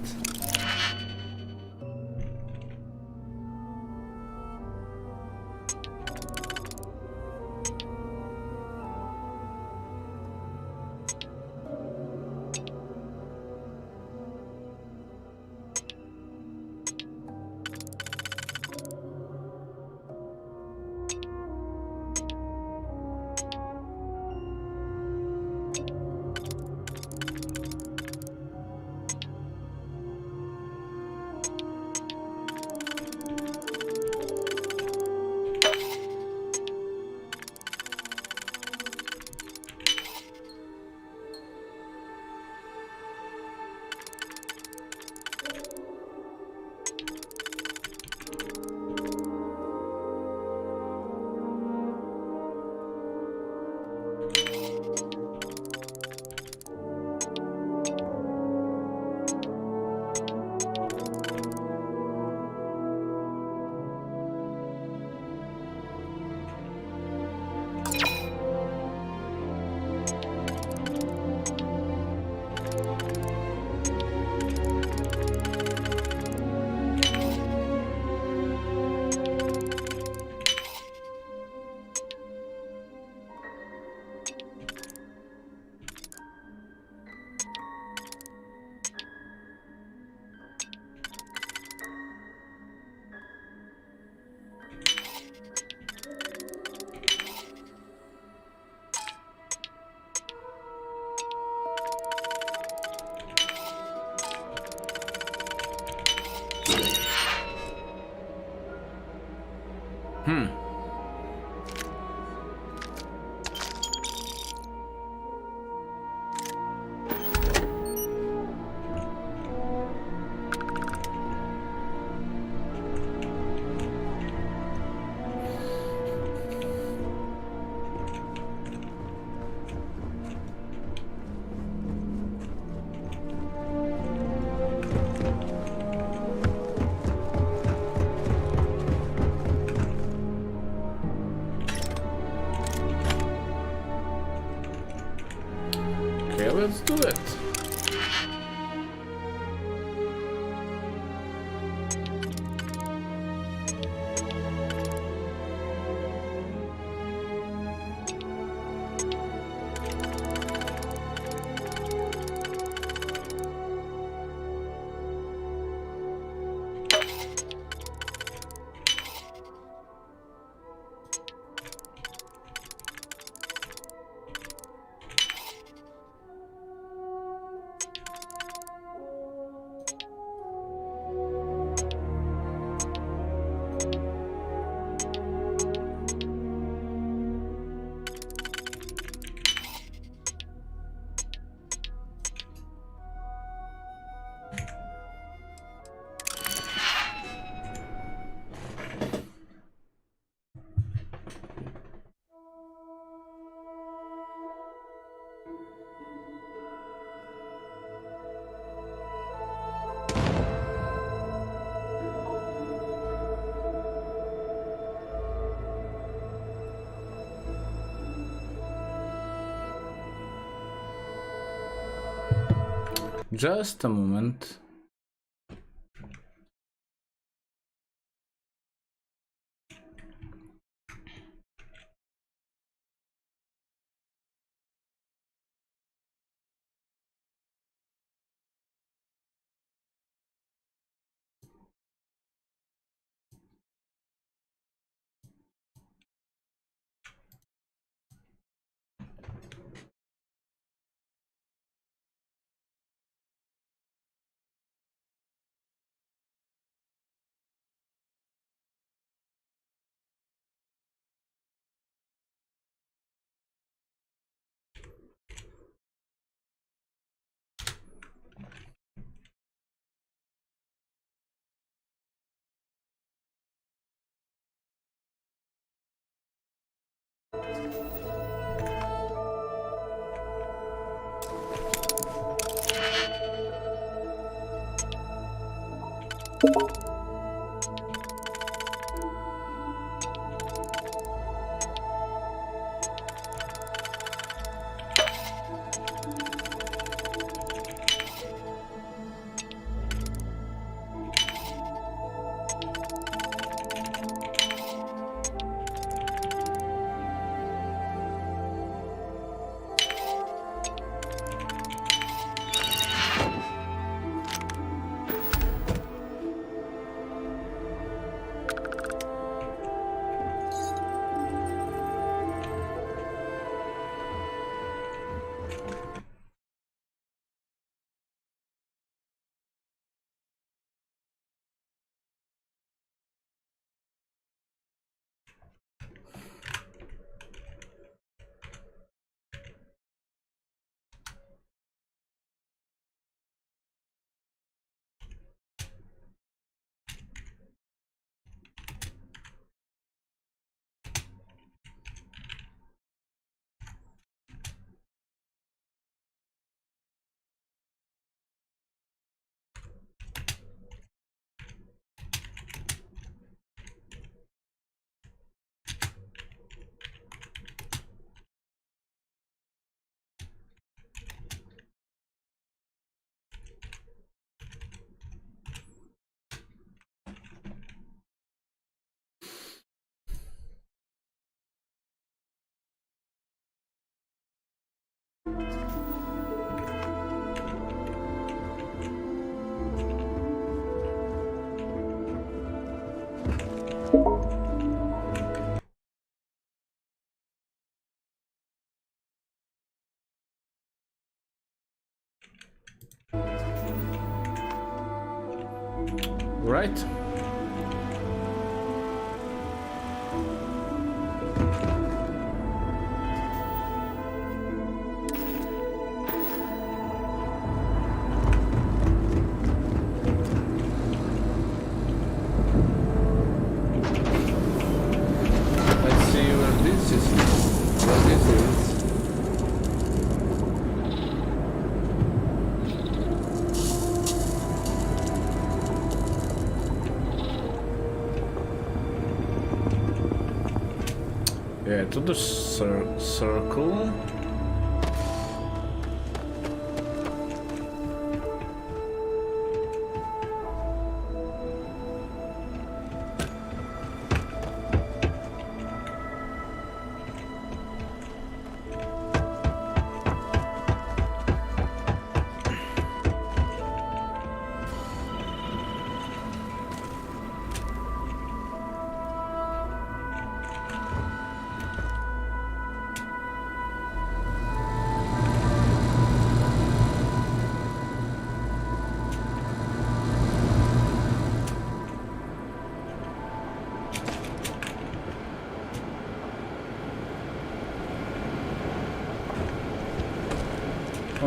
A: Just a moment. Right. Let's see where this is. Where this is. Yeah, to the circle.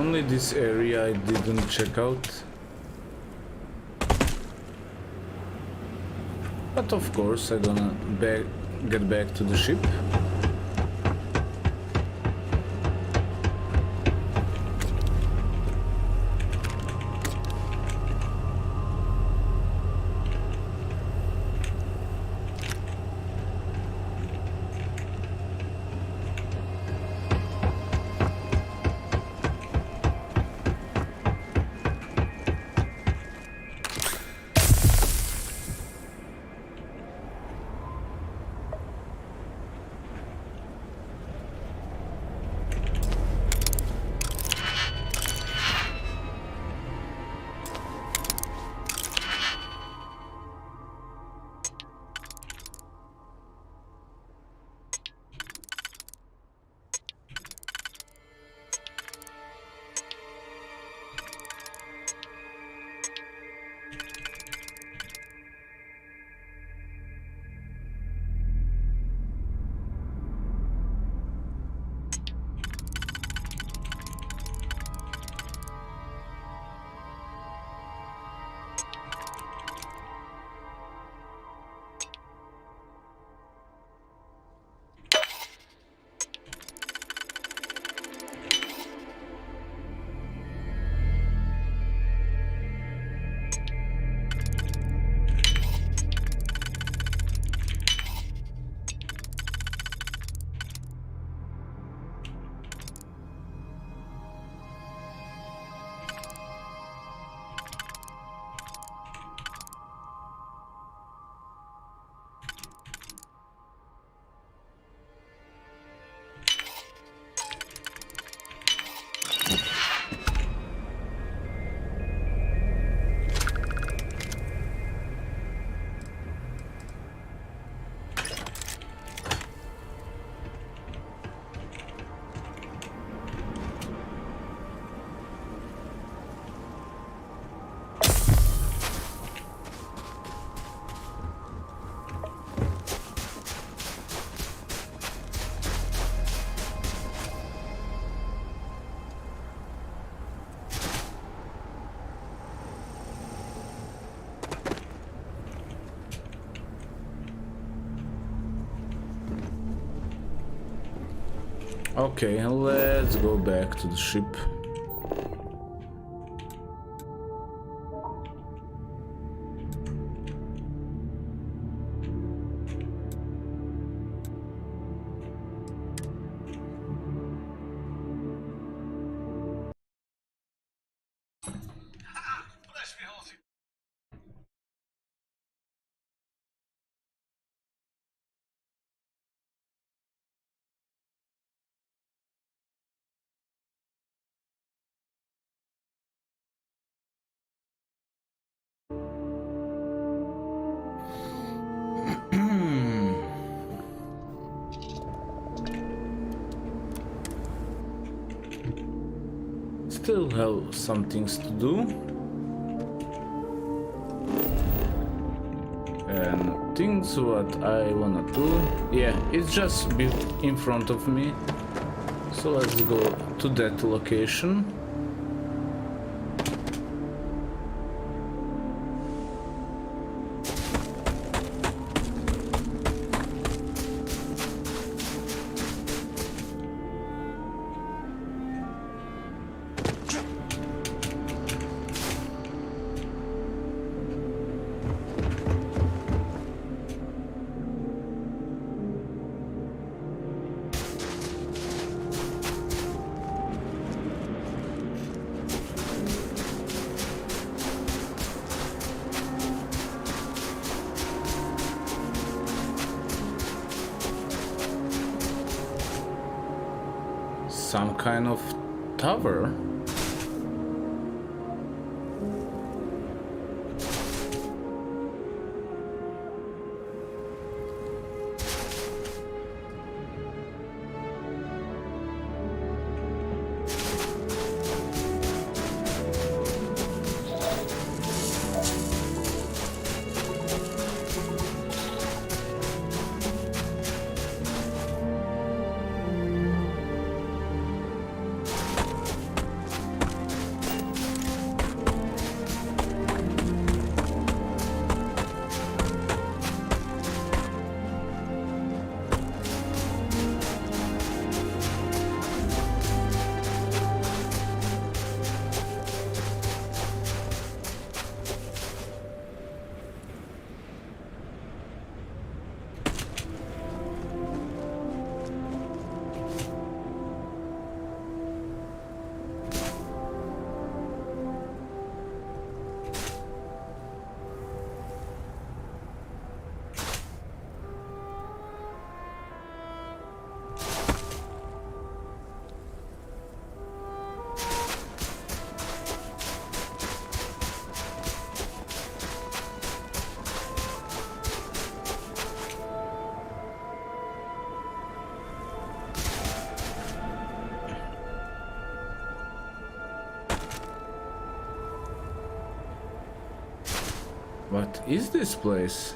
A: only this area I didn't check out. But of course I'm gonna get back to the ship. Okay, let's go back to the ship. Still have some things to do. And things what I wanna do. Yeah, it's just in front of me. So let's go to that location. Some kind of tower. What is this place?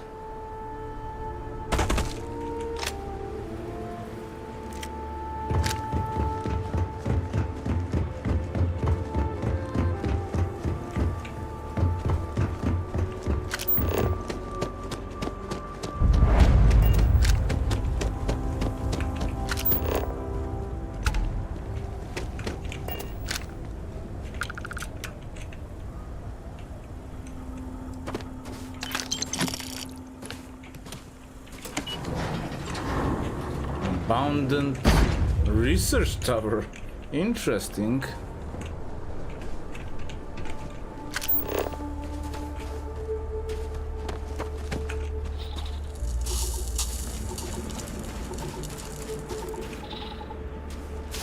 A: Abandoned research tower. Interesting.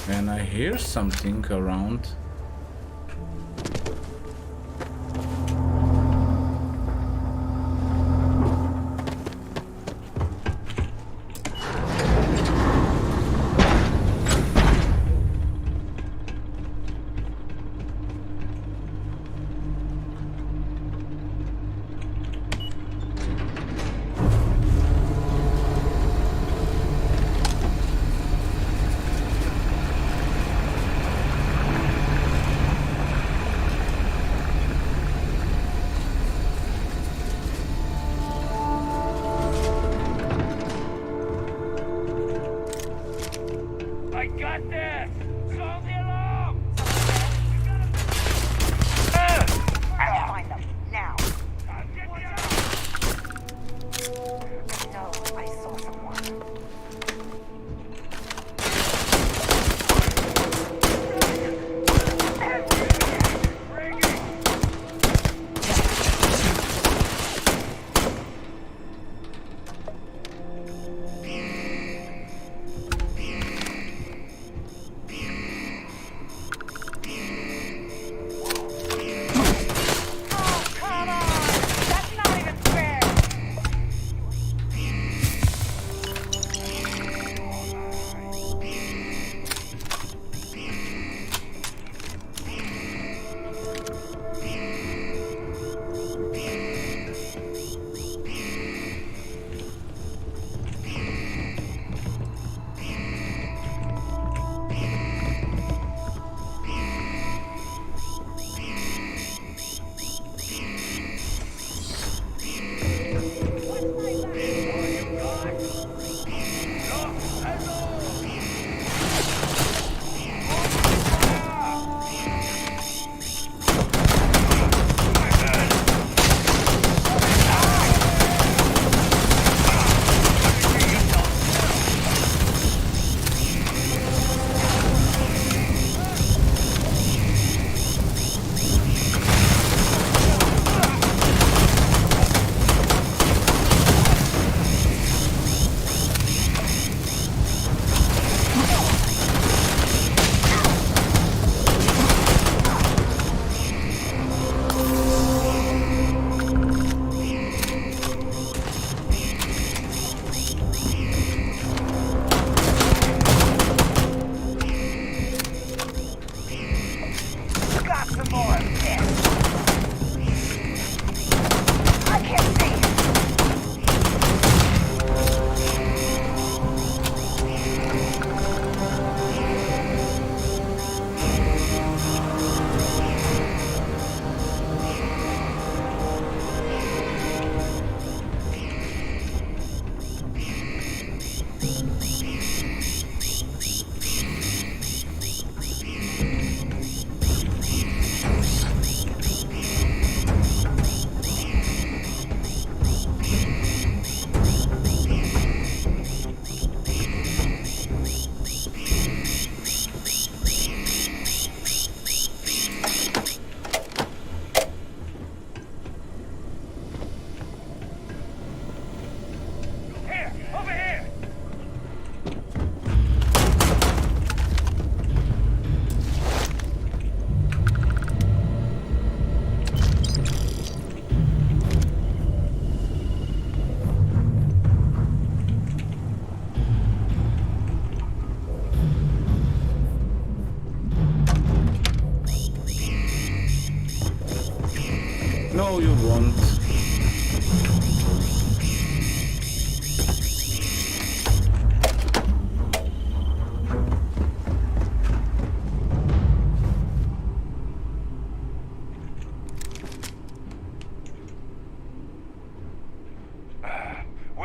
A: And I hear something around.
C: I got this! Sound the alarm!
T: I'll find them now. No, I saw someone.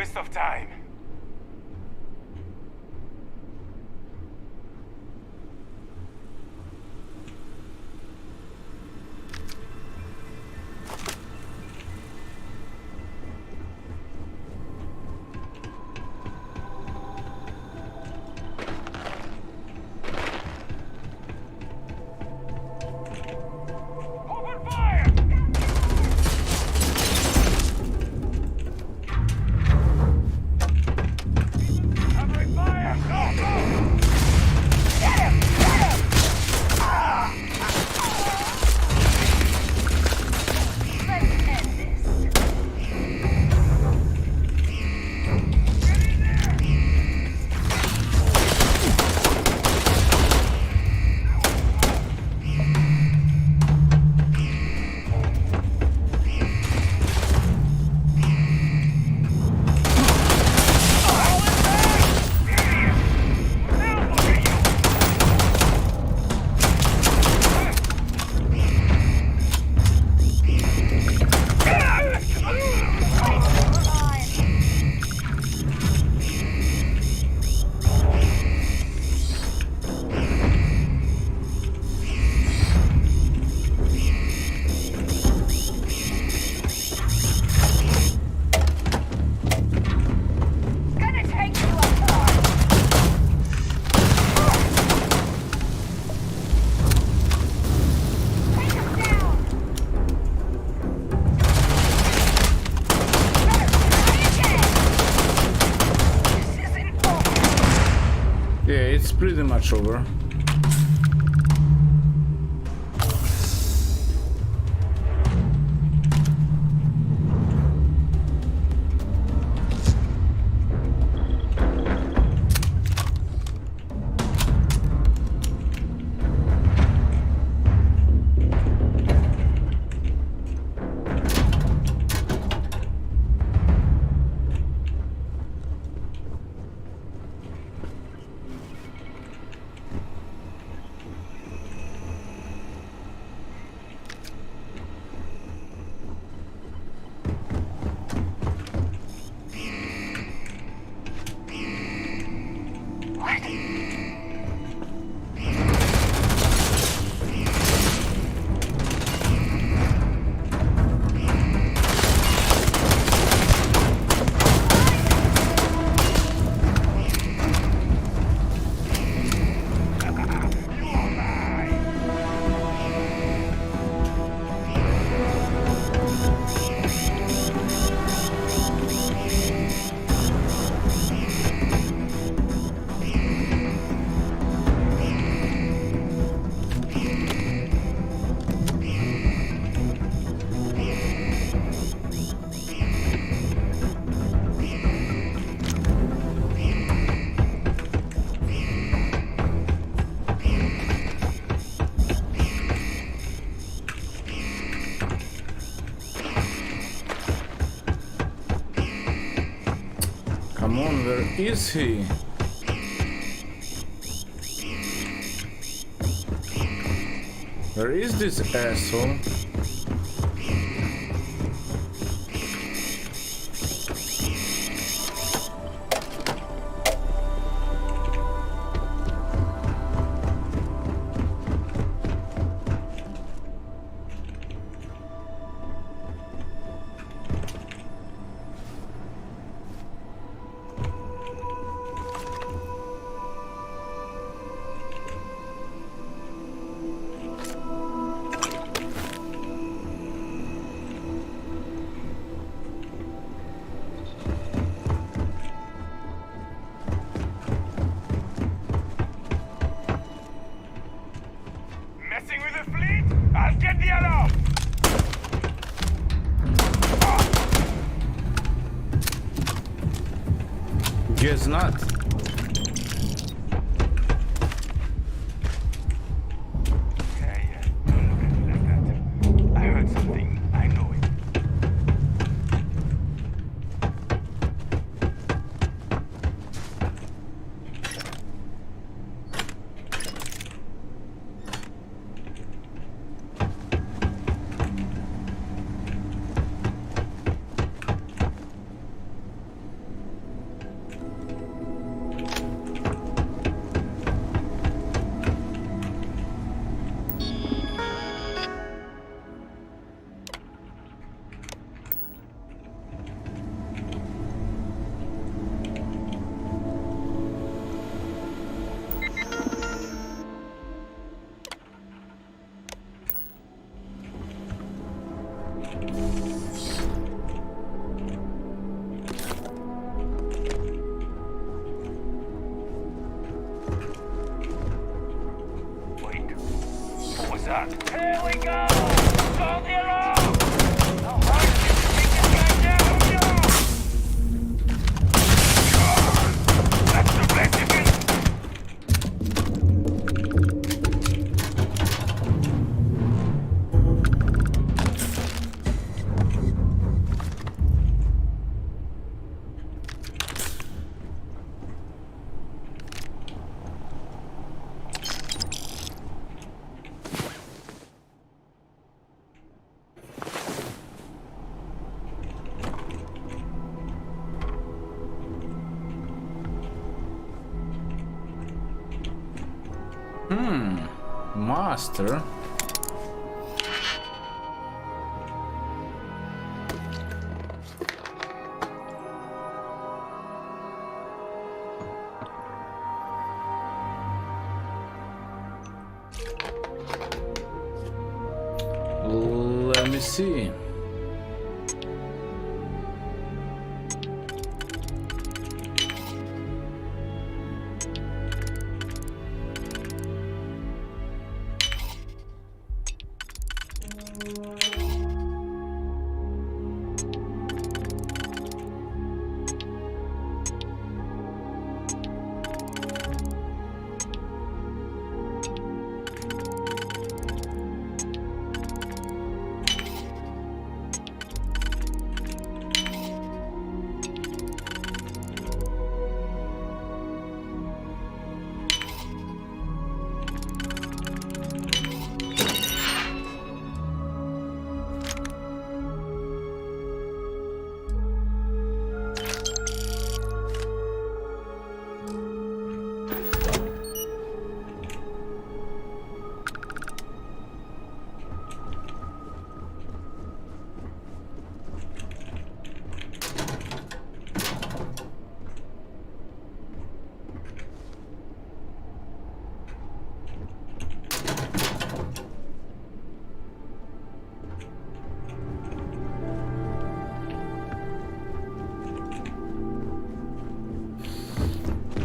E: waste of time.
A: It's pretty much over. Come on, where is he? Where is this asshole?
E: Messing with the fleet? I'll get the alarm!
A: Guess not.
E: I heard something. I know it.
A: Master. Let me see.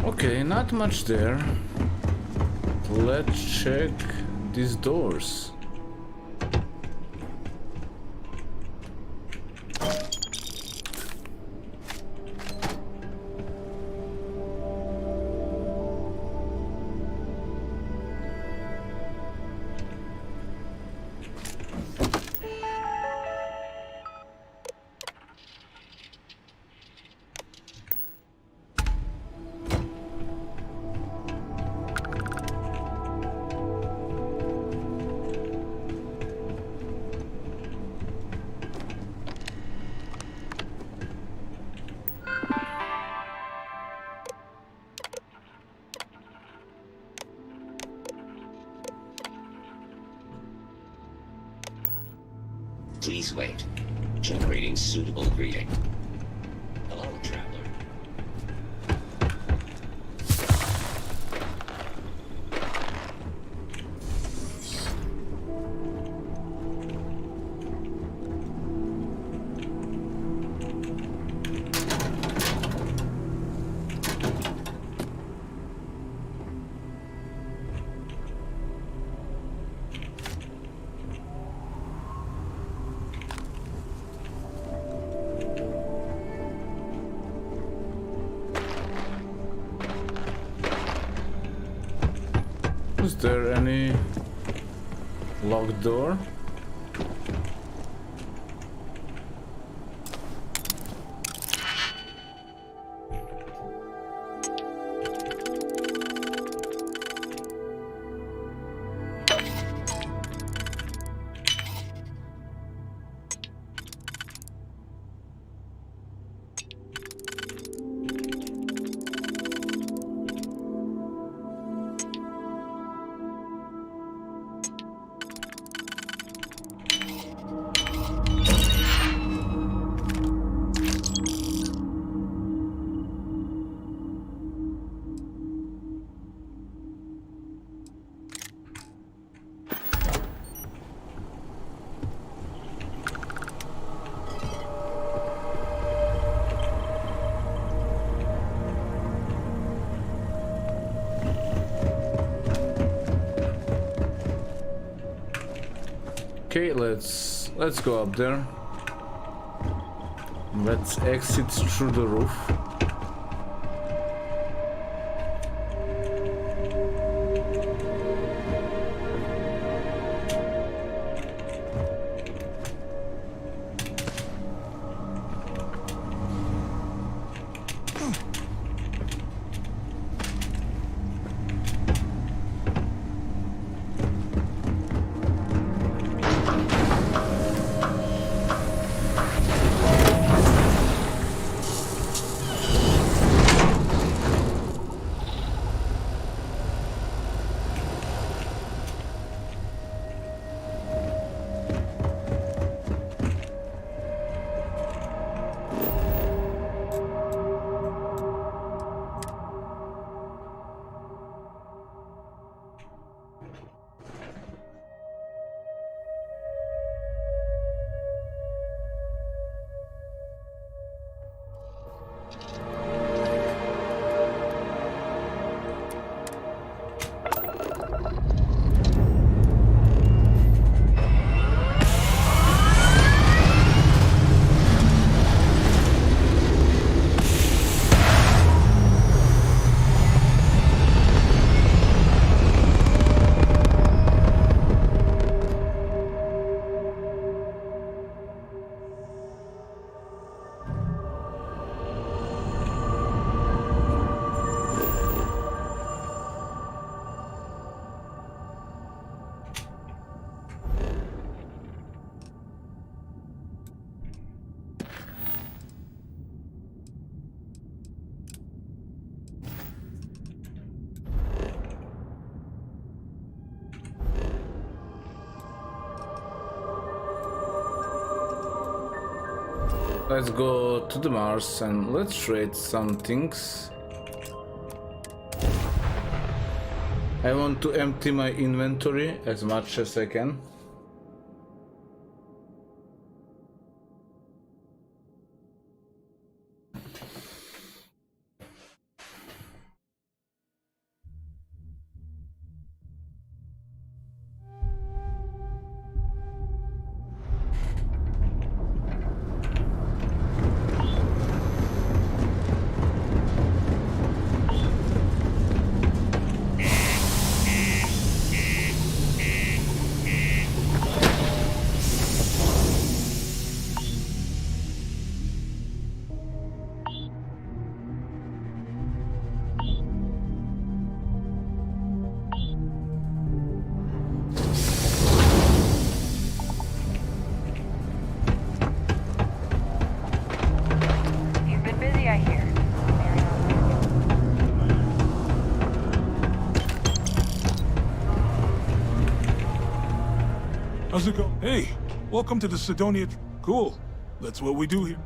A: Okay, not much there. Let's check these doors.
O: Please wait. Generating suitable greeting. Hello, traveler.
A: Is there any locked door? Okay, let's go up there. Let's exit through the roof. Let's go to the Mars and let's trade some things. I want to empty my inventory as much as I can.
P: How's it go? Hey, welcome to the Sidonia. Cool. That's what we do here.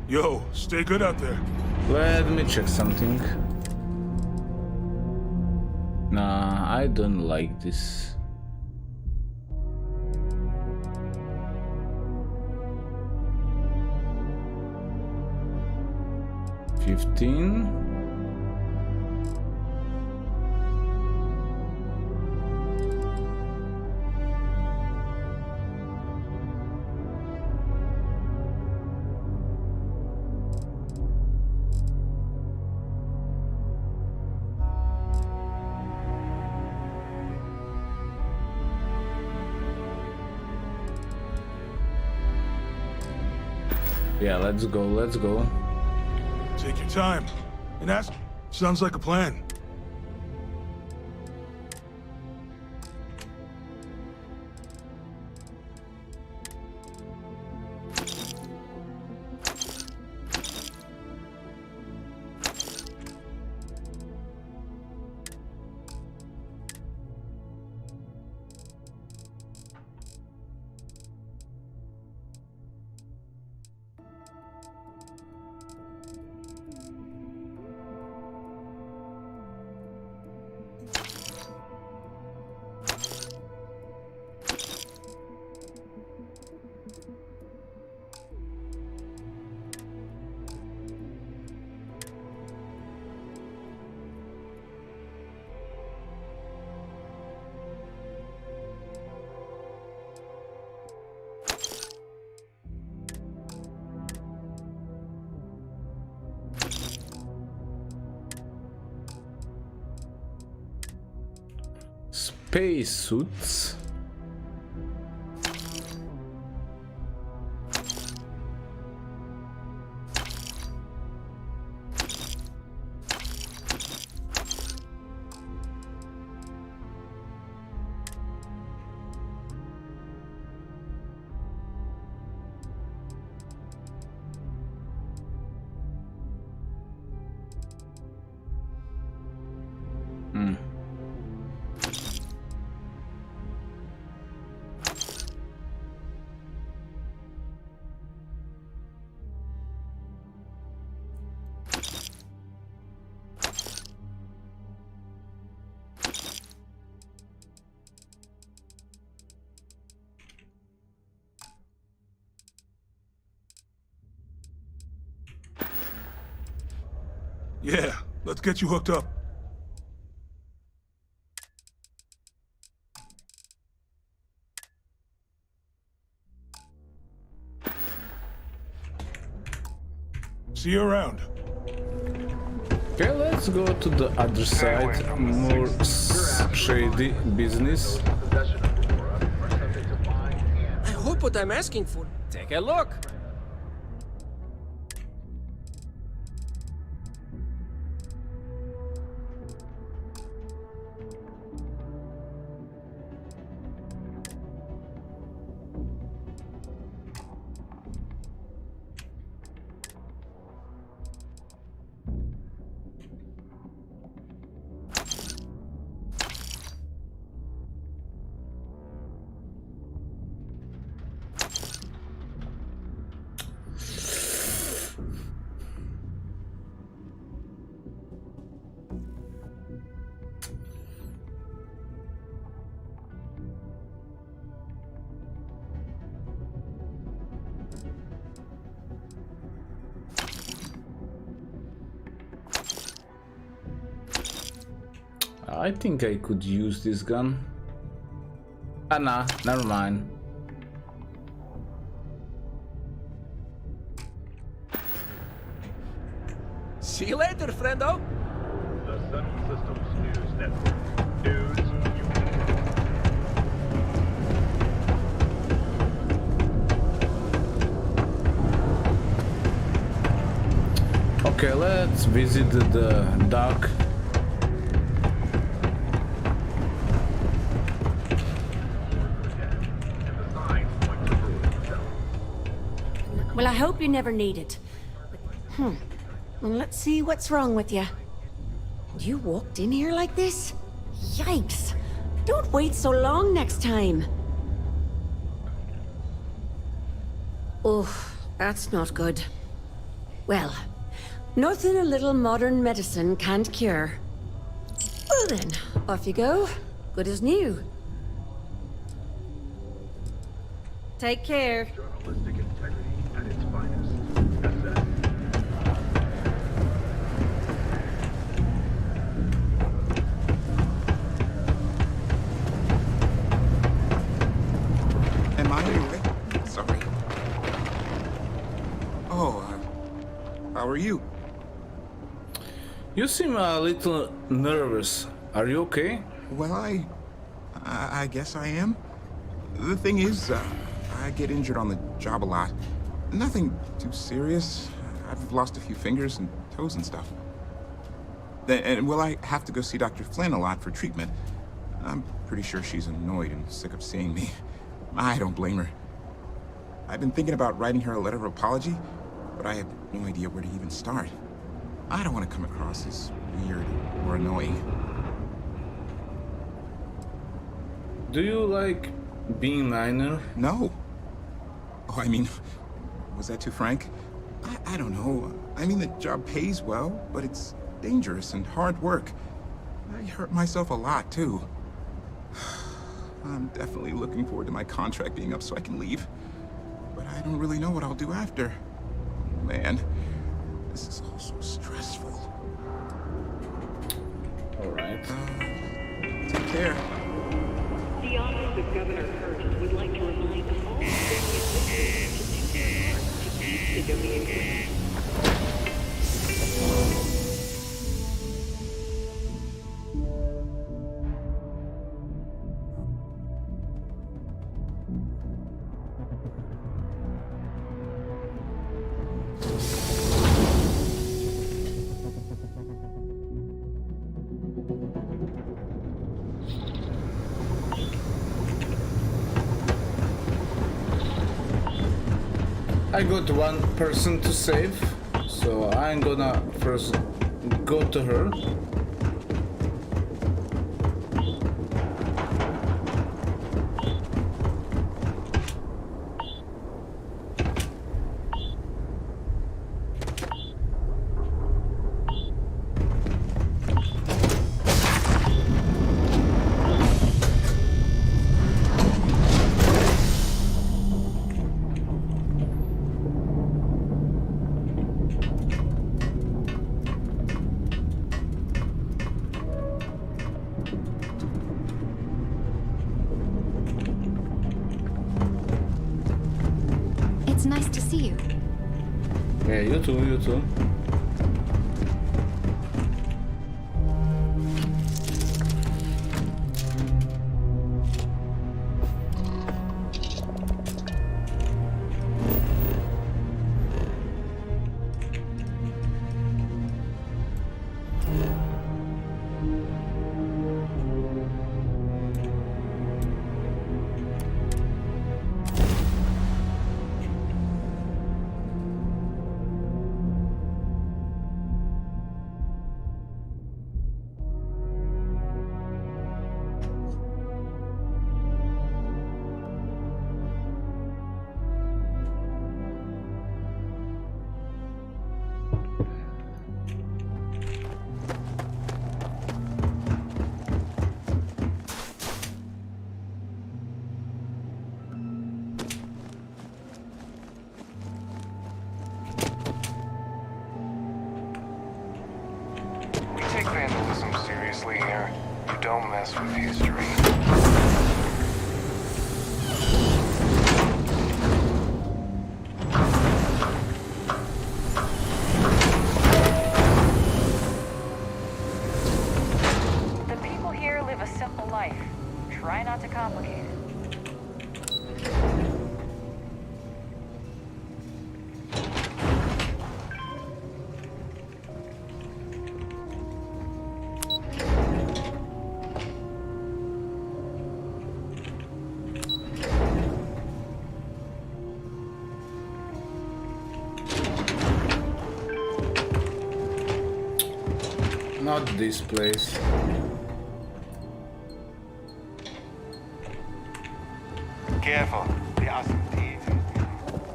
P: Yo, stay good out there.
A: Let me check something. Nah, I don't like this. $15. Yeah, let's go, let's go.
P: Take your time. And ask. Sounds like a plan. Space suits. Yeah, let's get you hooked up. See you around.
A: Okay, let's go to the other side. More shady business.
Q: I hope what I'm asking for. Take a look.
A: I think I could use this gun. Ah, nah, never mind.
Q: See you later, friendo.
V: The Sun Systems News Network. News.
A: Okay, let's visit the dock.
R: Well, I hope you never need it. Well, let's see what's wrong with you. You walked in here like this? Yikes! Don't wait so long next time. Oh, that's not good. Well, nothing a little modern medicine can't cure. Well then, off you go. Good as new. Take care.
V: Journalistic integrity at its finest.
W: Am I away? Sorry. Oh, how are you?
A: You seem a little nervous. Are you okay?
W: Well, I guess I am. The thing is, I get injured on the job a lot. Nothing too serious. I've lost a few fingers and toes and stuff. And well, I have to go see Dr. Flynn a lot for treatment. I'm pretty sure she's annoyed and sick of seeing me. I don't blame her. I've been thinking about writing her a letter of apology, but I have no idea where to even start. I don't want to come across as weird or annoying.
A: Do you like being minor?
W: No. Oh, I mean, was that too frank? I don't know. I mean, the job pays well, but it's dangerous and hard work. I hurt myself a lot, too. I'm definitely looking forward to my contract being up so I can leave. But I don't really know what I'll do after. Man, this is all so stressful.
A: All right.
W: Take care.
X: The office of Governor Curtis would like to remind all citizens to keep Sidonian.
A: I got one person to save, so I'm gonna first go to her.
B: nice to see you.
A: Yeah, you too, you too.
H: We take vandalism seriously here. You don't mess with history.
G: The people here live a simple life. Try not to complicate it.
A: Not this place.
E: Careful, there are some thieves.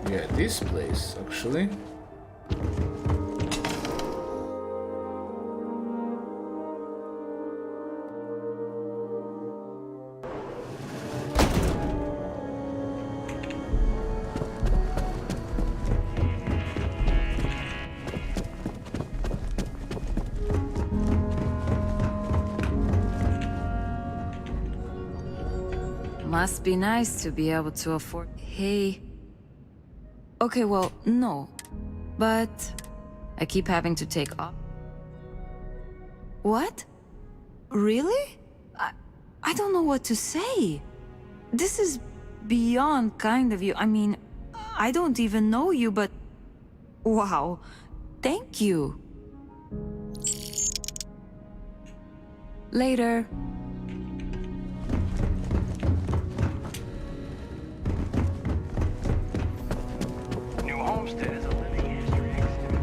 A: Yeah, this place, actually.
M: Must be nice to be able to afford... Hey... Okay, well, no. But... I keep having to take off. What? Really? I don't know what to say. This is beyond kind of you. I mean, I don't even know you, but... Wow. Thank you. Later.
Q: New Homestead is a living history exhibit.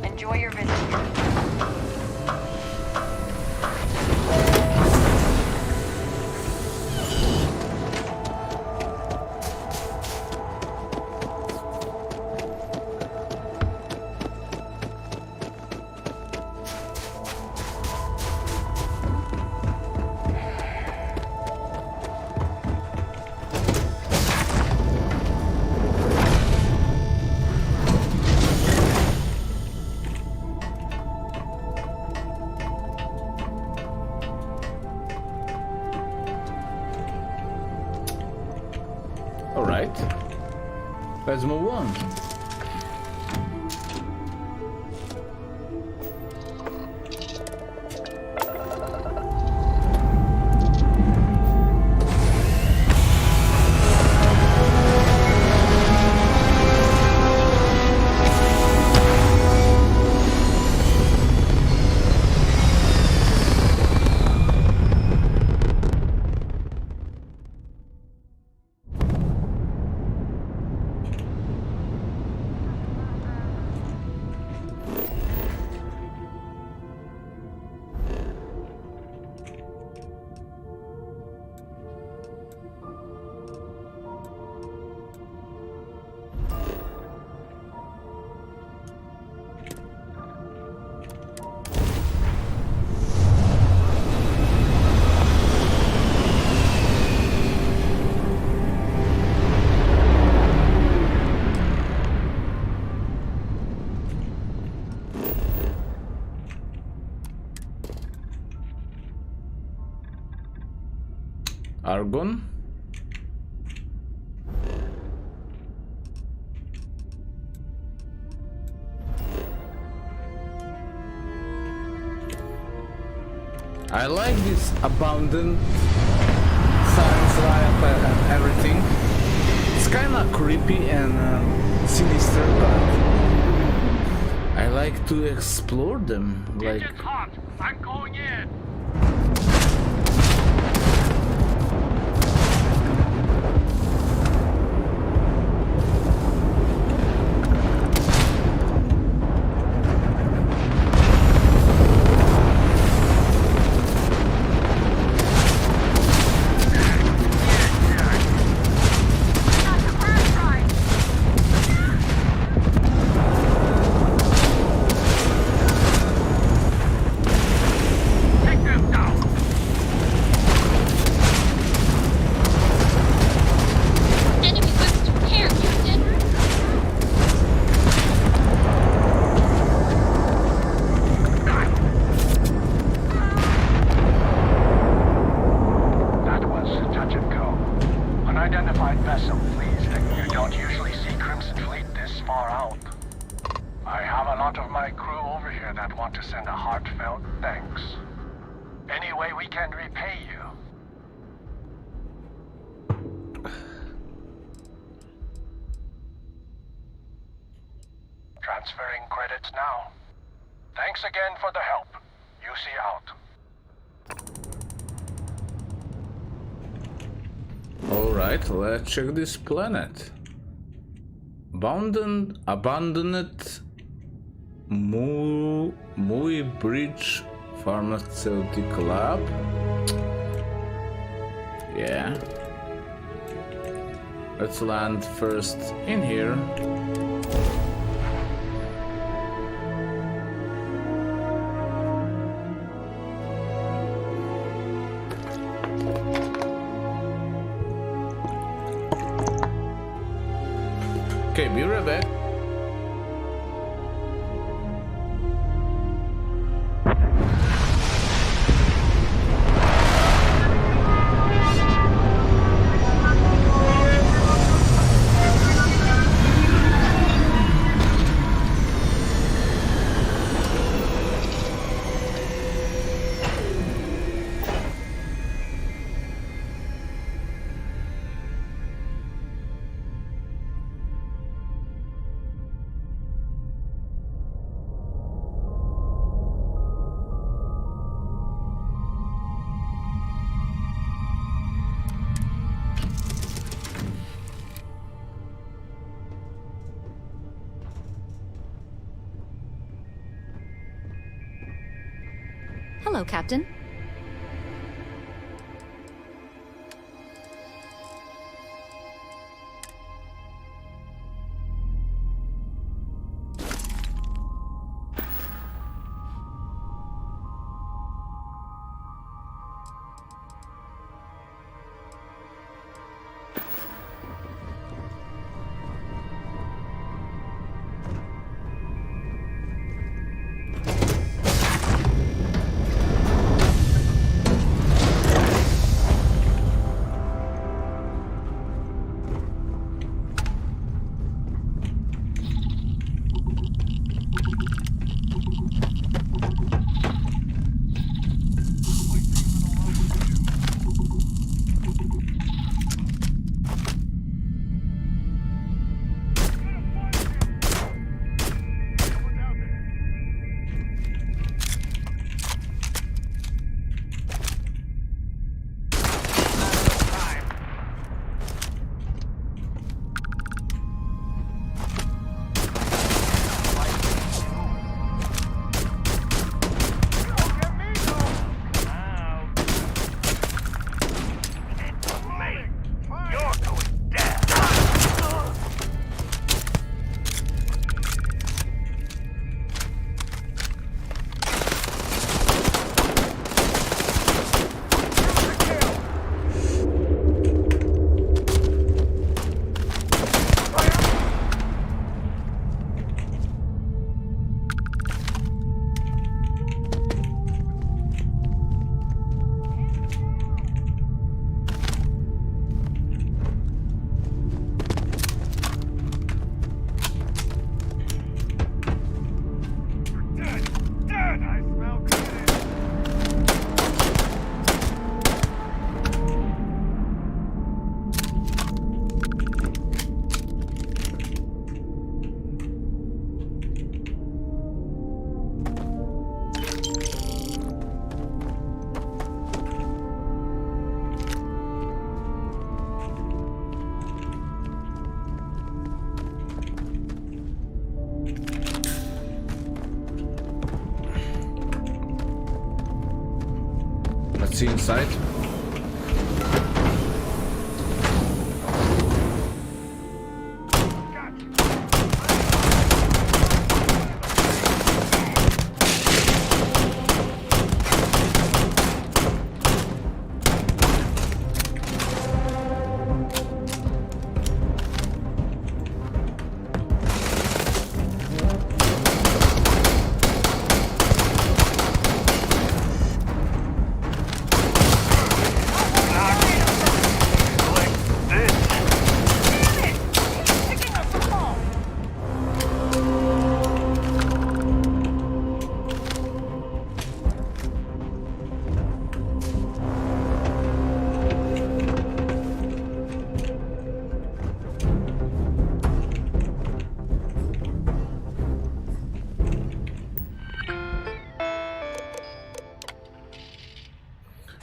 G: Enjoy your visit.
A: Alright. Let's move on. Argon. I like this abandoned science lab and everything. It's kinda creepy and sinister, but I like to explore them. Like,
C: It's hot. I'm going in. Transferring credits now. Thanks again for the help. UC out.
A: alright, let's check this planet. Abandoned Mui Bridge Pharmaceutical Lab. Yeah. Let's land first in here. Okay, be right back.
B: Hello, Captain.
A: see inside.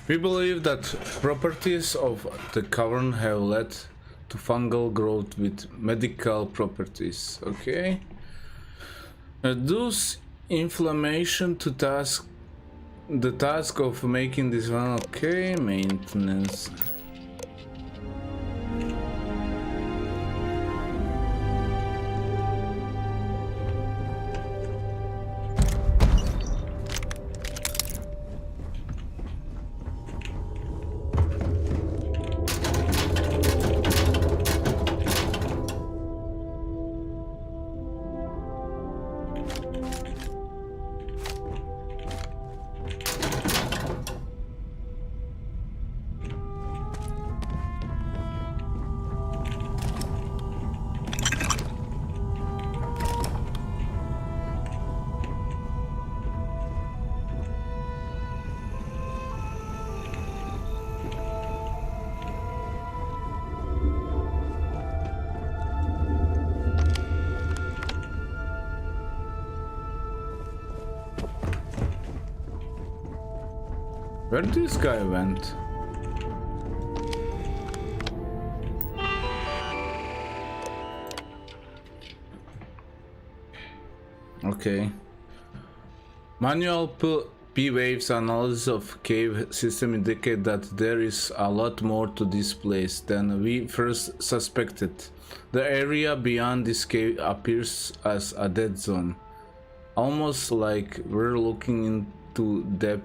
A: We believe that properties of the cavern have led to fungal growth with medical properties. Okay. Reduce inflammation to the task of making this one. Okay, maintenance. Where this guy went? Okay. Manual P-waves analysis of cave system indicate that there is a lot more to this place than we first suspected. The area beyond this cave appears as a dead zone, almost like we're looking into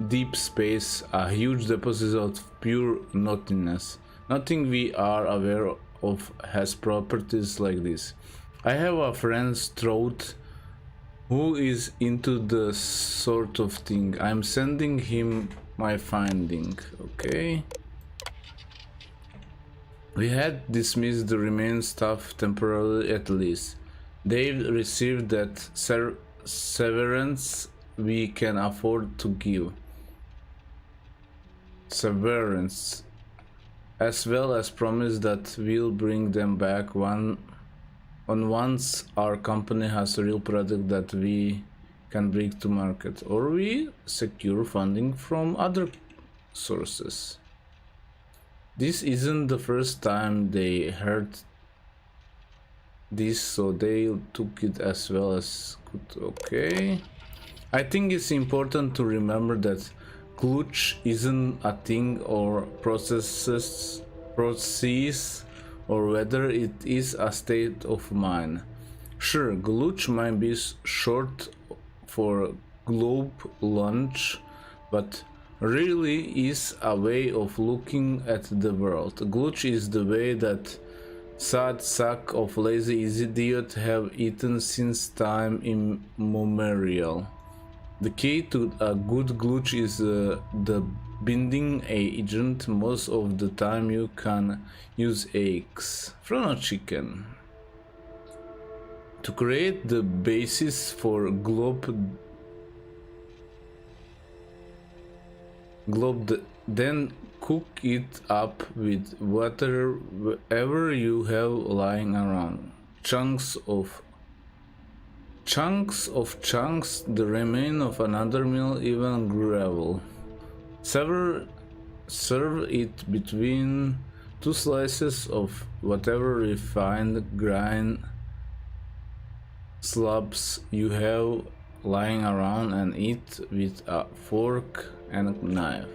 A: deep space, a huge deposit of pure nothingness. Nothing we are aware of has properties like this. I have a friend Stroud who is into the sort of thing. I'm sending him my finding. Okay. We had dismissed the remaining staff temporarily at least. They've received that severance we can afford to give. Severance, as well as promise that we'll bring them back once our company has a real product that we can bring to market, or we secure funding from other sources. This isn't the first time they heard this, so they took it as well as good. Okay. I think it's important to remember that glitch isn't a thing or process, or whether it is a state of mind. Sure, glitch might be short for globe launch, but really is a way of looking at the world. Glitch is the way that sad sack of lazy idiots have eaten since time immemorial. The key to a good glitch is the binding agent. Most of the time you can use eggs from a chicken to create the basis for globe, then cook it up with whatever you have lying around. Chunks, the remain of another meal, even gravel. Serve it between two slices of whatever refined grind slabs you have lying around, and eat with a fork and knife.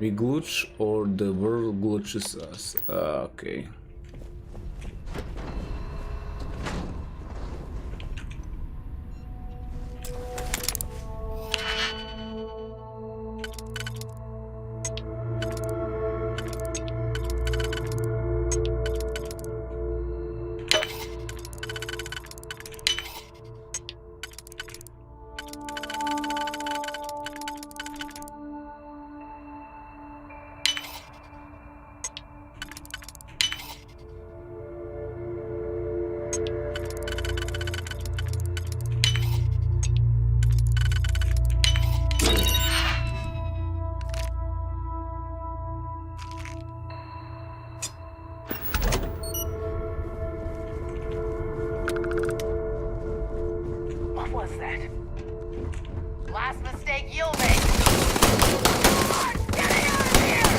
A: We glitch or the world glitches us. Okay.
D: What was that?
L: Last mistake you'll make. Getting out of here!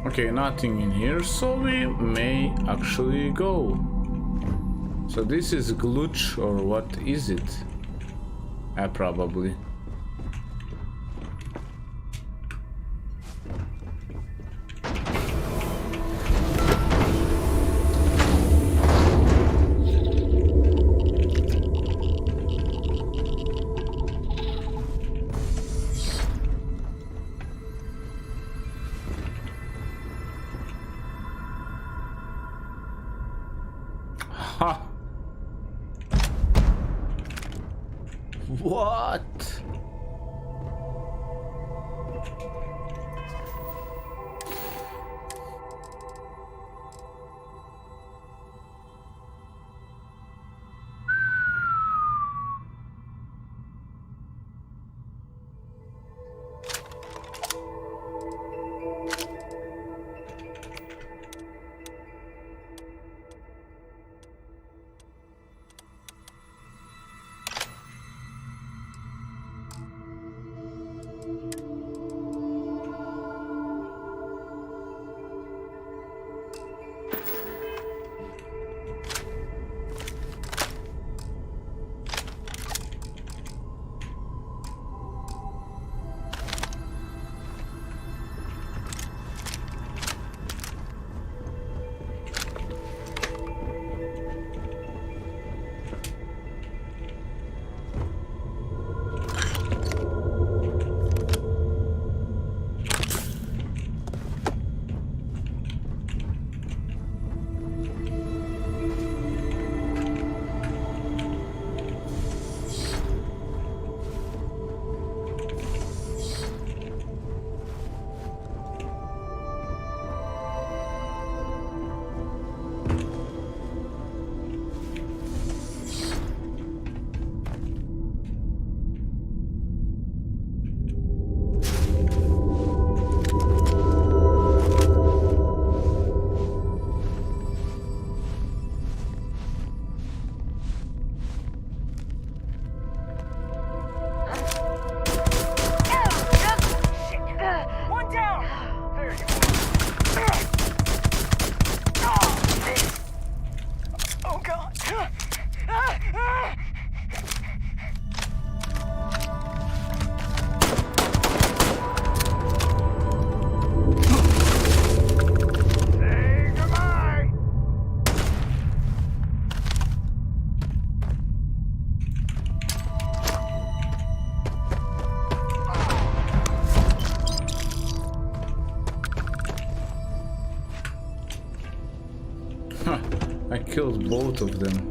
A: Okay, nothing in here, so we may actually go. So this is glitch, or what is it? Probably. Ha! What?
D: One down! There you go. Oh, God. Say goodbye!
A: Huh, I killed both of them.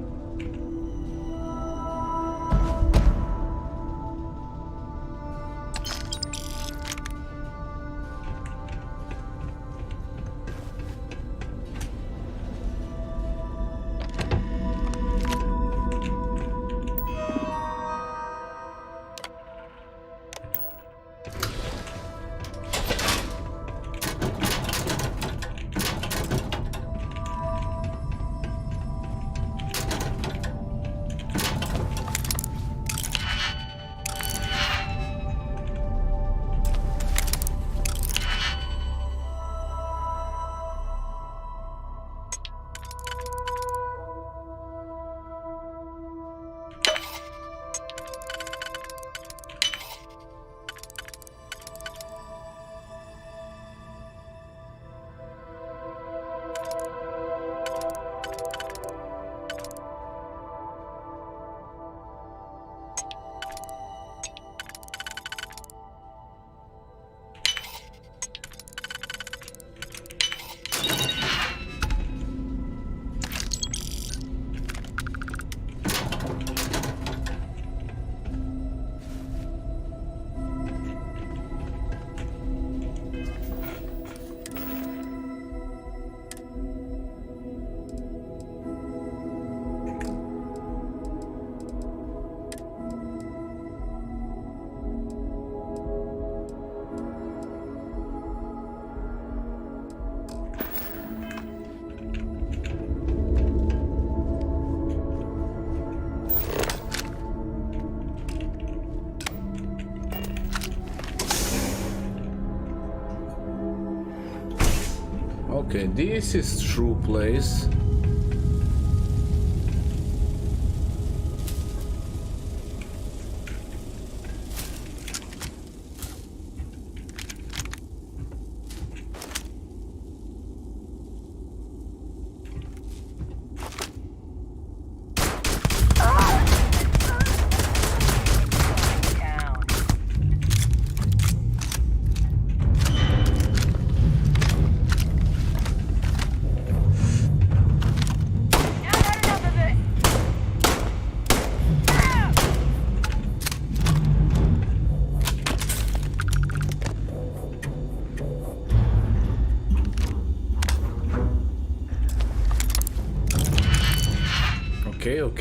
A: Okay, this is true place.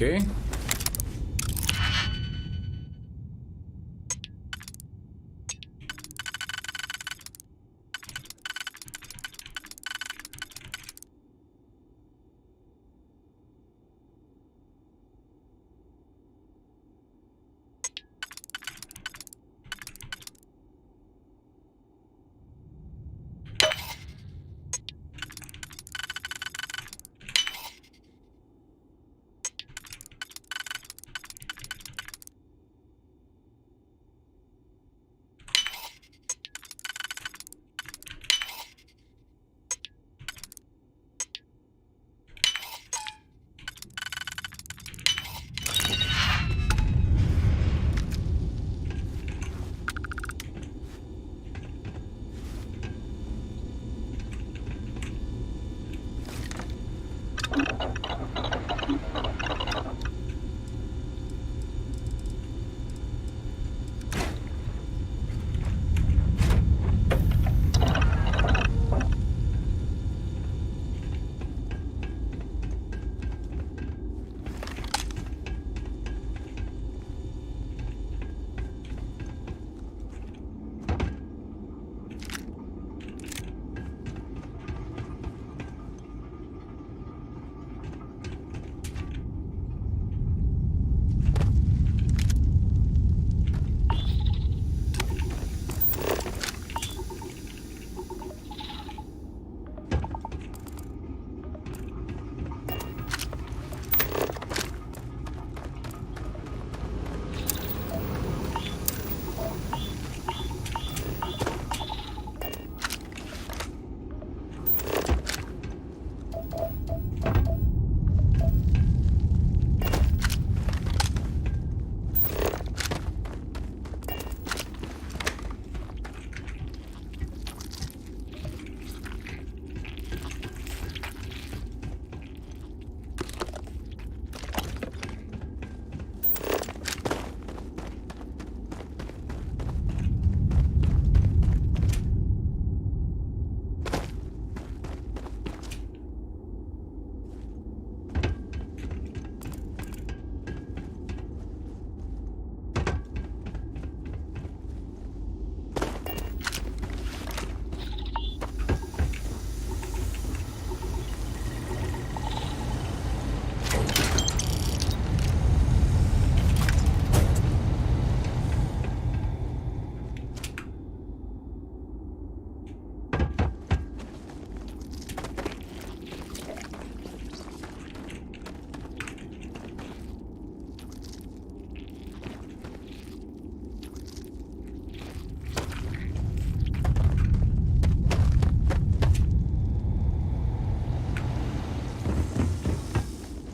A: Okay.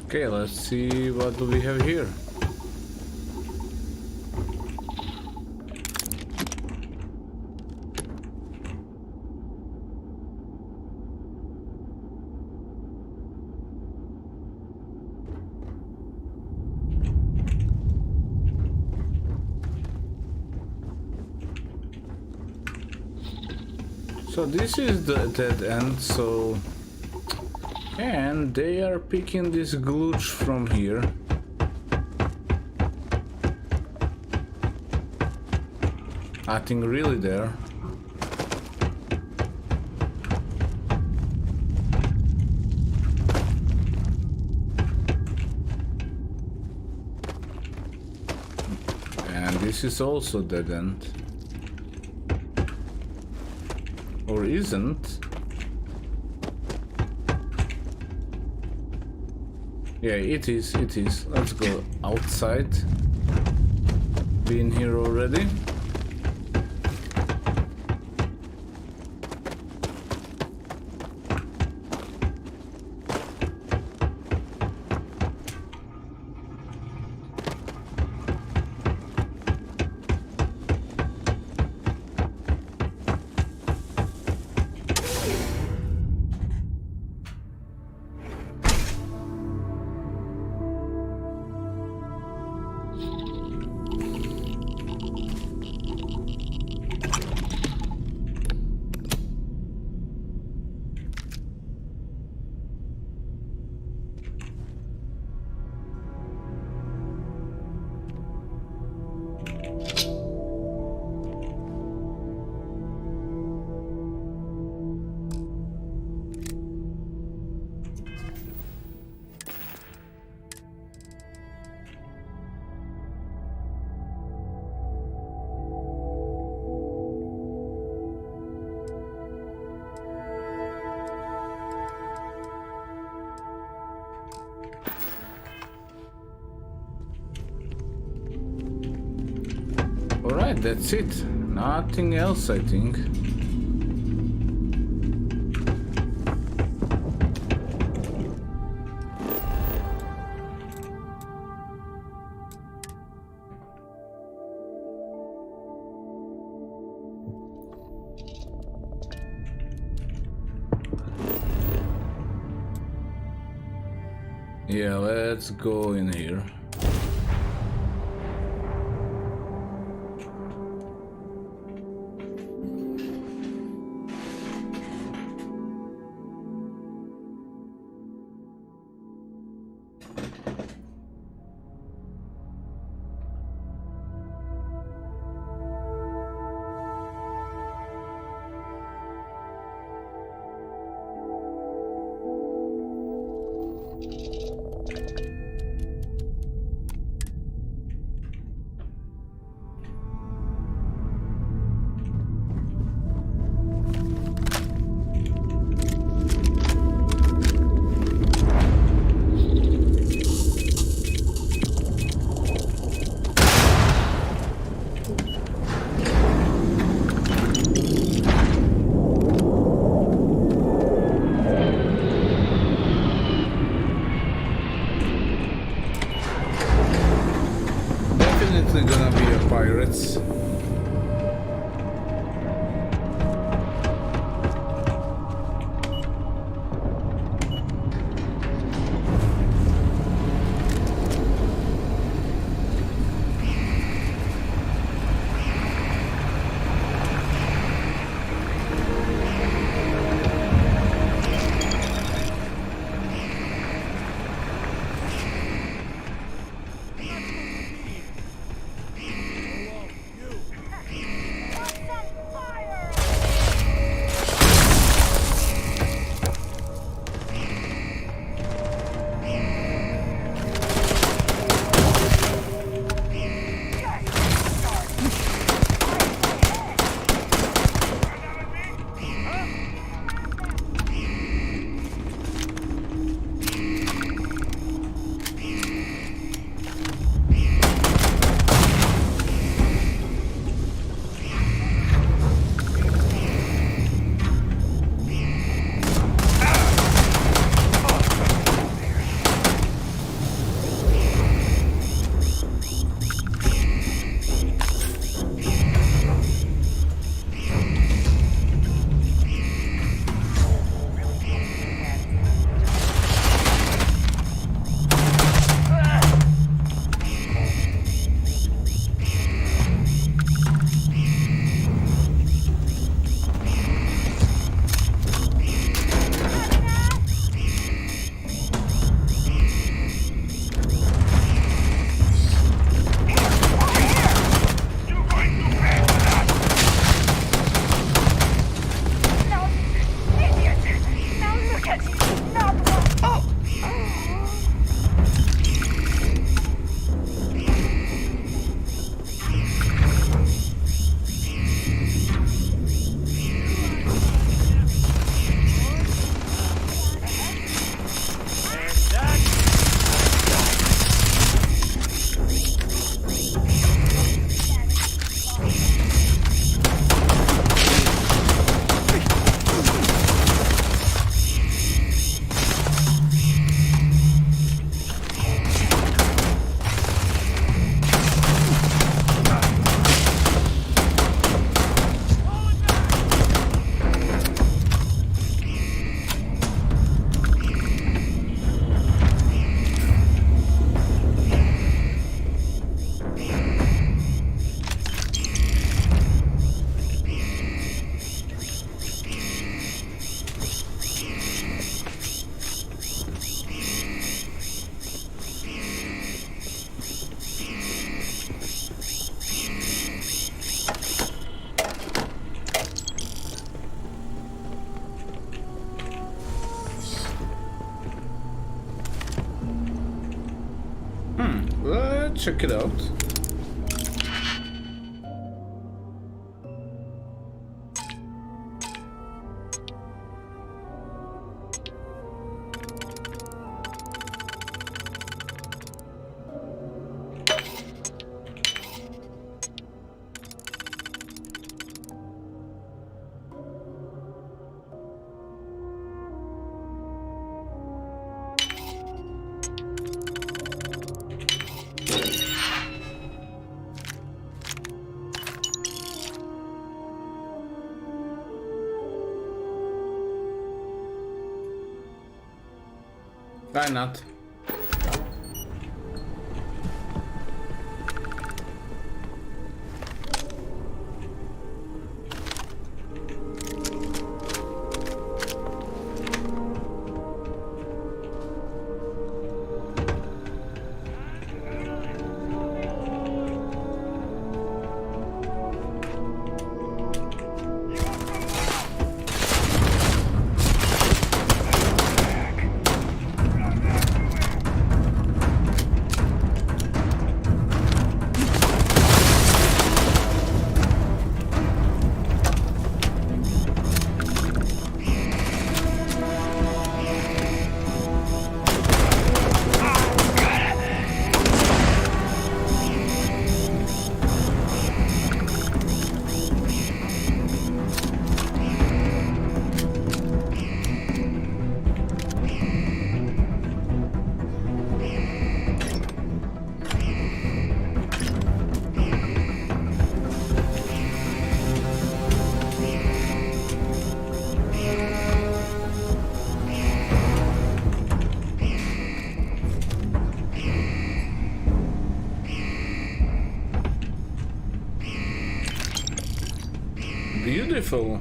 A: Okay, let's see what do we have here. So this is the dead end, so... And they are picking this glitch from here. I think really there. And this is also dead end. Or isn't. Yeah, it is, it is. Let's go outside. Been here already. Alright, that's it. Nothing else, I think. Yeah, let's go in here. Definitely gonna be a pirates. Let's check it out. Why not? Beautiful.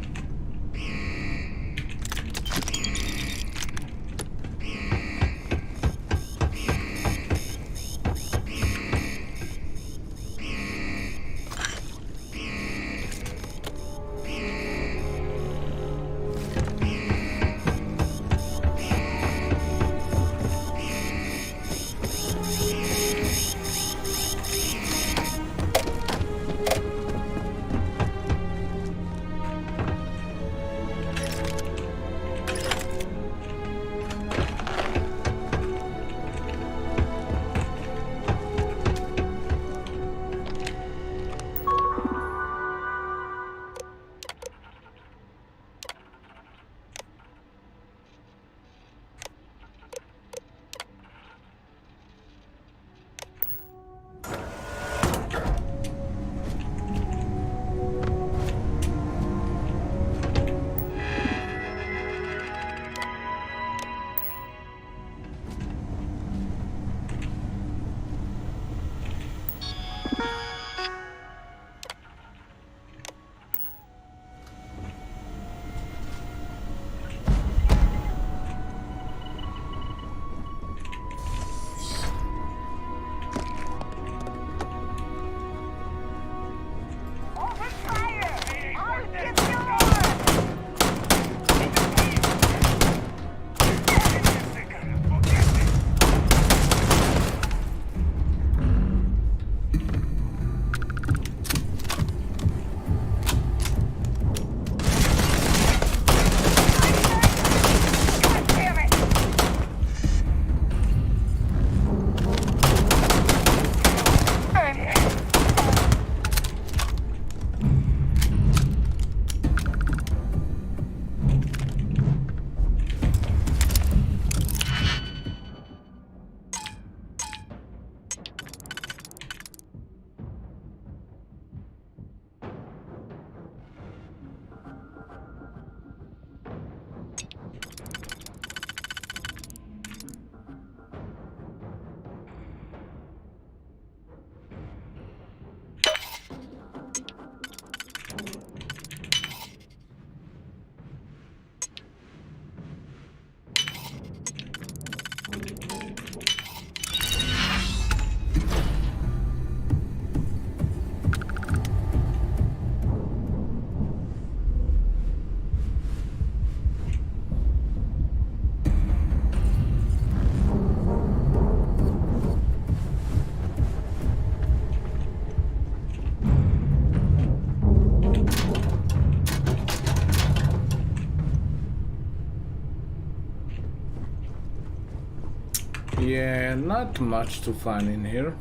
A: Yeah, not much to find in here.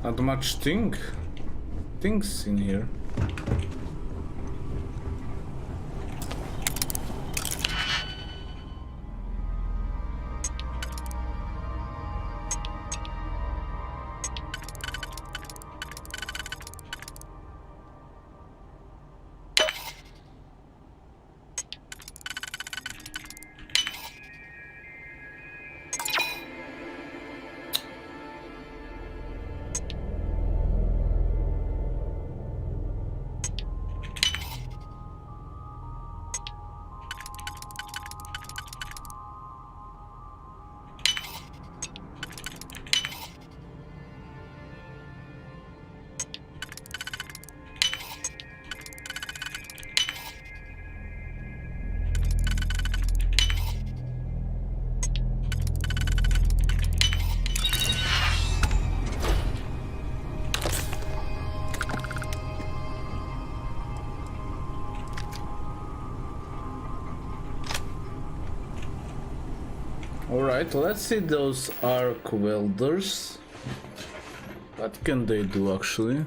A: Not much things in here. Alright, let's see those arc welders. What can they do actually?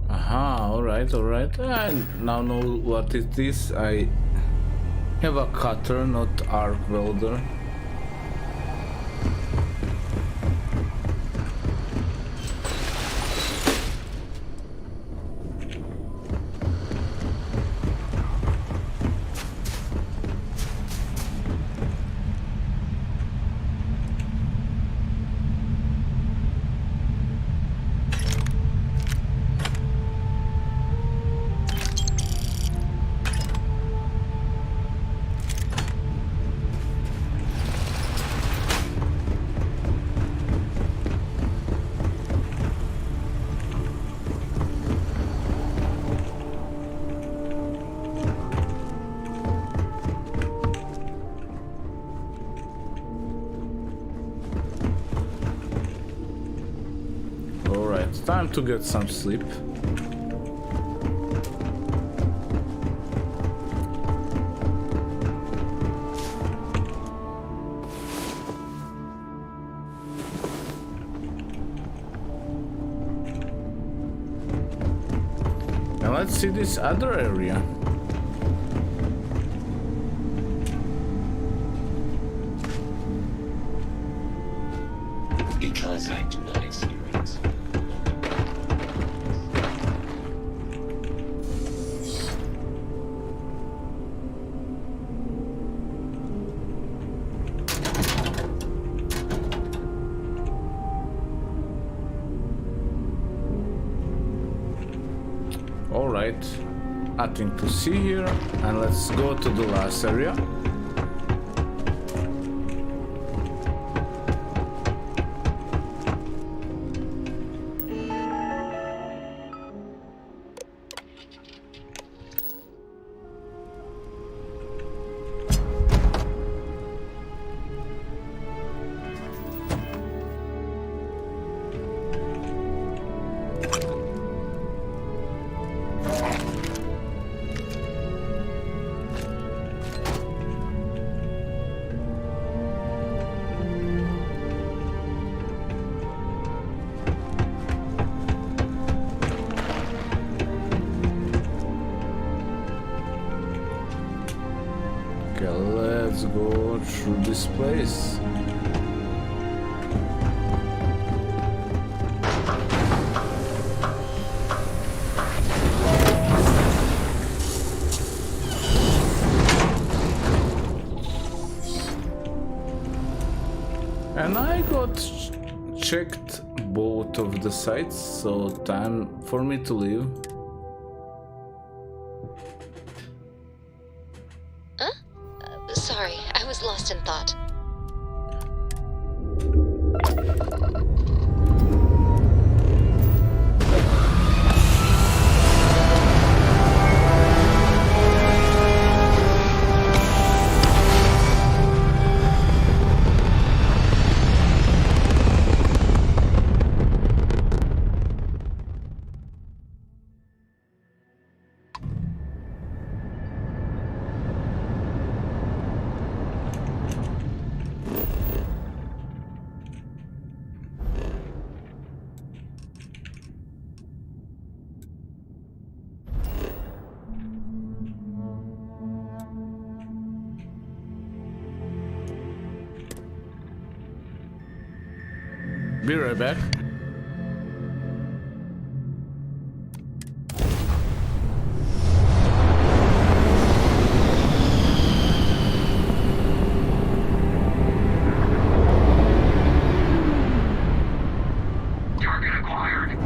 A: Aha, alright. I now know what it is. Have a cutter, not arc welder. Alright, time to get some sleep. And let's see this other area.
O: Because I do not experience.
A: Alright, nothing to see here, and let's go to the last area. Okay, let's go through this place. And I got checked both of the sites, so time for me to leave.
B: Sorry, I was lost in thought.
A: Be right back.
C: Target acquired.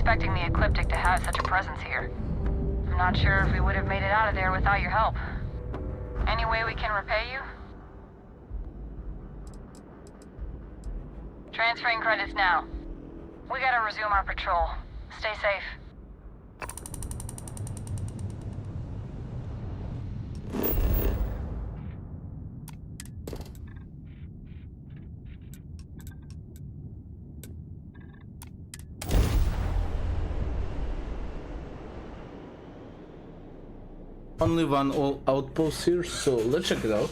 B: expecting the Ecliptic to have such a presence here. I'm not sure if we would have made it out of there without your help. Any way we can repay you? Transferring credits now. We gotta resume our patrol. Stay safe.
A: Only one outpost here, so let's check it out.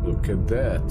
A: Look at that.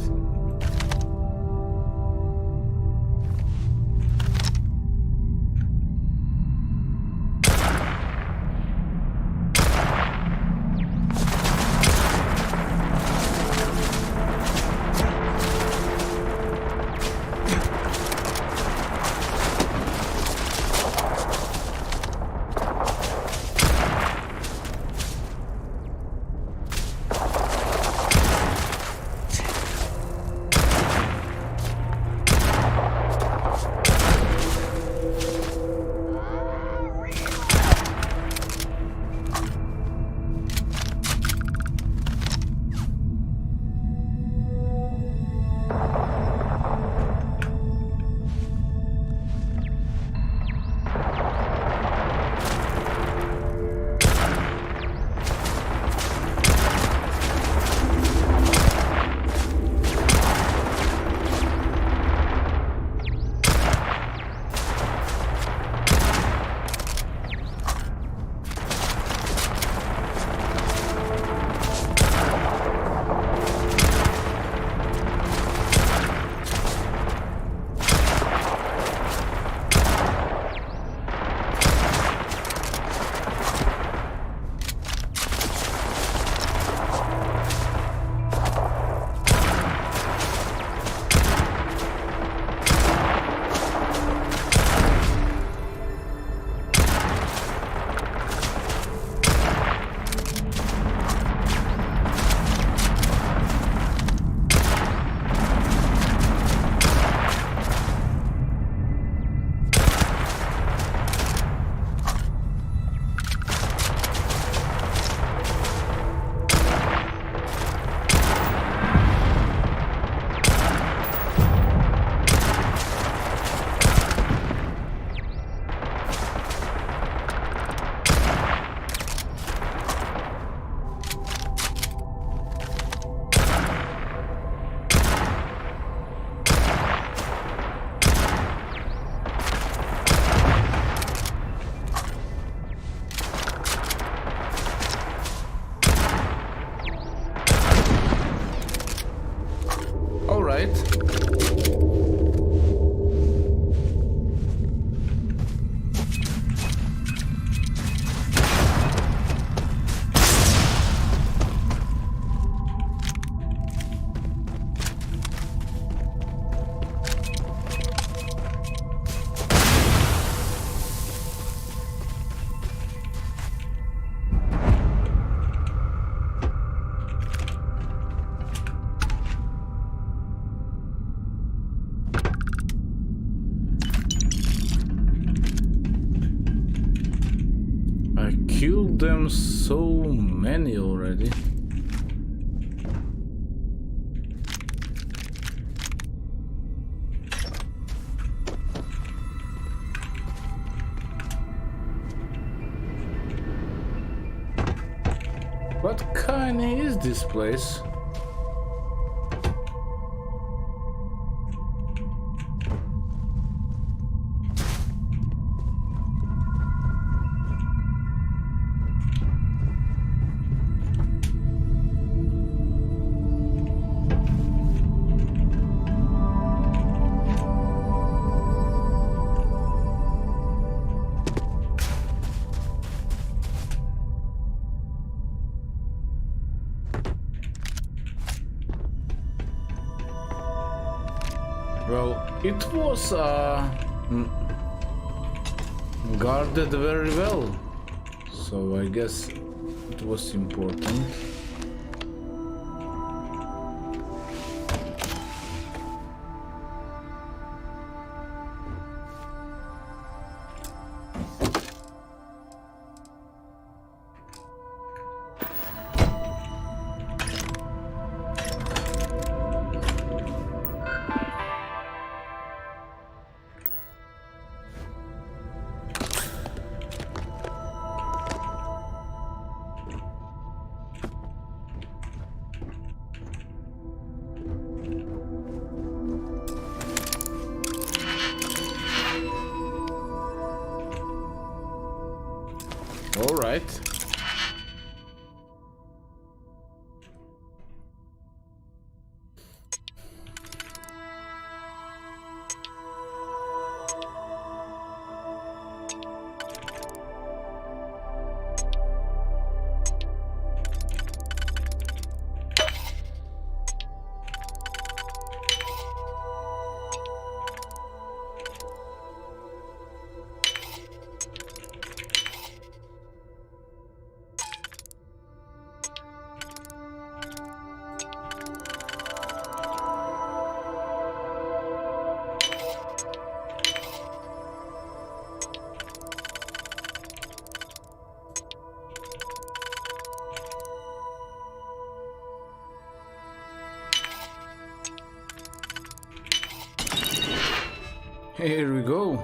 A: Killed them so many already. What kind is this place. Well, it was guarded very well, so I guess it was important. All right. Here we go.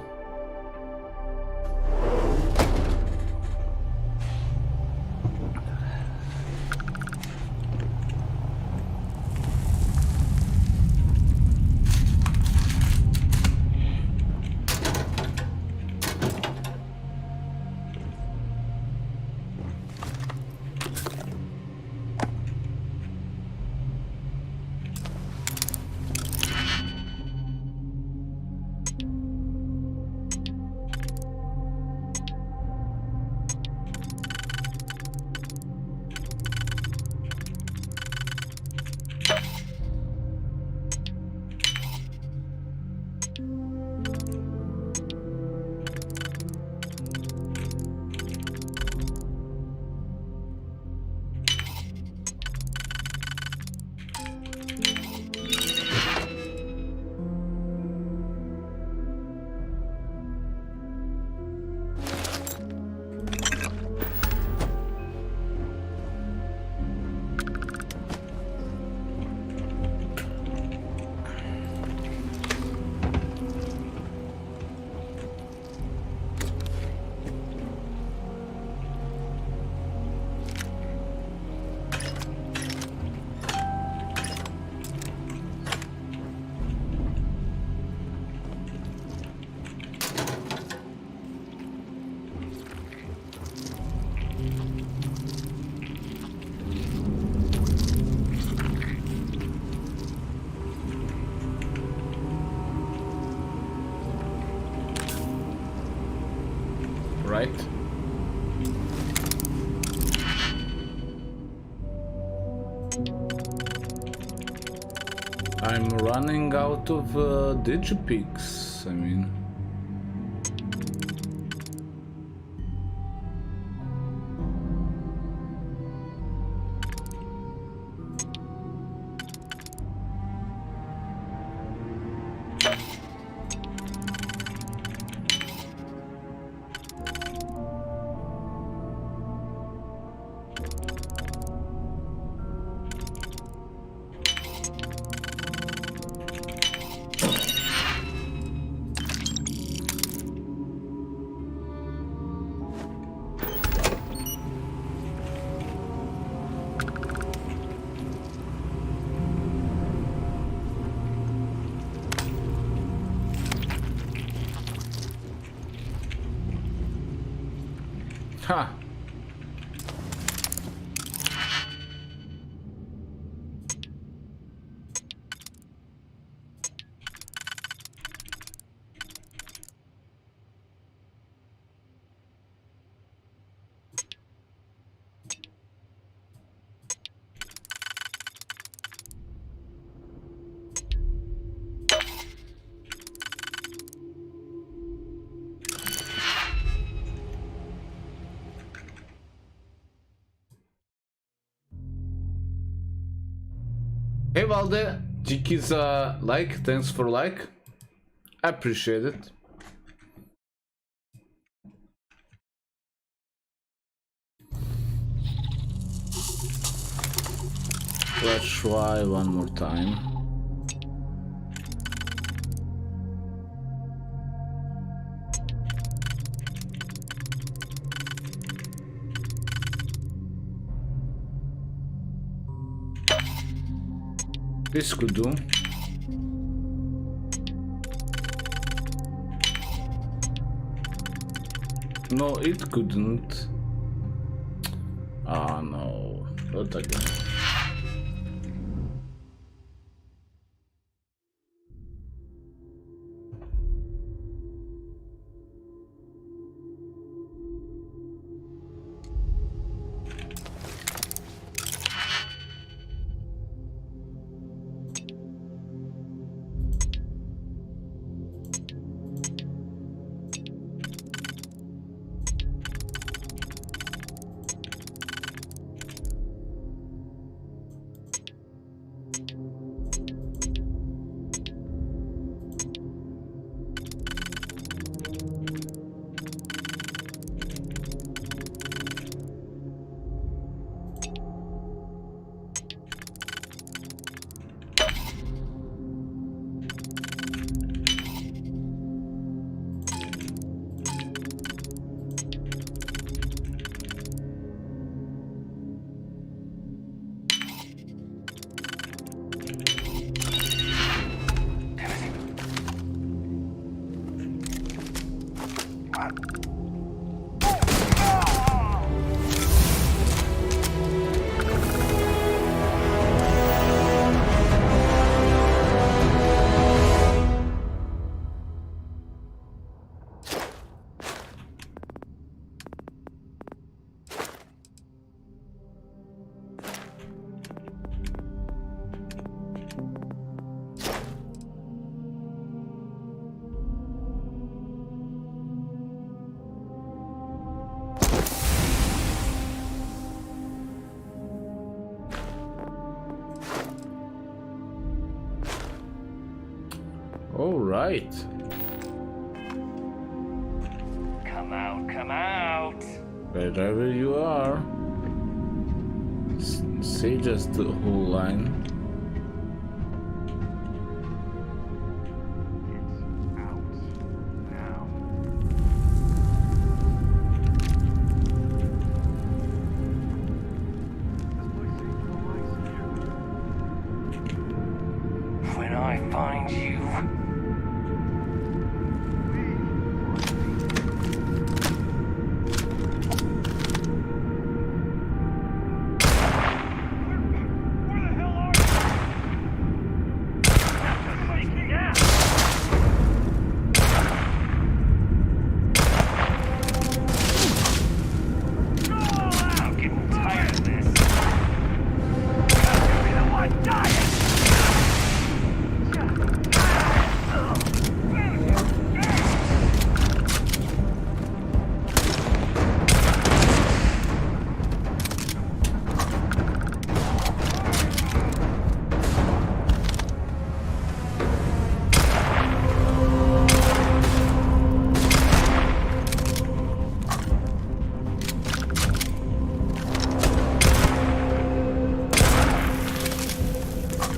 A: Right. I'm running out of digipics, I mean. Ha! Hey Valde, Jiki's like, thanks for like. I appreciate it. Let's try one more time. This could do. No, it couldn't. Ah, no. Not again. All right.
D: Come out, come out.
A: Wherever you are. Say just the whole line.
D: When I find you,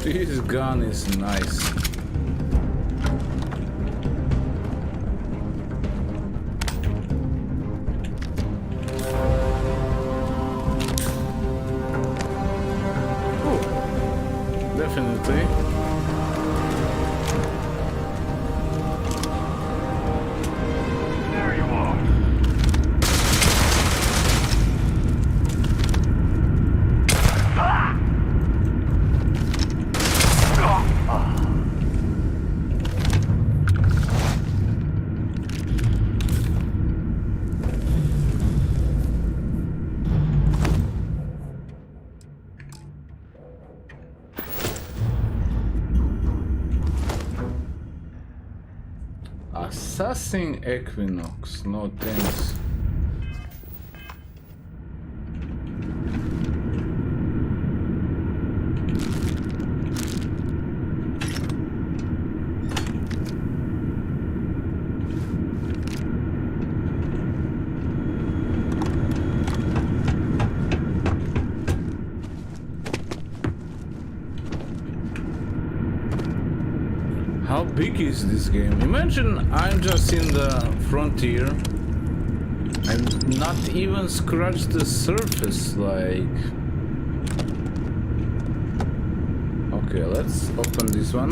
A: This gun is nice. Ooh, definitely.
C: There you are.
A: Assassin Equinox, no thanks. How big is this game? Imagine I'm just in the frontier and not even scratched the surface, like... Okay, let's open this one.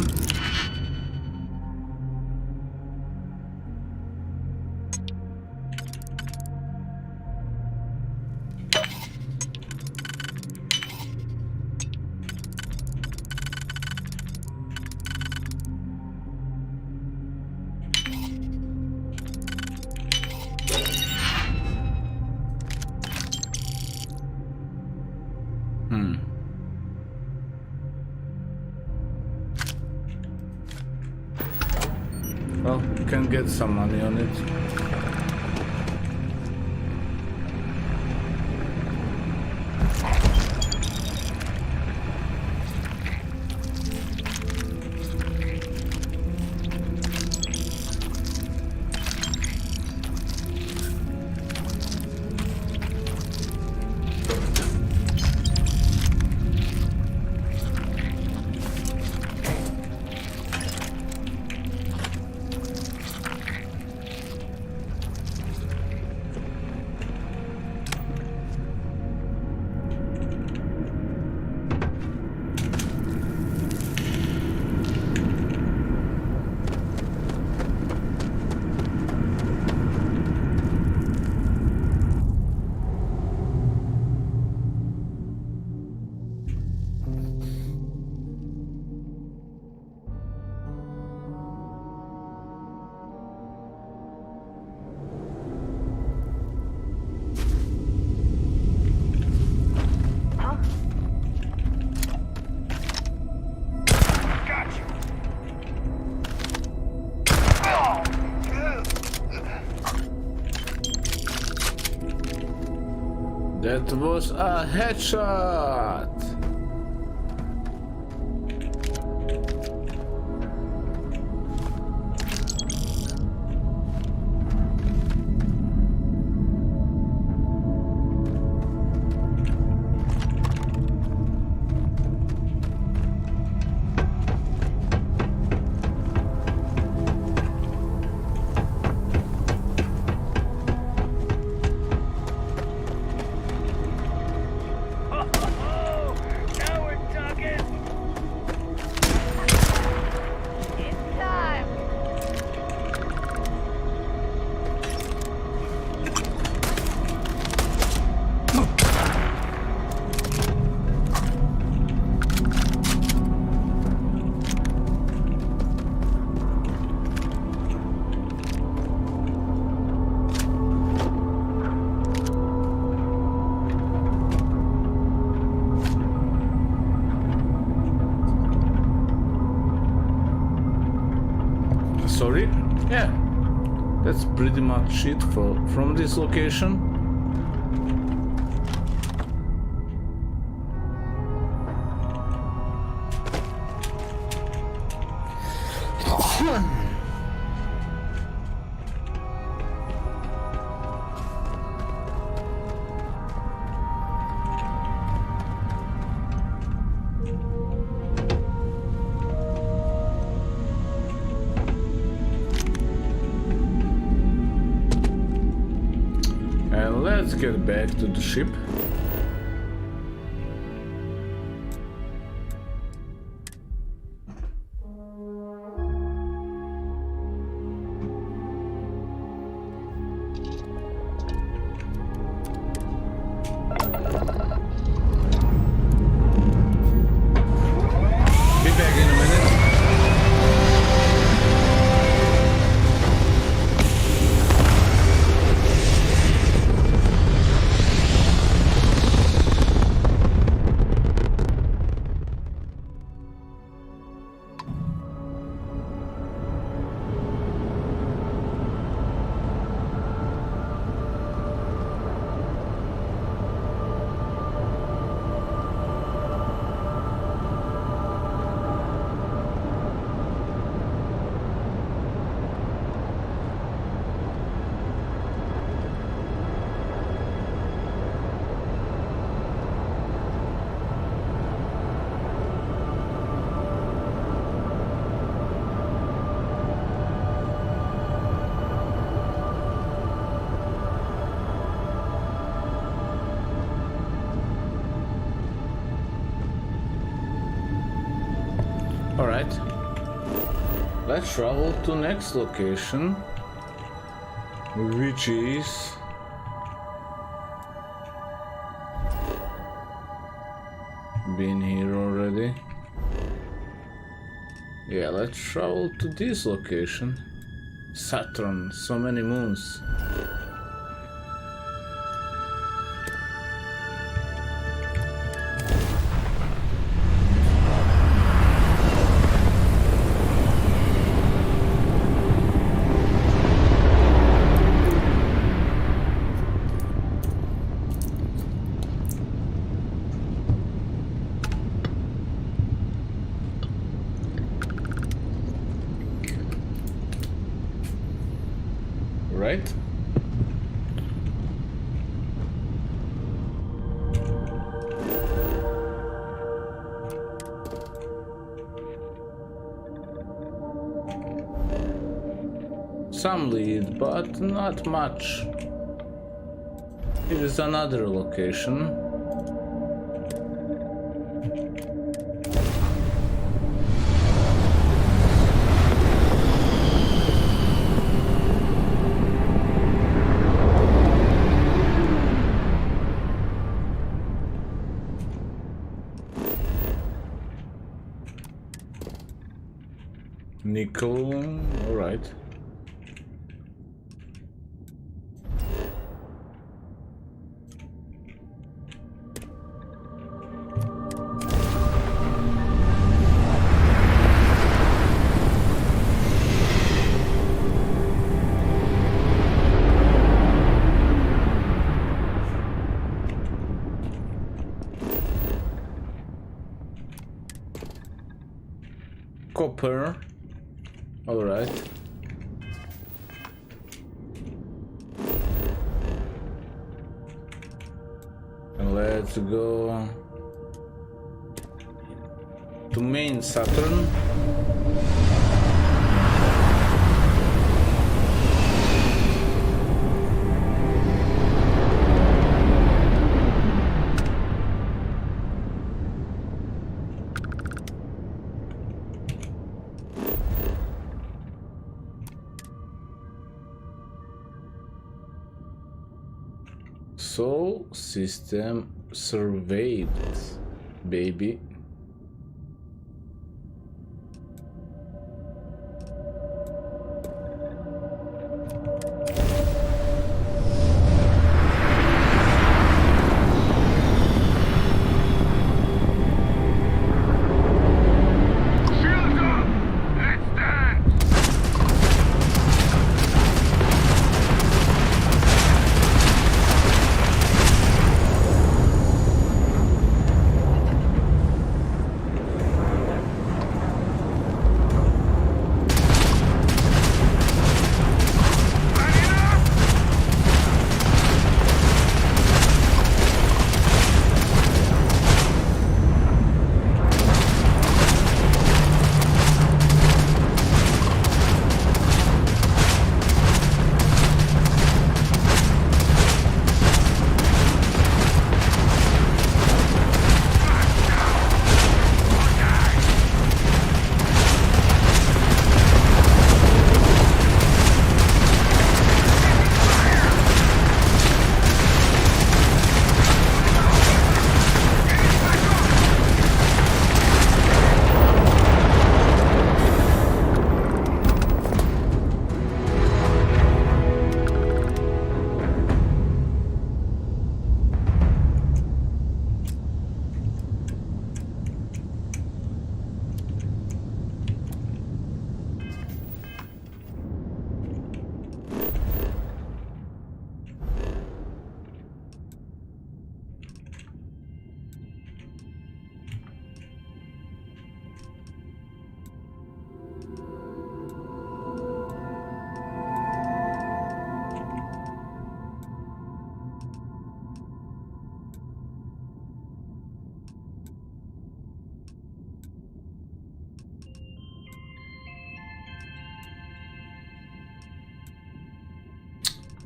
A: Well, can get some money on it. That was a headshot! Sorry? Yeah, that's pretty much it from this location. Let's get back to the ship. Be back in a minute. Alright. Let's travel to next location, which is been here already. Yeah, let's travel to this location. Saturn, so many moons. Right? Some lead, but not much. Here is another location. Nickel, all right. Copper. All right. And let's go to main Saturn. So, system surveyed, baby.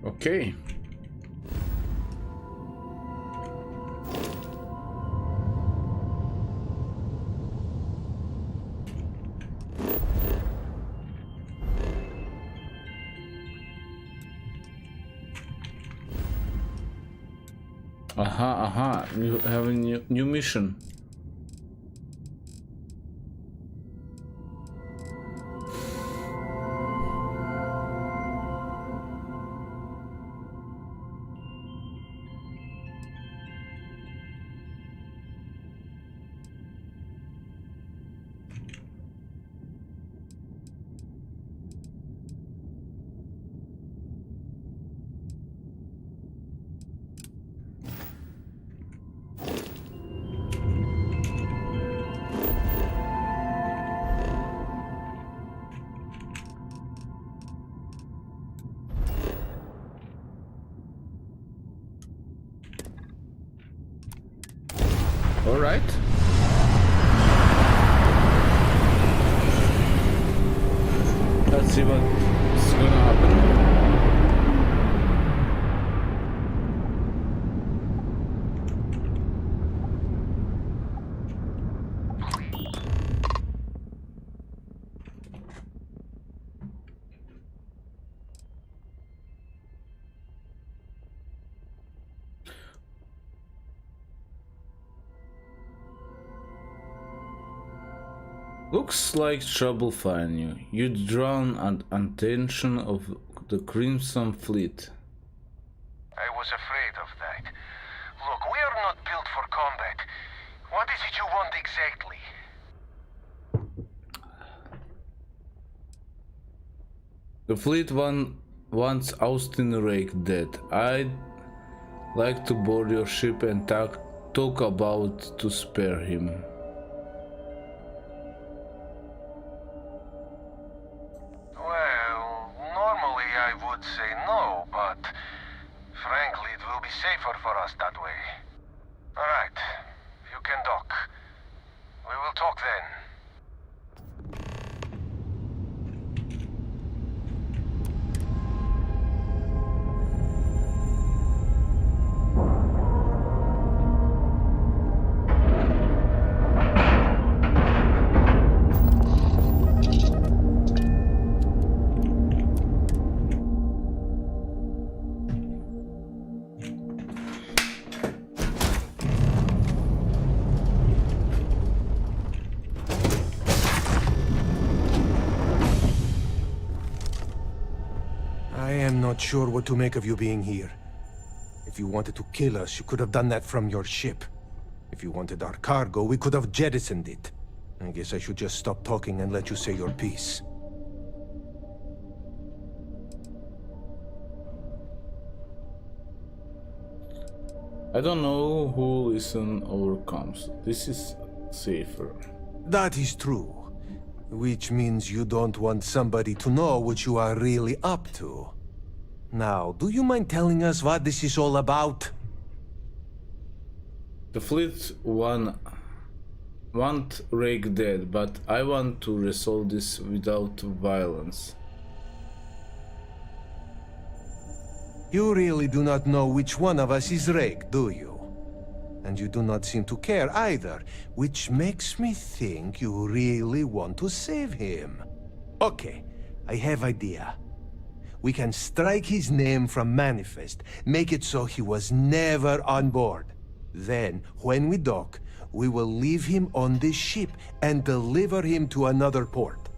A: Okay. You have a new mission. All right. Let's see what's gonna happen. Looks like trouble finding you. You'd drawn attention of the Crimson Fleet.
C: I was afraid of that. Look, we are not built for combat. What is it you want exactly?
A: The fleet wants Austin Rake dead. I'd like to board your ship and talk about to spare him.
C: Well, normally I would say no, but frankly it will be safer for us that way. Alright, you can dock. We will talk then.
F: Not sure what to make of you being here. If you wanted to kill us, you could have done that from your ship. If you wanted our cargo, we could have jettisoned it. I guess I should just stop talking and let you say your piece.
A: I don't know who listens or comes. This is safer.
F: That is true. Which means you don't want somebody to know what you are really up to. Now, do you mind telling us what this is all about?
A: The fleet want Rake dead, but I want to resolve this without violence.
F: You really do not know which one of us is Rake, do you? And you do not seem to care either, which makes me think you really want to save him. Okay, I have idea. We can strike his name from Manifest, make it so he was never on board. Then, when we dock, we will leave him on this ship and deliver him to another port.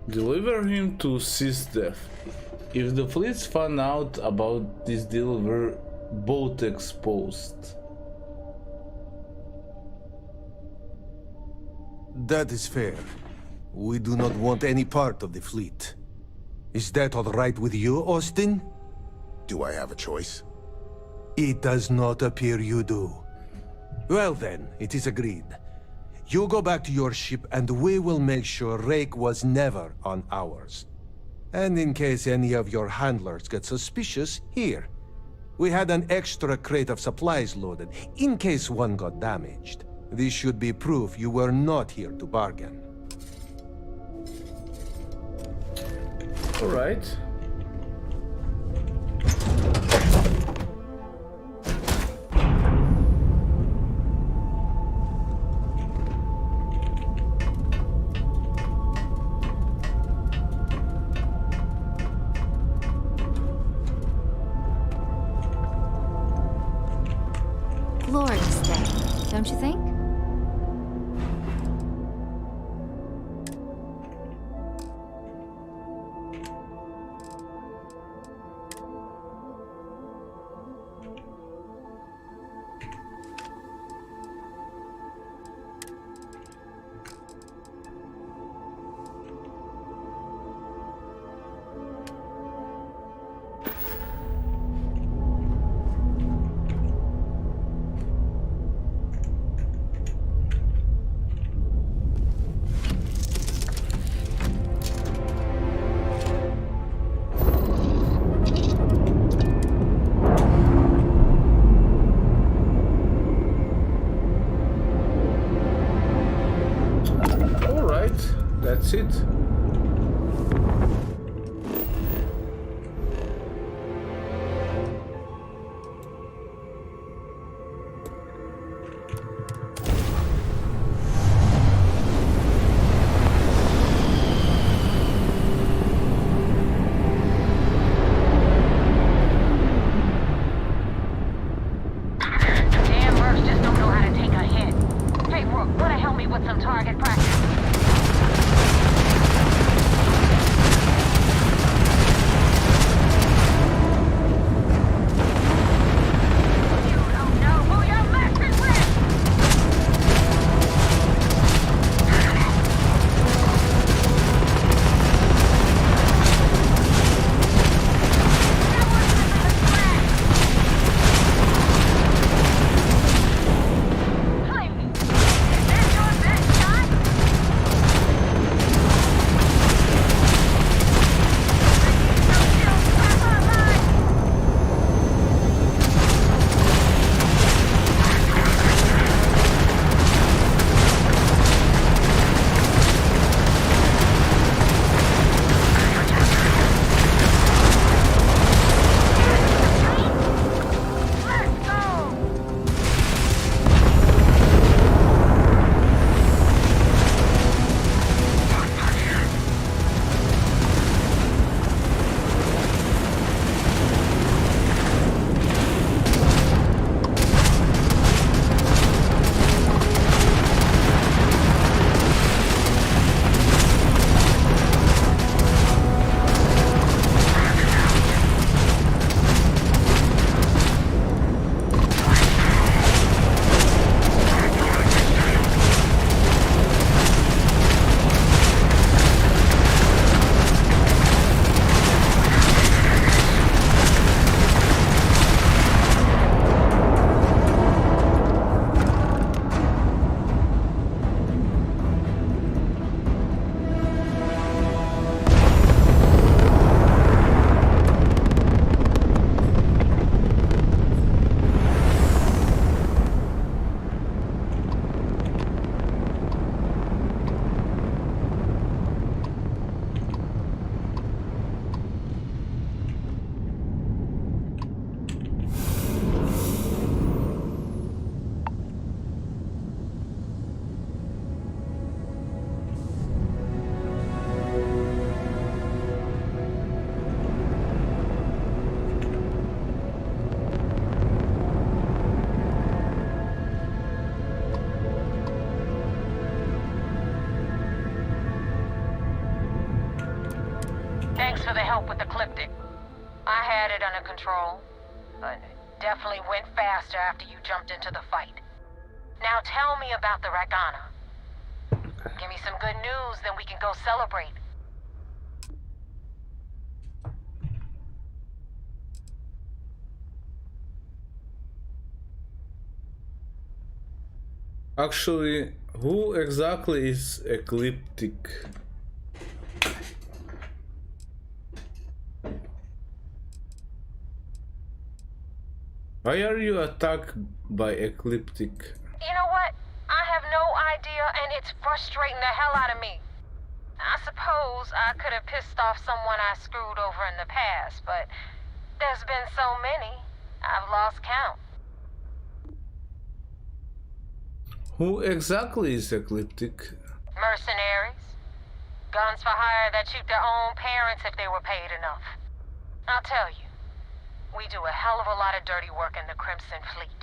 A: Deliver him to Sis death. If the fleets found out about this deal, we're both exposed.
F: That is fair. We do not want any part of the fleet. Is that all right with you, Austin?
I: Do I have a choice?
F: It does not appear you do. Well then, it is agreed. You go back to your ship and we will make sure Rake was never on ours. And in case any of your handlers get suspicious, here. We had an extra crate of supplies loaded, in case one got damaged. This should be proof you were not here to bargain.
A: All right.
J: glorious day, don't you think?
A: That's it.
B: Damn mercs just don't know how to take a hit. Hey, Rook, wanna help me with some target practice? Thanks for the help with the Cliptic. I had it under control, but it definitely went faster after you jumped into the fight. Now tell me about the Ragana. Give me some good news, then we can go celebrate.
A: Actually, who exactly is Ecliptic? Why are you attacked by Ecliptic?
B: You know what? I have no idea, and it's frustrating the hell out of me. I suppose I could have pissed off someone I screwed over in the past, but there's been so many, I've lost count.
A: Who exactly is Ecliptic?
B: Mercenaries. Guns for hire that shoot their own parents if they were paid enough. I'll tell you, we do a hell of a lot of dirty work in the Crimson Fleet.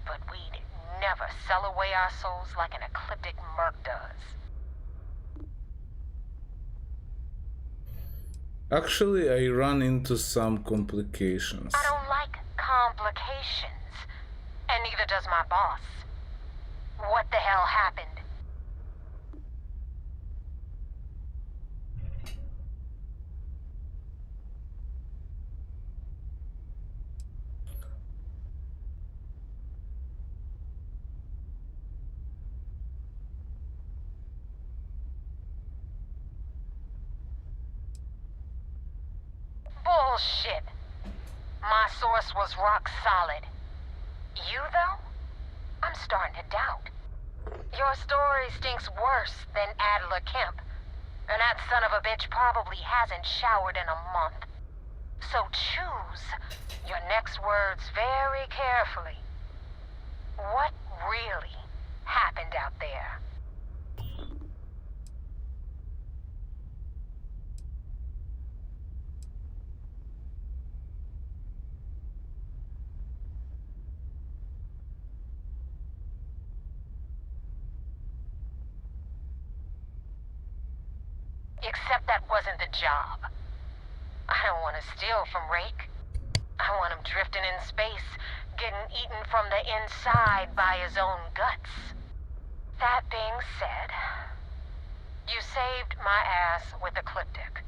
B: but we'd never sell away our souls like an ecliptic merc does.
A: Actually, I run into some complications.
B: I don't like complications, and neither does my boss. What the hell happened? Bullshit. My source was rock solid. You, though? I'm starting to doubt. Your story stinks worse than Adler Kemp. And that son of a bitch probably hasn't showered in a month. So choose your next words very carefully. What really happened out there? Except that wasn't the job. I don't want to steal from Rake. I want him drifting in space, getting eaten from the inside by his own guts. That being said, you saved my ass with Ecliptic.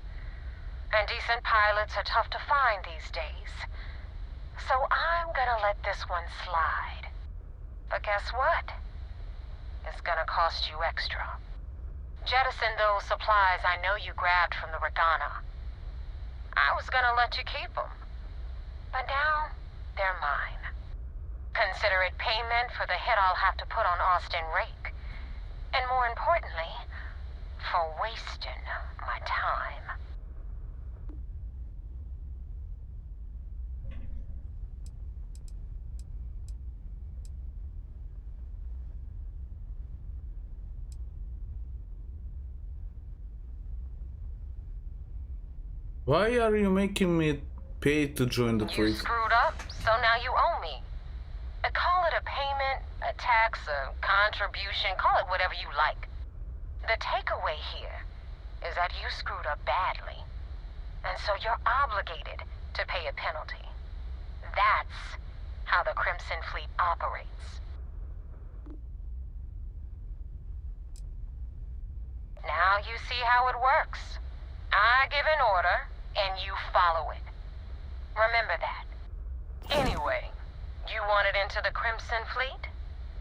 B: And decent pilots are tough to find these days. So I'm gonna let this one slide. But guess what? It's gonna cost you extra. Jettison those supplies I know you grabbed from the Regana. I was gonna let you keep them. But now, they're mine. Consider it payment for the hit I'll have to put on Austin Rake. And more importantly, for wasting my time.
A: Why are you making me pay to join the
B: You
A: trade?
B: screwed up, so now you owe me. Call it a payment, a tax, a contribution, call it whatever you like. The takeaway here is that you screwed up badly. And so you're obligated to pay a penalty. That's how the Crimson Fleet operates. Now you see how it works. I give an order, and you follow it. Remember that. Anyway, you wanted into the Crimson Fleet?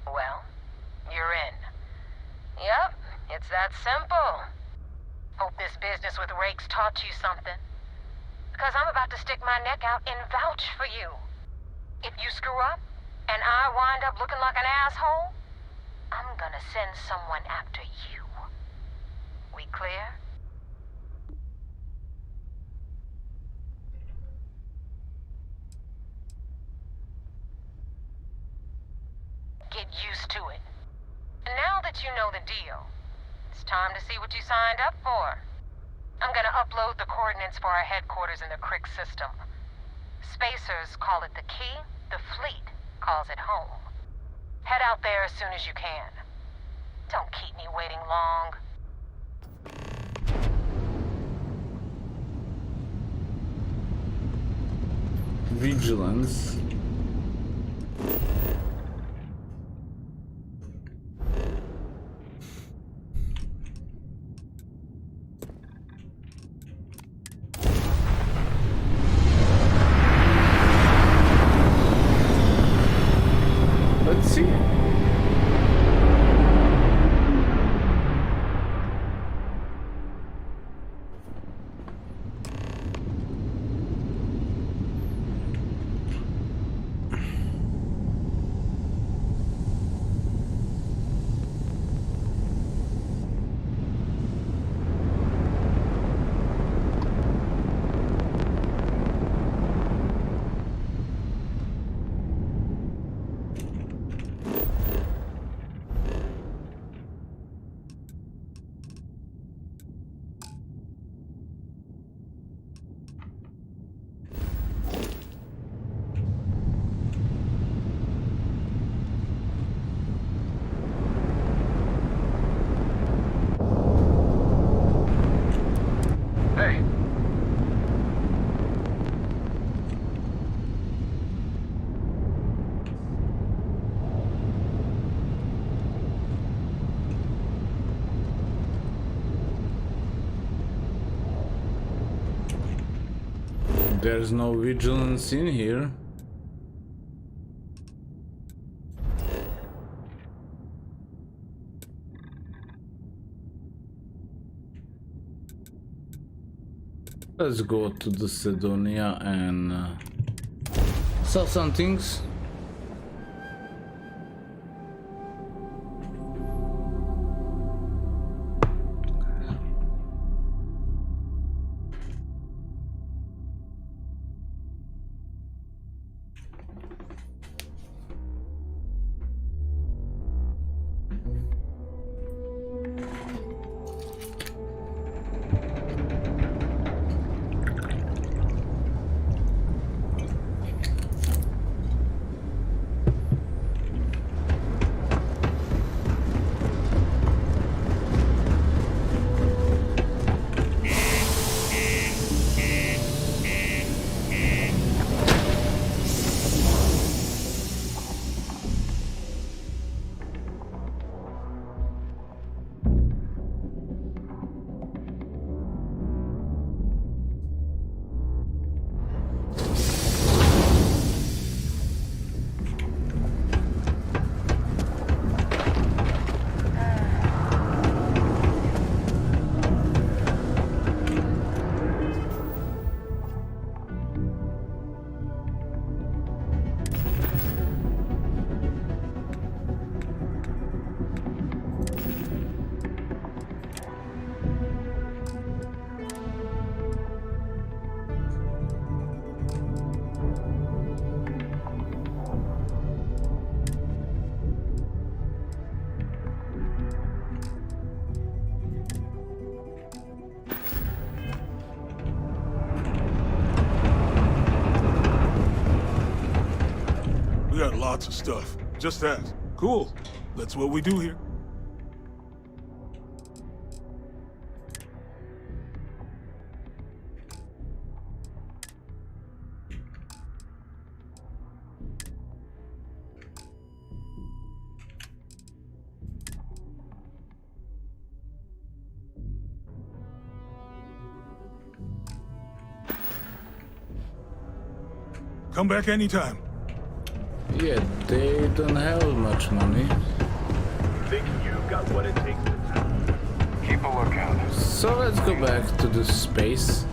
B: Well, you're in. Yep, it's that simple. Hope this business with Rake's taught you something. Because I'm about to stick my neck out and vouch for you. If you screw up, and I wind up looking like an asshole, I'm gonna send someone after you. We clear? Get used to it. Now that you know the deal, it's time to see what you signed up for. I'm gonna upload the coordinates for our headquarters in the Crick system. Spacers call it the key, the fleet calls it home. Head out there as soon as you can. Don't keep me waiting long.
A: Vigilance. Let's see. There's no vigilance in here. Let's go to the Sidonia and sell some things.
P: We got lots of stuff. Just that. Cool. That's what we do here. Come back anytime.
A: Yeah, they don't have much money.
V: Think you got what it takes to
H: Keep a lookout.
A: So let's go back to the space.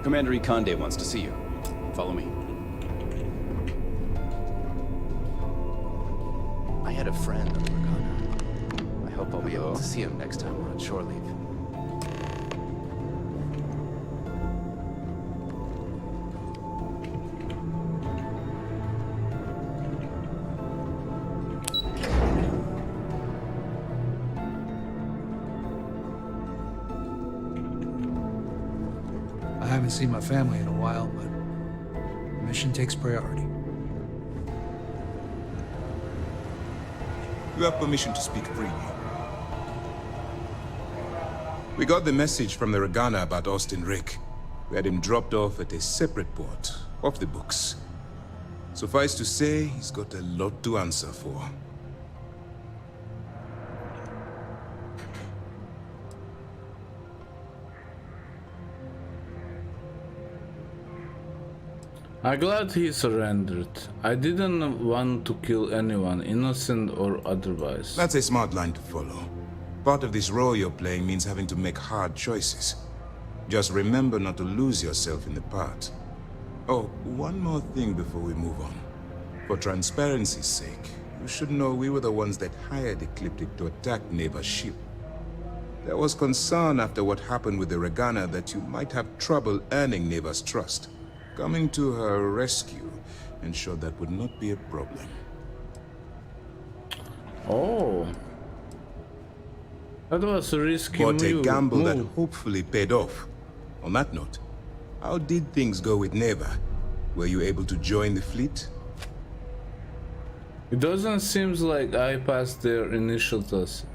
K: Commander Ikande wants to see you. Follow me. I had a friend on the Regana. I hope I'll be able to see him next time we're on shore leave.
N: I haven't seen my family in a while, but the mission takes priority.
W: You have permission to speak freely. We got the message from the Regana about Austin Rick. We had him dropped off at a separate port, off the books. Suffice to say, he's got a lot to answer for.
A: I'm glad he surrendered. I didn't want to kill anyone, innocent or otherwise.
W: That's a smart line to follow. Part of this role you're playing means having to make hard choices. Just remember not to lose yourself in the part. Oh, one more thing before we move on. For transparency's sake, you should know we were the ones that hired Ecliptic to attack Neva's ship. There was concern after what happened with the Regana that you might have trouble earning Neva's trust. Coming to her rescue ensured that would not be a problem.
A: Oh. That was a risky
W: But a gamble that
A: move.
W: hopefully paid off. On that note, how did things go with Neva? Were you able to join the fleet?
A: It doesn't seem like I passed their initial test.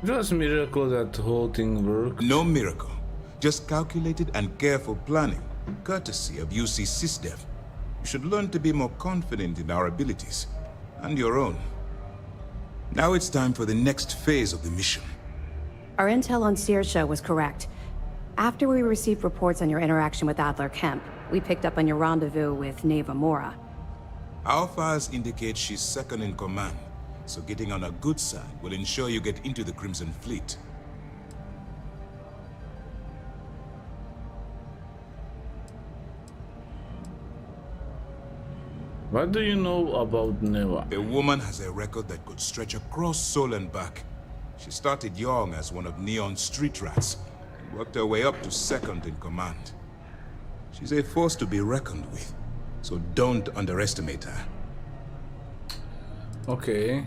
A: It was a miracle that the whole thing worked.
W: No miracle. Just calculated and careful planning, courtesy of UC SysDev. You should learn to be more confident in our abilities, and your own. Now it's time for the next phase of the mission.
S: Our intel on Saoirse was correct. After we received reports on your interaction with Adler Kemp, we picked up on your rendezvous with Neva Mora.
W: Our files indicate she's second in command, so getting on her good side will ensure you get into the Crimson Fleet.
A: What do you know about Neva?
W: The woman has a record that could stretch across Sol and back. She started young as one of Neon's street rats, and worked her way up to second in command. She's a force to be reckoned with, so don't underestimate her.
A: Okay.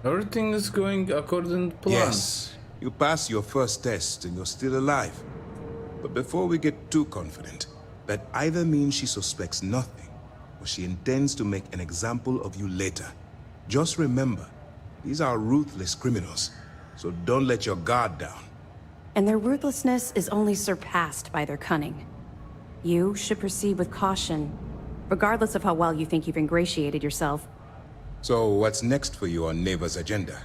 A: Everything is going according to plan.
W: Yes, you passed your first test and you're still alive. But before we get too confident, that either means she suspects nothing, or she intends to make an example of you later. Just remember, these are ruthless criminals, so don't let your guard down.
S: And their ruthlessness is only surpassed by their cunning. You should proceed with caution, regardless of how well you think you've ingratiated yourself.
W: So what's next for you on Neva's agenda?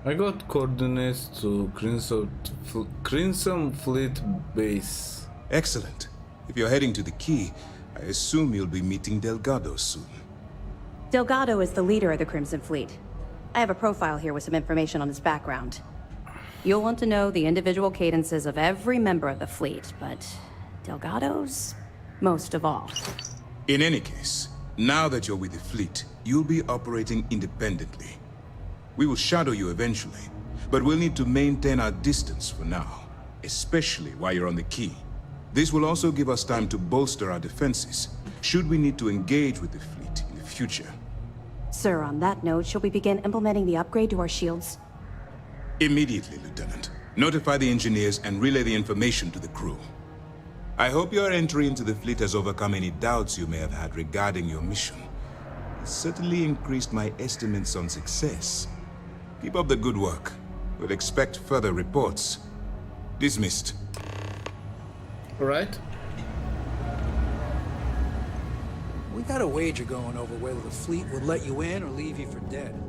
A: I got coordinates to Crimson Fleet base.
W: Excellent. If you're heading to the Key, I assume you'll be meeting Delgado soon.
S: Delgado is the leader of the Crimson Fleet. I have a profile here with some information on his background. You'll want to know the individual cadences of every member of the fleet, but Delgado's most of all.
W: In any case, now that you're with the fleet, you'll be operating independently. We will shadow you eventually, but we'll need to maintain our distance for now, especially while you're on the Key. This will also give us time to bolster our defenses, should we need to engage with the fleet in the future.
S: Sir, on that note, shall we begin implementing the upgrade to our shields?
W: Immediately, Lieutenant. Notify the engineers and relay the information to the crew. I hope your entry into the fleet has overcome any doubts you may have had regarding your mission. It certainly increased my estimates on success. Keep up the good work. We'll expect further reports. Dismissed.
A: All right.
N: We got a wager going over whether the fleet would let you in or leave you for dead.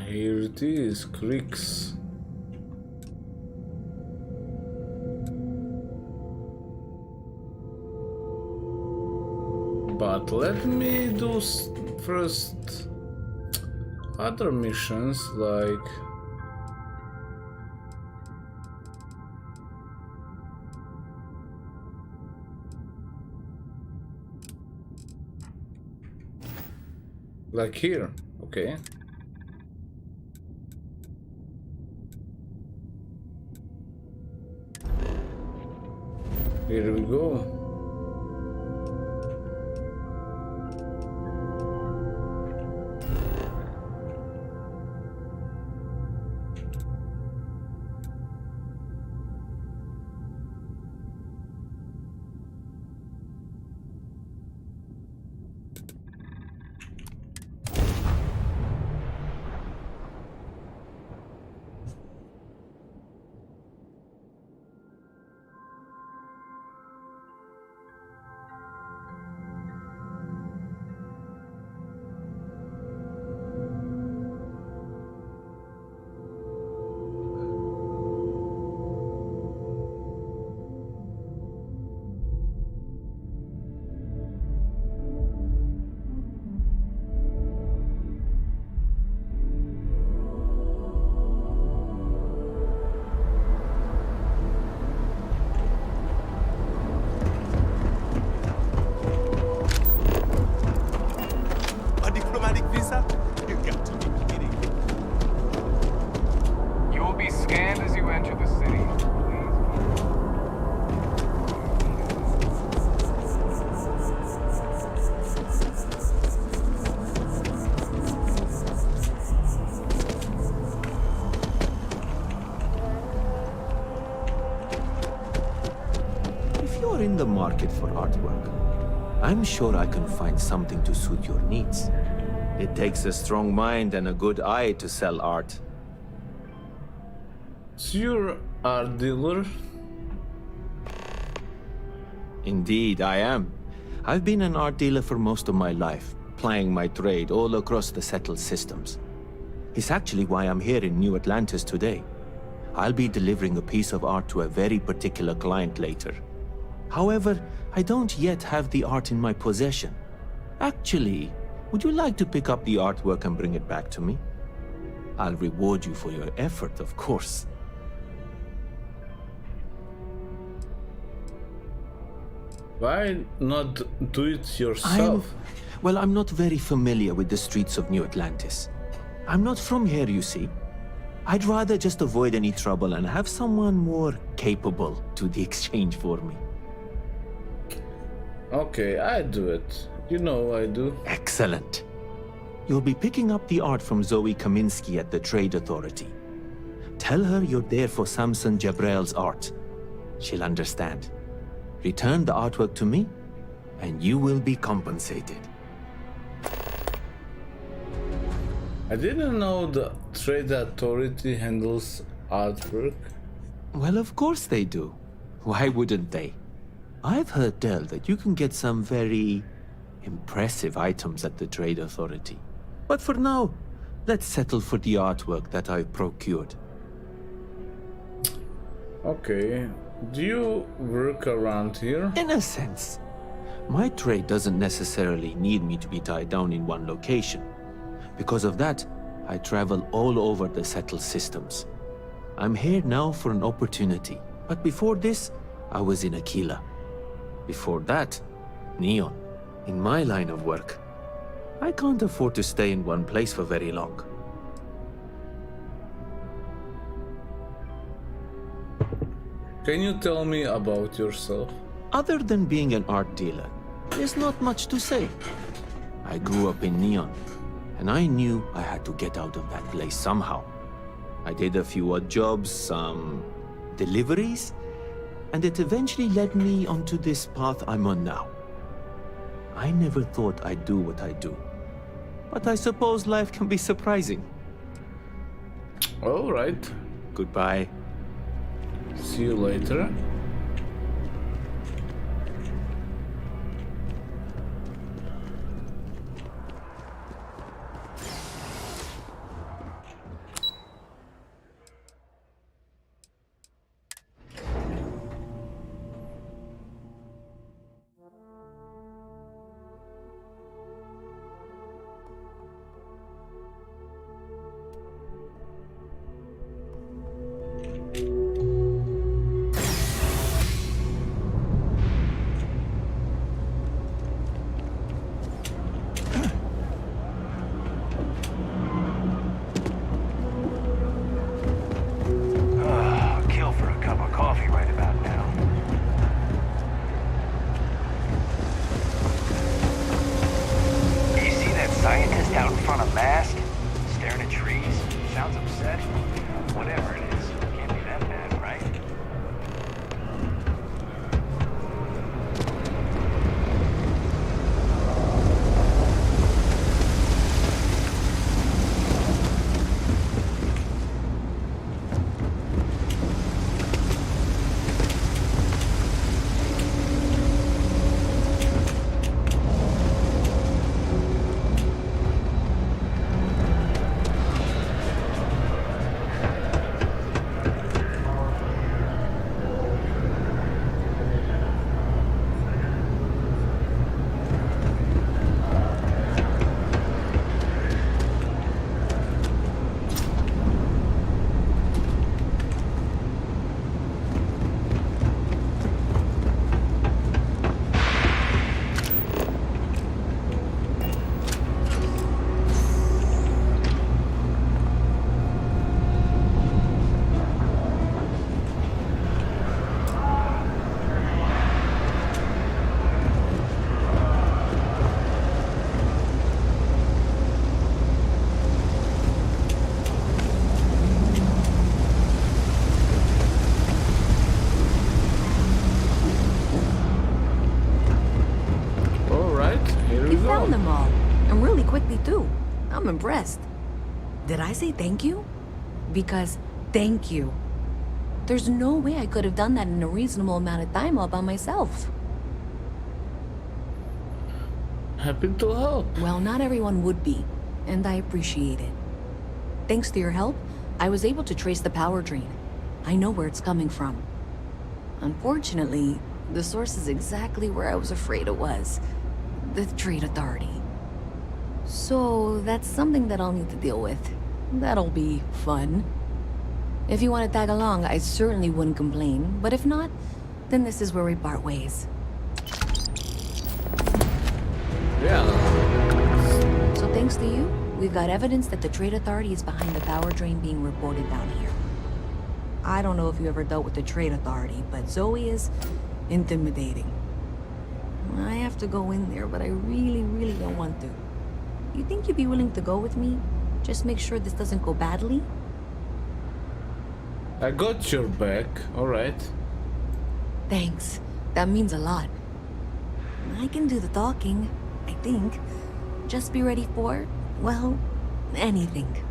A: here it is, creeks. But let me do first other missions like here, okay. Here we go.
R: In the market for artwork, I'm sure I can find something to suit your needs. It takes a strong mind and a good eye to sell art.
A: So you're art dealer?
R: Indeed, I am. I've been an art dealer for most of my life, plying my trade all across the settled systems. It's actually why I'm here in New Atlantis today. I'll be delivering a piece of art to a very particular client later. However, I don't yet have the art in my possession. Actually, would you like to pick up the artwork and bring it back to me? I'll reward you for your effort, of course.
A: Why not do it yourself?
R: I'm not very familiar with the streets of New Atlantis. I'm not from here, you see. I'd rather just avoid any trouble and have someone more capable do the exchange for me.
A: Okay, I do it. You know I do.
R: Excellent. You'll be picking up the art from Zoe Kaminsky at the Trade Authority. Tell her you're there for Samson Jabrel's art. She'll understand. Return the artwork to me, and you will be compensated.
A: I didn't know the Trade Authority handles artwork.
R: Well, of course they do. Why wouldn't they? I've heard tell that you can get some very impressive items at the Trade Authority. But for now, let's settle for the artwork that I've procured.
A: Okay. Do you work around here?
R: In a sense. My trade doesn't necessarily need me to be tied down in one location. Because of that, I travel all over the settled systems. I'm here now for an opportunity. But before this, I was in Aquila. Before that, Neon. In my line of work, I can't afford to stay in one place for very long.
A: Can you tell me about yourself?
R: Other than being an art dealer, there's not much to say. I grew up in Neon, and I knew I had to get out of that place somehow. I did a few odd jobs, some deliveries, and it eventually led me onto this path I'm on now. I never thought I'd do what I do, but I suppose life can be surprising.
A: All right.
R: Goodbye.
A: See you later.
E: quickly, too. I'm impressed. Did I say thank you? Because thank you. There's no way I could have done that in a reasonable amount of time all by myself.
A: Happy to help.
E: Well, not everyone would be, and I appreciate it. Thanks to your help, I was able to trace the power drain. I know where it's coming from. Unfortunately, the source is exactly where I was afraid it was. The Trade Authority. So, that's something that I'll need to deal with. That'll be fun. If you want to tag along, I certainly wouldn't complain, but if not, then this is where we part ways.
A: Yeah.
E: So thanks to you, we've got evidence that the Trade Authority is behind the power drain being reported down here. I don't know if you ever dealt with the Trade Authority, but Zoe is intimidating. I have to go in there, but I really don't want to. You think you'd be willing to go with me? Just make sure this doesn't go badly?
A: I got your back, alright.
E: Thanks. That means a lot. I can do the talking, I think. Just be ready for, well, anything.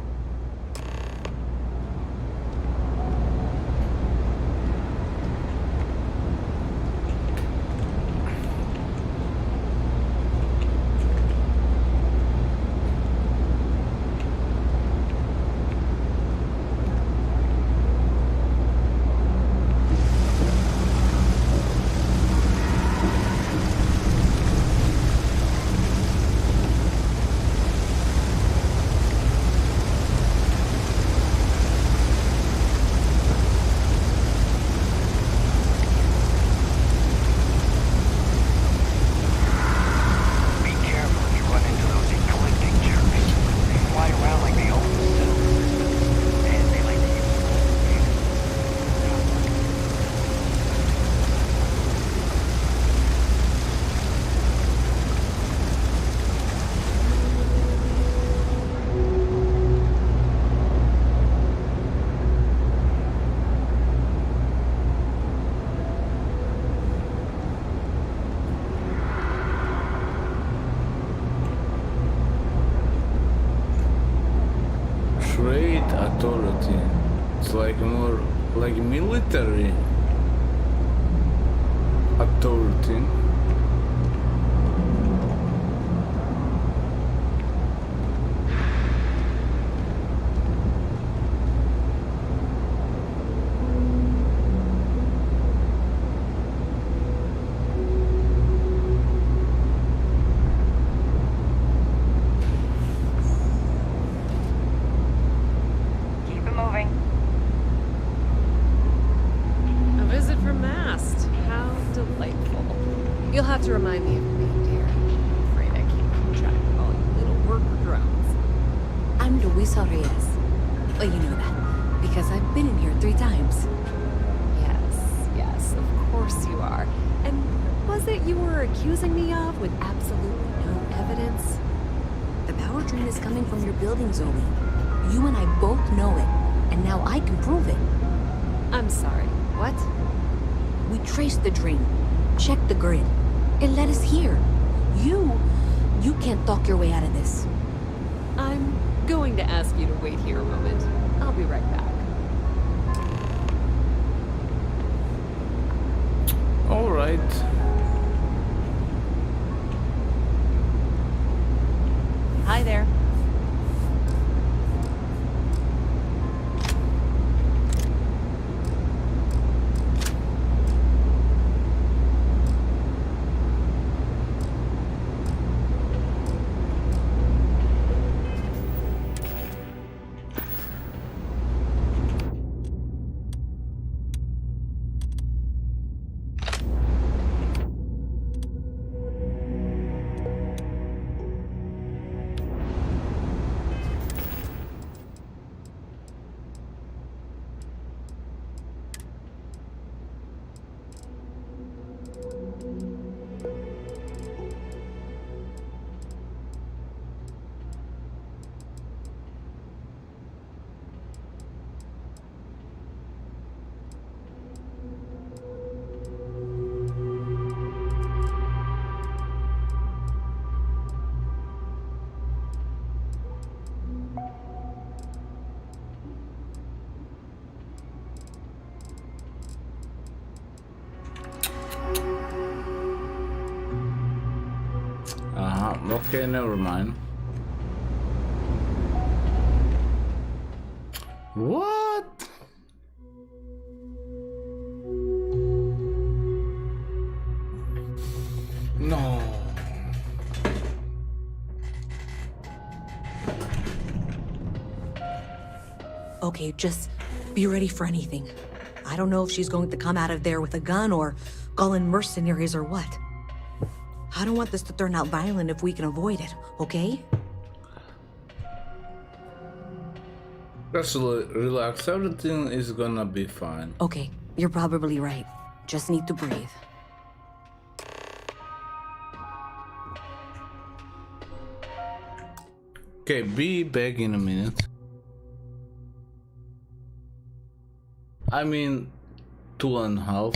A: Trade Authority. It's like more like military authority.
T: A visit from Mast. How delightful. You'll have to remind me of your name, dear. I'm afraid I can't keep track of all you little worker drones.
E: I'm Luisa Reyes. Well, you know that, because I've been in here 3 times.
T: Yes, of course you are. And what was it you were accusing me of with absolutely no evidence?
E: The power drain is coming from your building, Zoe. You and I both know it, and now I can prove it.
T: I'm sorry, what?
E: We traced the drain, checked the grid. It led us here. You can't talk your way out of this.
T: I'm going to ask you to wait here a moment. I'll be right back.
A: All right.
T: Hi there.
A: Okay, never mind. What? No.
E: Okay, just be ready for anything. I don't know if she's going to come out of there with a gun or call in mercenaries or what. I don't want this to turn out violent if we can avoid it, okay?
A: Just relax, everything is gonna be fine.
E: Okay, you're probably right. Just need to breathe.
A: Okay, be back in a minute. I mean, 2.5.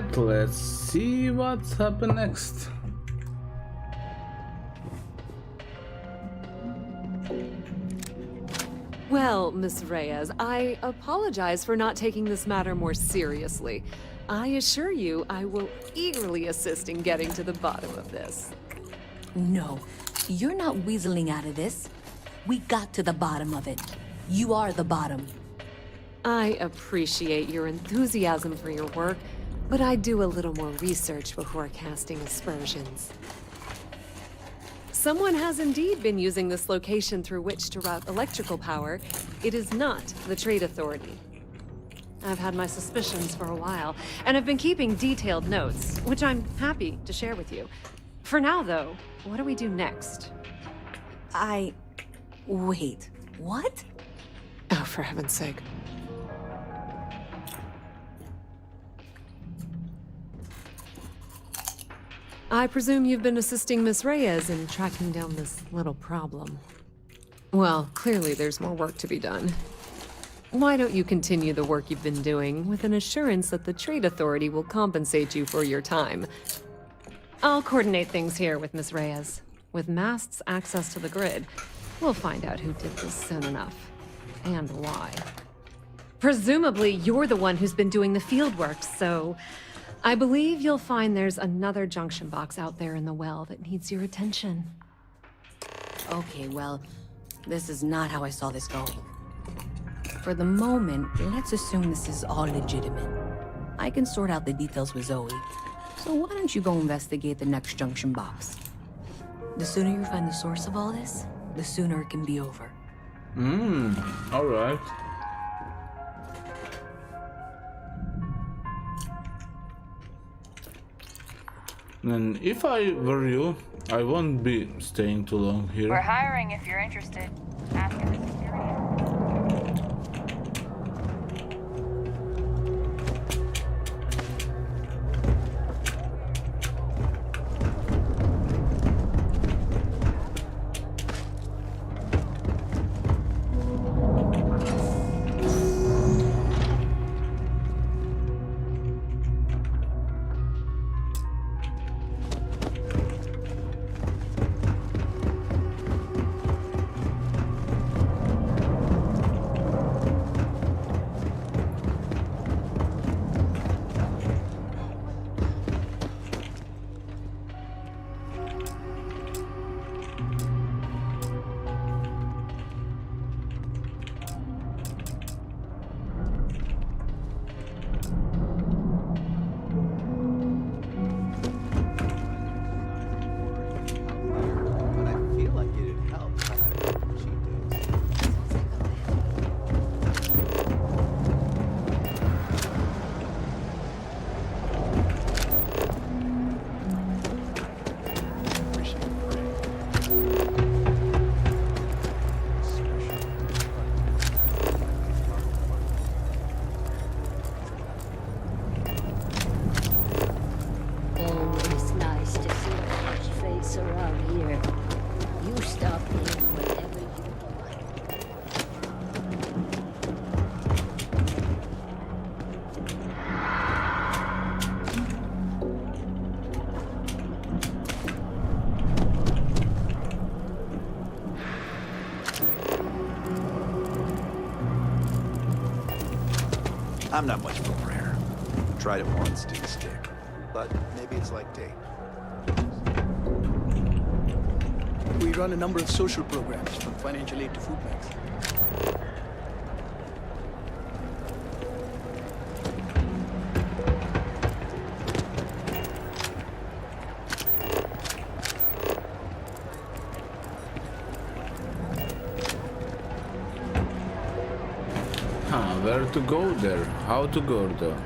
A: Alright, let's see what's happened next.
T: Well, Miss Reyes, I apologize for not taking this matter more seriously. I assure you I will eagerly assist in getting to the bottom of this.
E: No, you're not weaseling out of this. We got to the bottom of it. You are the bottom.
T: I appreciate your enthusiasm for your work, but I do a little more research before casting aspersions. Someone has indeed been using this location through which to route electrical power. It is not the Trade Authority. I've had my suspicions for a while, and have been keeping detailed notes, which I'm happy to share with you. For now, though, what do we do next?
E: Wait, what?
T: Oh, for heaven's sake. I presume you've been assisting Miss Reyes in tracking down this little problem. Well, clearly there's more work to be done. Why don't you continue the work you've been doing with an assurance that the Trade Authority will compensate you for your time? I'll coordinate things here with Miss Reyes. With Mast's access to the grid, we'll find out who did this soon enough. And why. Presumably, you're the one who's been doing the field work, so I believe you'll find there's another junction box out there in the well that needs your attention.
E: Okay, well, this is not how I saw this going. For the moment, let's assume this is all legitimate. I can sort out the details with Zoe. So why don't you go investigate the next junction box? The sooner you find the source of all this, the sooner it can be over.
A: Alright. And if I were you, I won't be staying too long here.
G: We're hiring if you're interested. Ask in the security.
K: I'm not much of a prayer. Tried it once, didn't stick. But maybe it's like tape.
M: We run a number of social programs, from financial aid to food banks.
A: Where to go there? How to go there?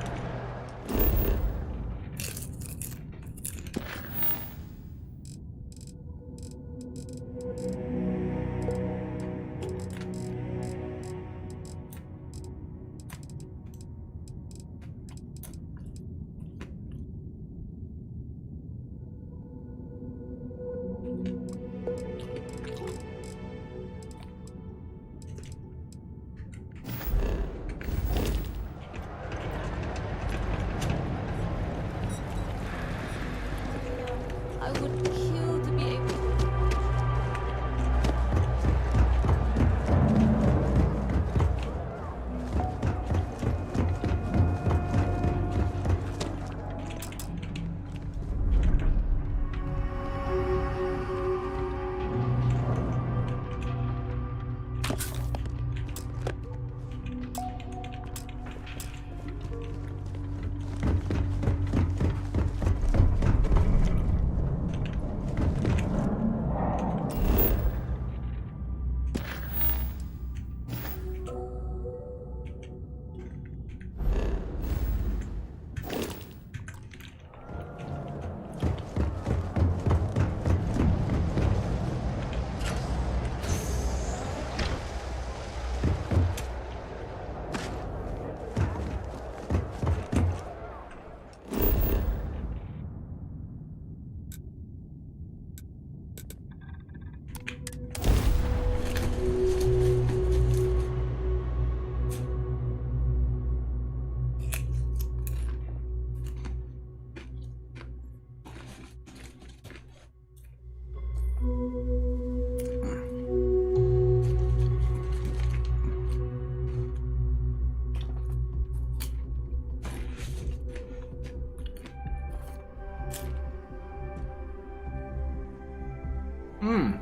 H: You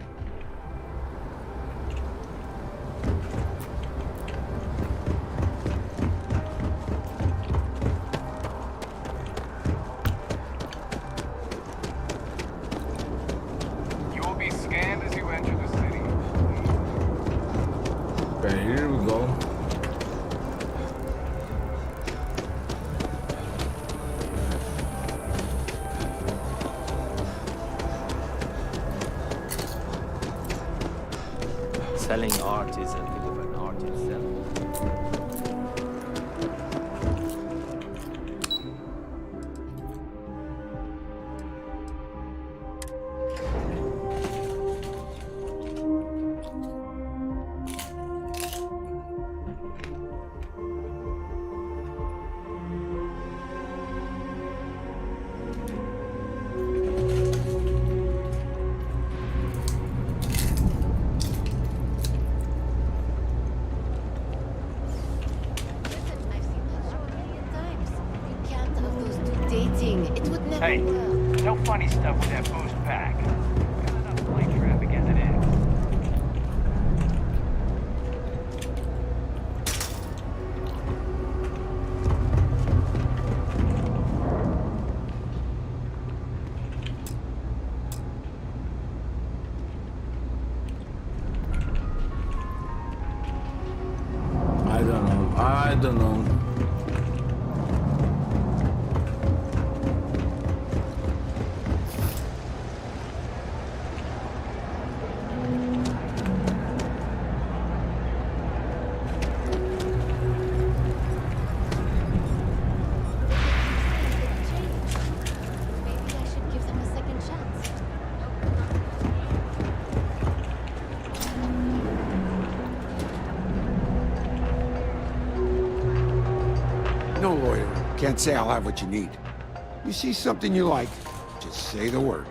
H: will be scanned as you enter the city.
A: Okay, here we go.
R: Selling art is a bit of an art itself.
D: Hey, no funny stuff with that boost pack. Got enough plane traffic as it is.
A: I don't know.
L: No lawyer. Can't say I'll have what you need. You see something you like, just say the word.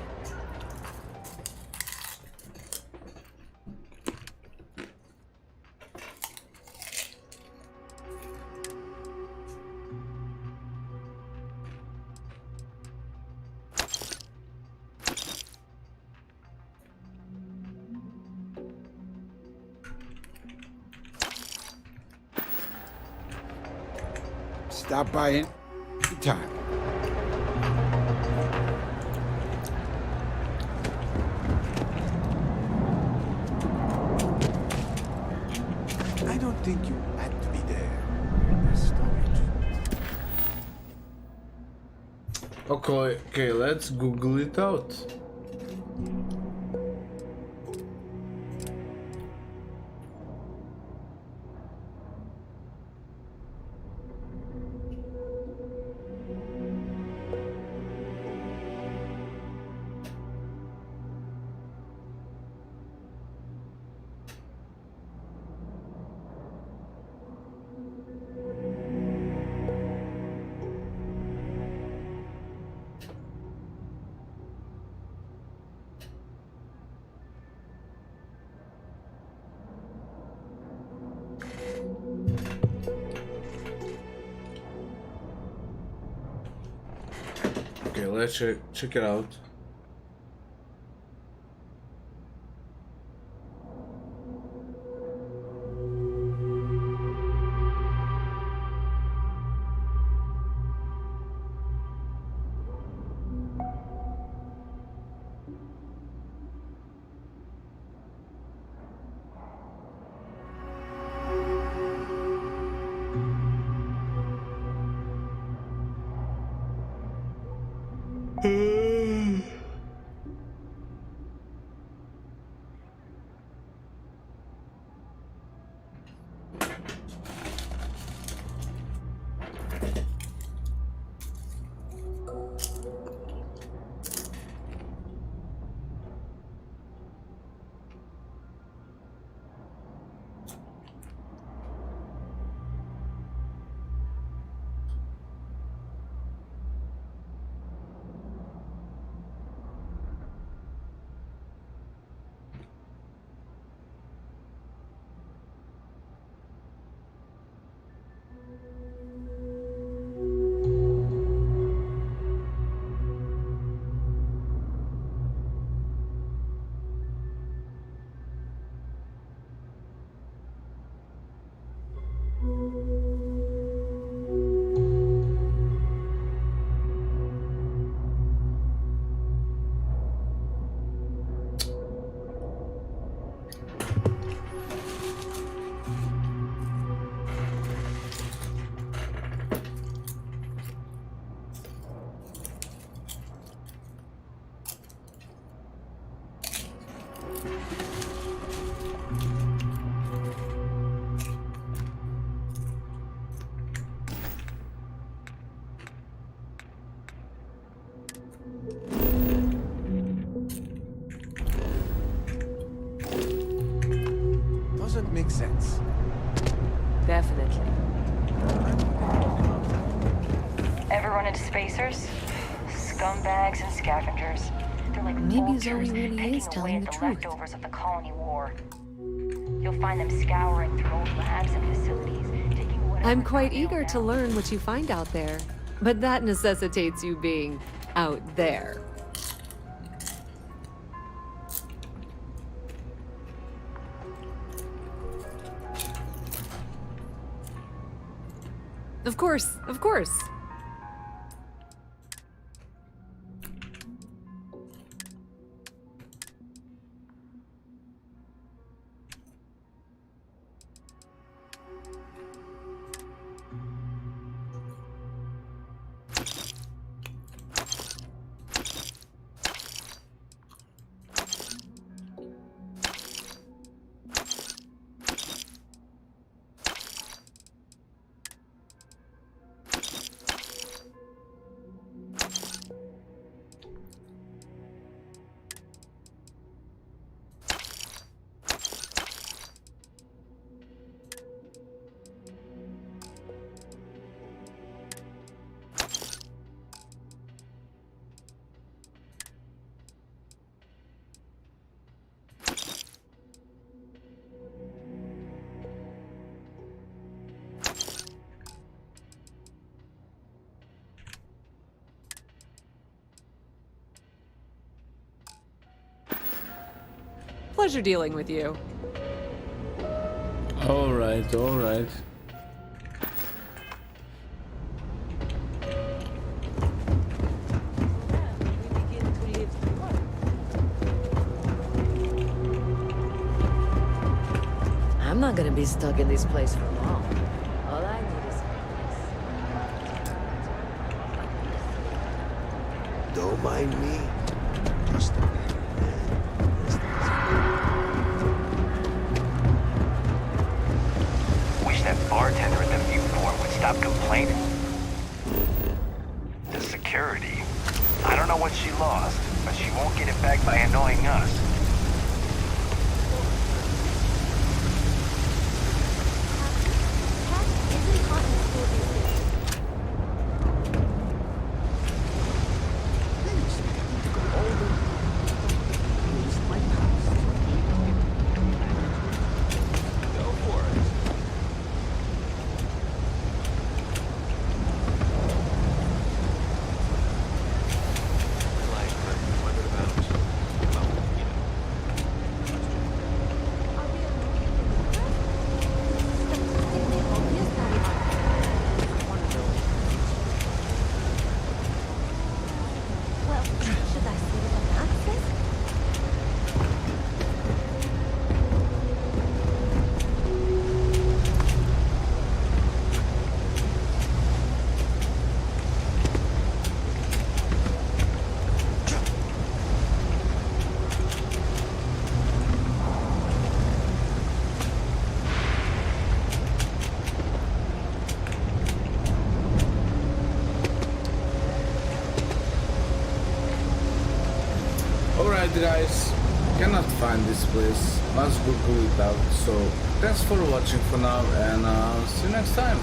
L: Stop by any time. I don't think you had to be there.
A: Okay, let's Google it out. Okay, let's check it out.
F: Doesn't make sense.
G: Definitely. Ever run into spacers? Scumbags and scavengers. They're like
E: Maybe Zoe
G: vultures
E: really
G: pecking
E: is
G: away
E: telling
G: at
E: the
G: the
E: truth.
G: leftovers of the colony war. You'll find them scouring through old labs and facilities, taking whatever
T: I'm quite
G: they nail
T: eager to
G: down.
T: learn what you find out there, but that necessitates you being out there. Of course, of course. Pleasure dealing with you.
A: Alright, alright.
O: I'm not gonna be stuck in this place for long. All I need is
F: Don't mind me.
O: just a
D: Wish that bartender at the viewport would stop complaining. The security. I don't know what she lost, but she won't get it back by annoying us.
A: Alright guys, cannot find this place, let's Google it out, so thanks for watching for now and see you next time.